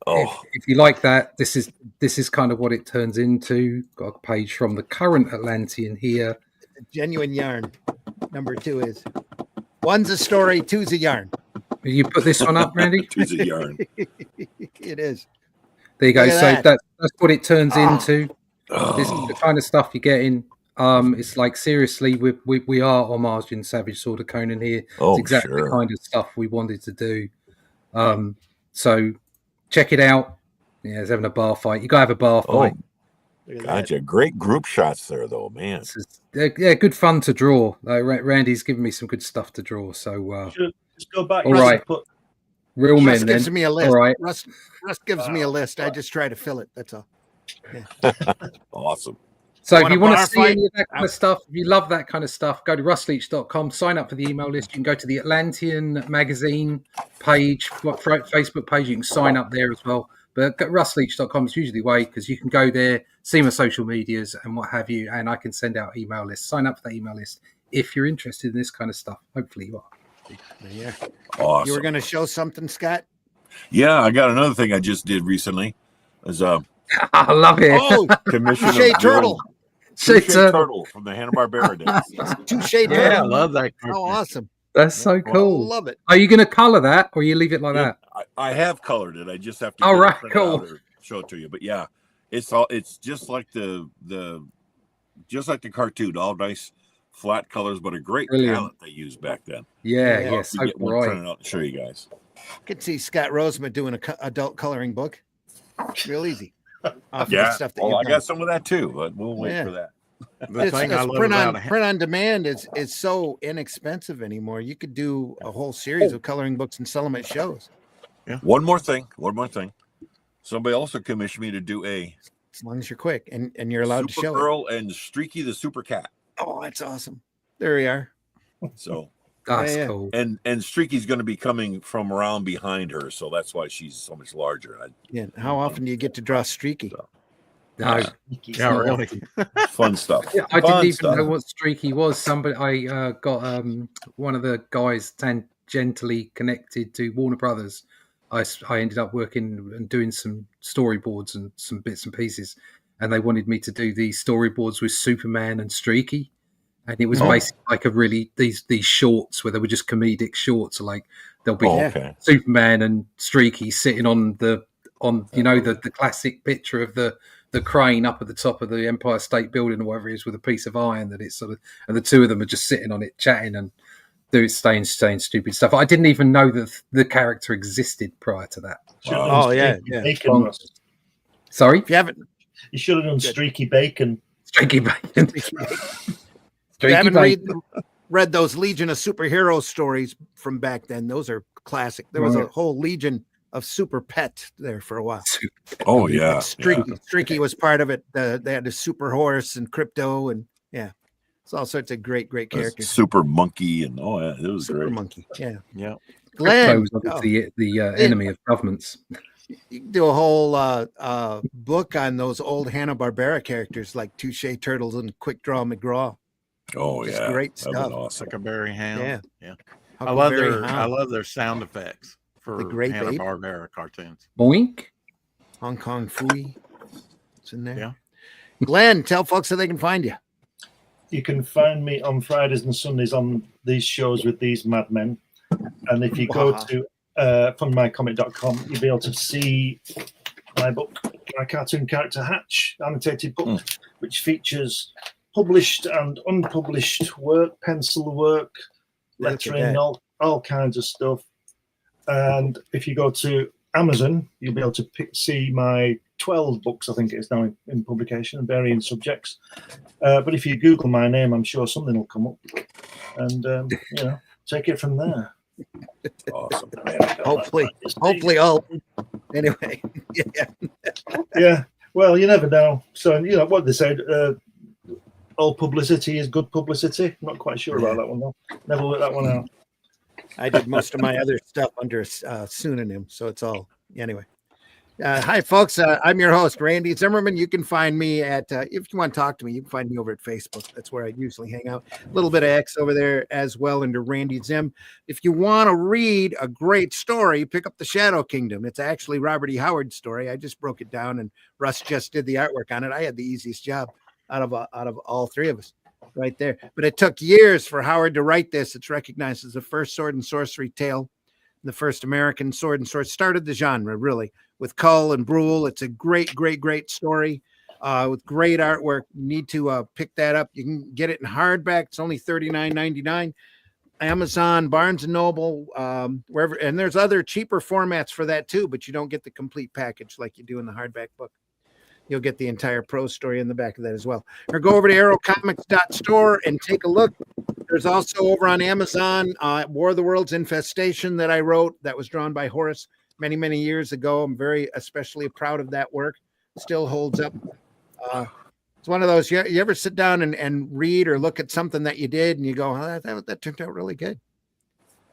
if you like that, this is kind of what it turns into. Got a page from the current Atlantean here. It's a genuine yarn. Number 2 is 1's a story, 2's a yarn. You put this one up, Randy? Two's a yarn. It is. There you go. Look at So that. that's what it turns into. Oh. This is the kind of stuff you're getting. It's like, seriously, we are homaging Savage Sword of Conan here. Oh, It's exactly sure. the kind of stuff we wanted to do. So check it out. Yeah, it's having a bar fight. You gotta have a bar fight. Look at that. Gotcha. Great group shots there, though, man. Yeah, good fun to draw. Randy's given me some good stuff to draw. So Just go back. All Russ, right. Put, real Russ men then. gives me a list. All right. Russ gives me a list. I just try to fill it. That's all. Awesome. So if Want you a want bar to see fight? any of that kind of stuff, if you love that kind of stuff, go to russleach.com, sign up for the email list. You can go to the Atlantean magazine page, Facebook page. You can sign up there as well. But russleach.com is usually the way, because you can go there, see my social medias and what have you, and I can send out email lists. Sign up for that email list if you're interested in this kind of stuff. Hopefully you are. Yeah. Awesome. You were going to show something, Scott? Yeah, I got another thing I just did recently. As I love it. Oh, commission of Touche the Turtle. old Touche Touche Turtle. Turtle from the Hanna-Barbera days. Touche Yeah, I Turtle. love that. Oh, awesome. That's so I cool. love it. Are you going to color that, or you leave it like Yeah, that? I have colored it. I just have to All get it right, printed cool. out or show it to you. But yeah, it's just like the cartoon, all nice flat colors, but a great Brilliant. palette they used back then. Yeah, Yeah. yeah, I'll so get one bright. printed out and show you guys. I could see Scott Roseman doing an adult coloring book. Real easy. Off of the Yeah, stuff that well, you've I done. got some of that too, but we'll wait Yeah. for that. The thing I love print on demand is so inexpensive anymore. You could do a whole series of coloring books and sell them at shows. One more thing. Somebody also commissioned me to do a As long as you're quick and you're allowed to show it. Supergirl and Streaky the Super Cat. Oh, that's awesome. There we are. So That's Yeah. cool. and Streaky's going to be coming from around behind her, so that's why she's so much larger. Yeah. How often do you get to draw Streaky? No, Yeah, really. Fun stuff. yeah, I Fun didn't even stuff. know what Streaky was. Somebody, I got one of the guys tangentially connected to Warner Brothers. I ended up working and doing some storyboards and some bits and pieces, and they wanted me to do these storyboards with Superman and Streaky, and it was basically like a really these shorts where they were just comedic shorts. Like there'll be Okay. Superman and Streaky sitting on the classic picture of the crane up at the top of the Empire State Building or whatever it is with a piece of iron that it's sort of, and the two of them are just sitting on it chatting and saying stupid stuff. I didn't even know that the character existed prior to that. Oh, yeah, yeah. Bacon, Russ. Sorry, If you haven't, You should have done Streaky Bacon. Streaky Bacon. if you Streaky haven't Bacon. read those Legion of Superhero stories from back then, those are classic. There was a Right. whole Legion of Super Pet there for a while. Oh yeah. Streaky was part of it. They had the Super Horse and Crypto, and yeah, it's all sorts of great characters. Super Monkey and oh yeah, it was Super great. Monkey, yeah. Yeah. Crypto Glenn, was obviously the enemy of governments. you can do a whole book on those old Hanna-Barbera characters like Touche Turtles and Quick Draw McGraw. Oh Just yeah, great That was stuff. awesome. Huckleberry Hound. Yeah. I love Huckleberry their Hound, sound effects for The Great Ape. Hanna-Barbera cartoons. Boink. Hong Kong Fooey. It's in there. Yeah. Glenn, tell folks how they can find you. You can find me on Fridays and Sundays on these shows with these madmen. And if you go Wow. to funmycomic.com, you'll be able to see my book, my cartoon character Hatch, annotated book, which features published and unpublished work, pencil work, Look at lettering, that. all kinds of stuff. And if you go to Amazon, you'll be able to see my 12 books, I think it is now in publication, varying subjects. But if you Google my name, I'm sure something will come up. And, take it from there. Awesome. Hopefully all. Anyway, yeah. Yeah, well, you never know. So, what they said, all publicity is good publicity. Not quite sure about that one, though. Never worked that one out. I did most of my other stuff under a pseudonym, so it's all anyway. Hi, folks. I'm your host, Randy Zimmerman. You can find me at, if you want to talk to me, you can find me over at Facebook. That's where I usually hang out. A little bit of X over there as well under Randy Zim. If you want to read a great story, pick up The Shadow Kingdom. It's actually Robert E. Howard's story. I just broke it down, and Russ just did the artwork on it. I had the easiest job out of all three of us right there. But it took years for Howard to write this. It's recognized as the first sword and sorcery tale. The first American sword and sorcery started the genre, really, with Cull and Brule. It's a great story with great artwork. You need to pick that up. You can get it in hardback. It's only $39.99. Amazon, Barnes and Noble, wherever. And there's other cheaper formats for that too, but you don't get the complete package like you do in the hardback book. You'll get the entire prose story in the back of that as well. Or go over to aerocomics.store and take a look. There's also over on Amazon, War of the Worlds Infestation that I wrote that was drawn by Horace many, many years ago. I'm very especially proud of that work. Still holds up. It's one of those, you ever sit down and read or look at something that you did and you go, oh, that turned out really good.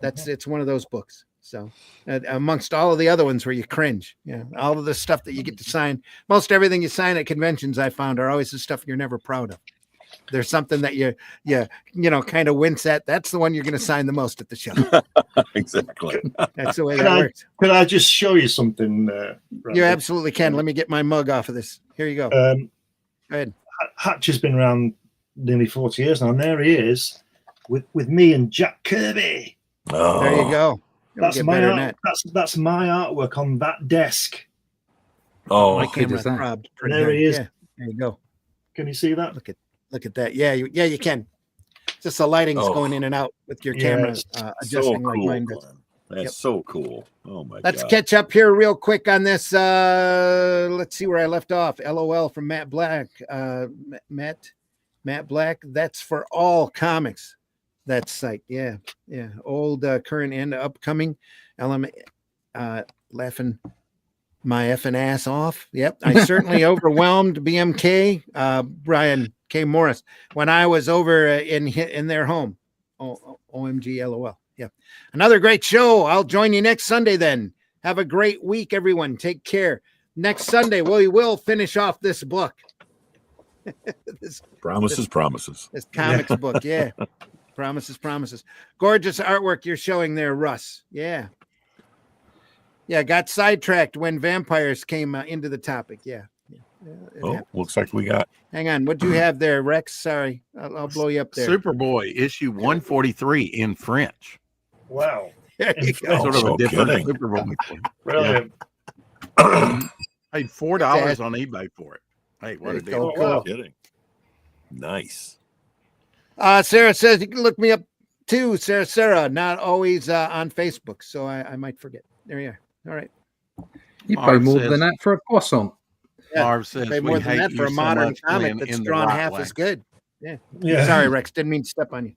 It's one of those books. So amongst all of the other ones where you cringe, all of the stuff that you get to sign, most everything you sign at conventions I found are always the stuff you're never proud of. there's something that you kind of wince at, that's the one you're going to sign the most at the show. Exactly. That's the way that works. Could I just show you something? You absolutely can. Let me get my mug off of this. Here you go. Go ahead. Hatch has been around nearly 40 years now, and there he is with me and Jack Kirby. Oh, there you go. That's my that's my artwork on that desk. Oh, my camera's robbed. There he is. Yeah, there you go. Can you see that? Look at that. Yeah, you can. Just the lighting's going in and out with your camera adjusting like mine does. That's so cool. Oh my Let's God. catch up here real quick on this. Let's see where I left off. LOL from Matt Black. Matt Black. That's for all comics. That site. Yeah. Old, current, and upcoming. Laughing my effing ass off. Yep. I certainly overwhelmed BMK, Brian K. Morris, when I was over in their home. OMG, LOL. Yeah. Another great show. I'll join you next Sunday then. Have a great week, everyone. Take care. Next Sunday, we will finish off this book. Promises. This comics book. Yeah. Promises. Gorgeous artwork you're showing there, Russ. Yeah. Yeah. Got sidetracked when vampires came into the topic. Yeah. Looks like we got. Hang on. What'd you have there, Rex? Sorry. I'll blow you up there. Superboy issue 143 in French. Wow. Sort of a different Superboy. Brilliant. Paid $4 on eBay for it. Hey, what a deal. Cool. Kidding. Nice. Sarah says you can look me up too. Sarah, not always on Facebook, so I might forget. There you are. All right. You pay more than that for a croissant. Yeah, Marv says pay more than that for a modern comic that's drawn half as good. Yeah. Sorry, Rex. Didn't mean to step on you.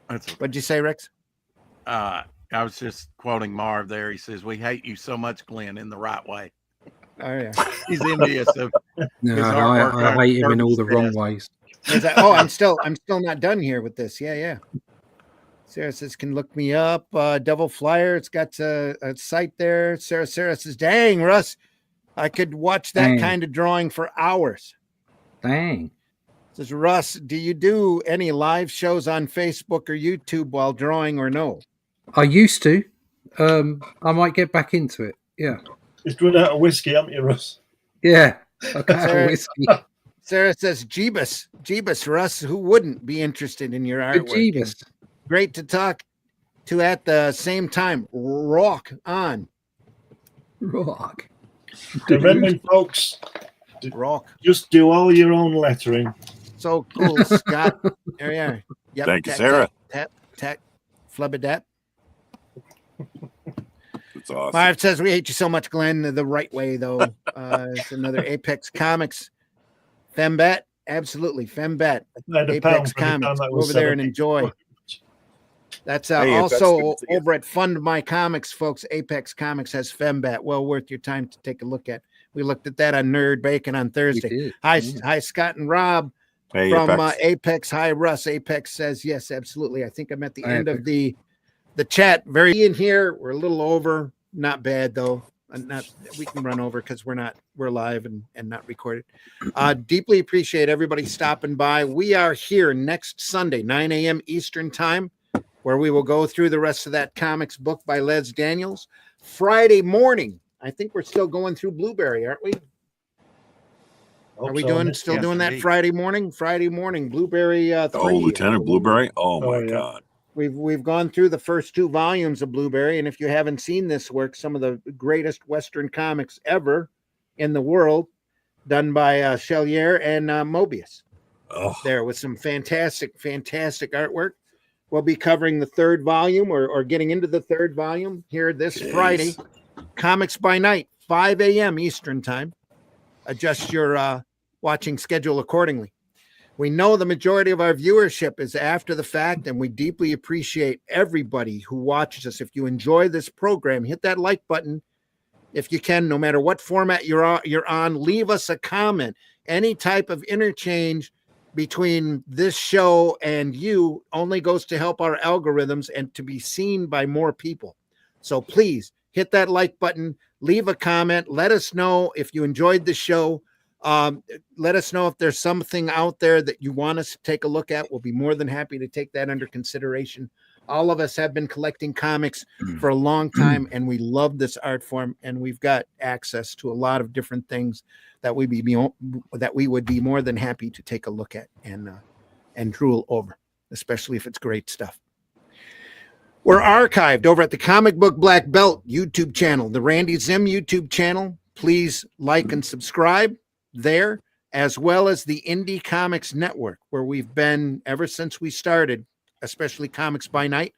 That's okay. What'd you say, Rex? I was just quoting Marv there. He says, "We hate you so much, Glenn, in the right way." Oh yeah. He's envious of. No, I hate him in all the wrong ways. I'm still not done here with this. Yeah. Sarah says, can look me up. Devil Flyer. It's got a site there. Sarah says, dang, Russ, I could watch that kind of drawing for hours. Dang. Says, Russ, do you do any live shows on Facebook or YouTube while drawing or no? I used to. I might get back into it. Yeah. Just run out of whiskey, haven't you, Russ? Yeah. Okay. Whiskey. Sarah says, Jeebus, Russ, who wouldn't be interested in your artwork? Jeebus. Great to talk to at the same time. Rock on. Rock. Remember, folks, rock. Just do all your own lettering. So cool, Scott. There you are. Yep. Thank you, Sarah. Tap, flubbadat. That's awesome. Marv says, we hate you so much, Glenn. The right way, though. It's another Apex Comics. Fembat. Absolutely. Fembat. Apex Comics. Go over there and enjoy. That's also over at Fund My Comics, folks. Apex Comics has Fembat. Well worth your time to take a look at. We looked at that on Nerd Bacon on Thursday. Hi, Scott and Rob from Apex. Hi, Russ. Apex says, yes, absolutely. I think I'm at the end of the chat. Very in here. We're a little over. Not bad, though. We can run over because we're live and not recorded. Deeply appreciate everybody stopping by. We are here next Sunday, 9 a.m. Eastern time, where we will go through the rest of that comics book by Les Daniels. Friday morning, I think we're still going through Blueberry, aren't we? Are we doing that Friday morning? Friday morning, Blueberry 3. Lieutenant Blueberry. Oh my God. We've gone through the first 2 volumes of Blueberry, and if you haven't seen this work, some of the greatest Western comics ever in the world, done by Chelier and Mobius. There was some fantastic artwork. We'll be covering the 3rd volume or getting into the 3rd volume here this Friday. Comics by Night, 5 a.m. Eastern time. Adjust your watching schedule accordingly. We know the majority of our viewership is after the fact, and we deeply appreciate everybody who watches us. If you enjoy this program, hit that like button if you can, no matter what format you're on. Leave us a comment. Any type of interchange between this show and you only goes to help our algorithms and to be seen by more people. So please hit that like button, leave a comment, let us know if you enjoyed the show. Let us know if there's something out there that you want us to take a look at. We'll be more than happy to take that under consideration. All of us have been collecting comics for a long time, and we love this art form, and we've got access to a lot of different things that we would be more than happy to take a look at and drool over, especially if it's great stuff. We're archived over at the Comic Book Black Belt YouTube channel, the Randy Zim YouTube channel. Please like and subscribe there, as well as the Indie Comics Network, where we've been ever since we started, especially Comics by Night.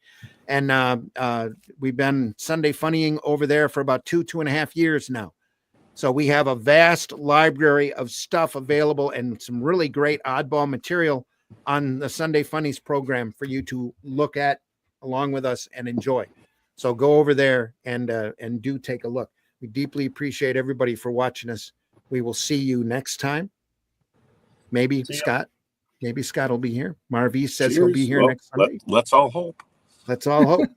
And we've been Sunday funnying over there for about 2.5 years now. So we have a vast library of stuff available and some really great oddball material on the Sunday Funnies program for you to look at along with us and enjoy. So go over there and do take a look. We deeply appreciate everybody for watching us. We will see you next time. Maybe Scott will be here. Marvy says he'll be here next Sunday. Let's all hope. Let's all hope.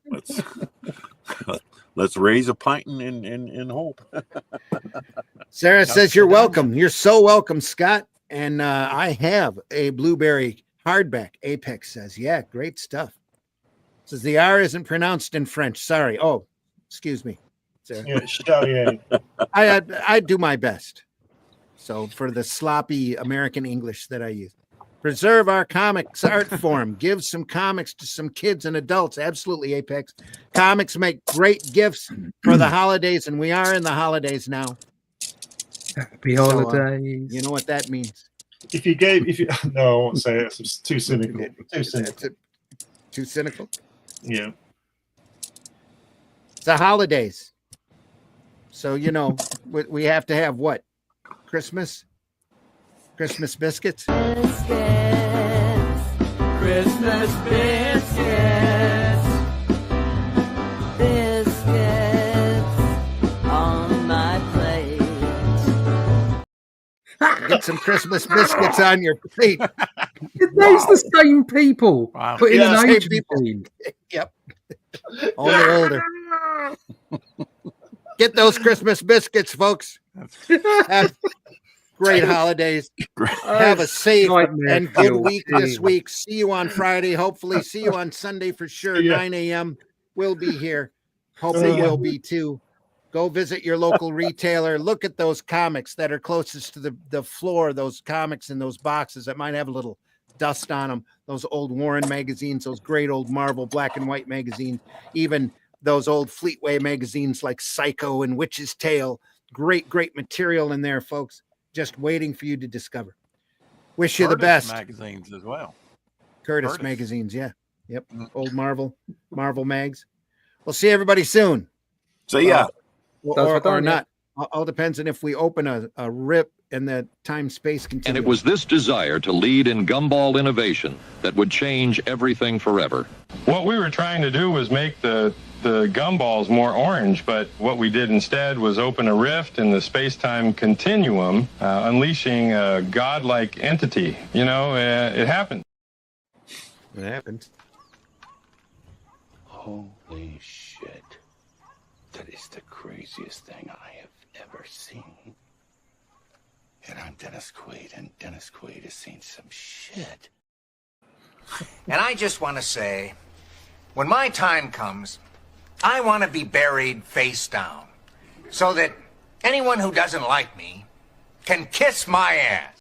Let's raise a pint in hope. Sarah says you're welcome. You're so welcome, Scott. And I have a blueberry hardback. Apex says, yeah, great stuff. Says the R isn't pronounced in French. Sorry. Oh, excuse me, Sarah. Yeah, I do my best. So for the sloppy American English that I use. Preserve our comics art form. Give some comics to some kids and adults. Absolutely, Apex. Comics make great gifts for the holidays, and we are in the holidays now. Happy holidays. You know what that means. No, I won't say it. It's too cynical. Too cynical? Yeah. It's the holidays. So, we have to have what? Christmas biscuits? Christmas biscuits. Biscuits on my plate. Get some Christmas biscuits on your plate. Those the same people. Wow. Put in an age people. machine. Yep. Only older. Get those Christmas biscuits, folks. Have great holidays. Have a safe and good week this week. See you on Friday. Hopefully, see you on Sunday for sure. 9 a.m. We'll be here. Hopefully, you'll be too. Go visit your local retailer. Look at those comics that are closest to the floor, those comics in those boxes that might have a little dust on them. Those old Warren magazines, those great old Marvel black and white magazines, even those old Fleetway magazines like Psycho and Witch's Tale. Great material in there, folks. Just waiting for you to discover. Wish you the best. Magazines as well. Curtis magazines, yeah. Yep. Old Marvel mags. We'll see everybody soon. So yeah. Or not. All depends on if we open a rip and the time-space continuum. And it was this desire to lead in gumball innovation that would change everything forever. What we were trying to do was make the gumballs more orange, but what we did instead was open a rift in the space-time continuum, unleashing a godlike entity. It happened. It happened. Holy shit. That is the craziest thing I have ever seen. And I'm Dennis Quaid, and Dennis Quaid has seen some shit. And I just want to say, when my time comes, I want to be buried face down, so that anyone who doesn't like me can kiss my ass.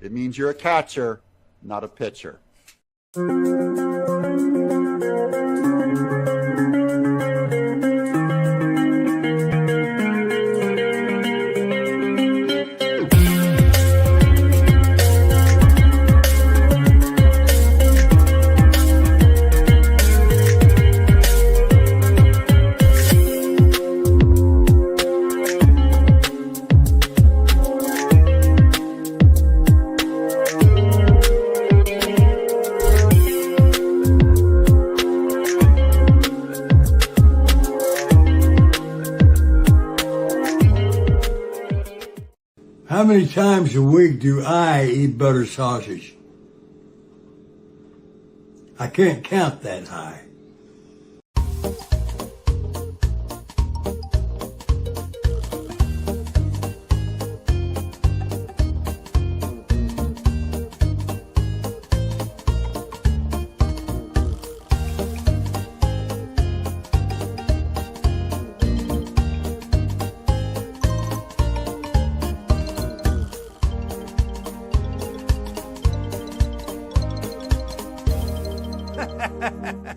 It means you're a catcher, not a pitcher. How many times a week do I eat butter sausage? I can't count that high. Bye.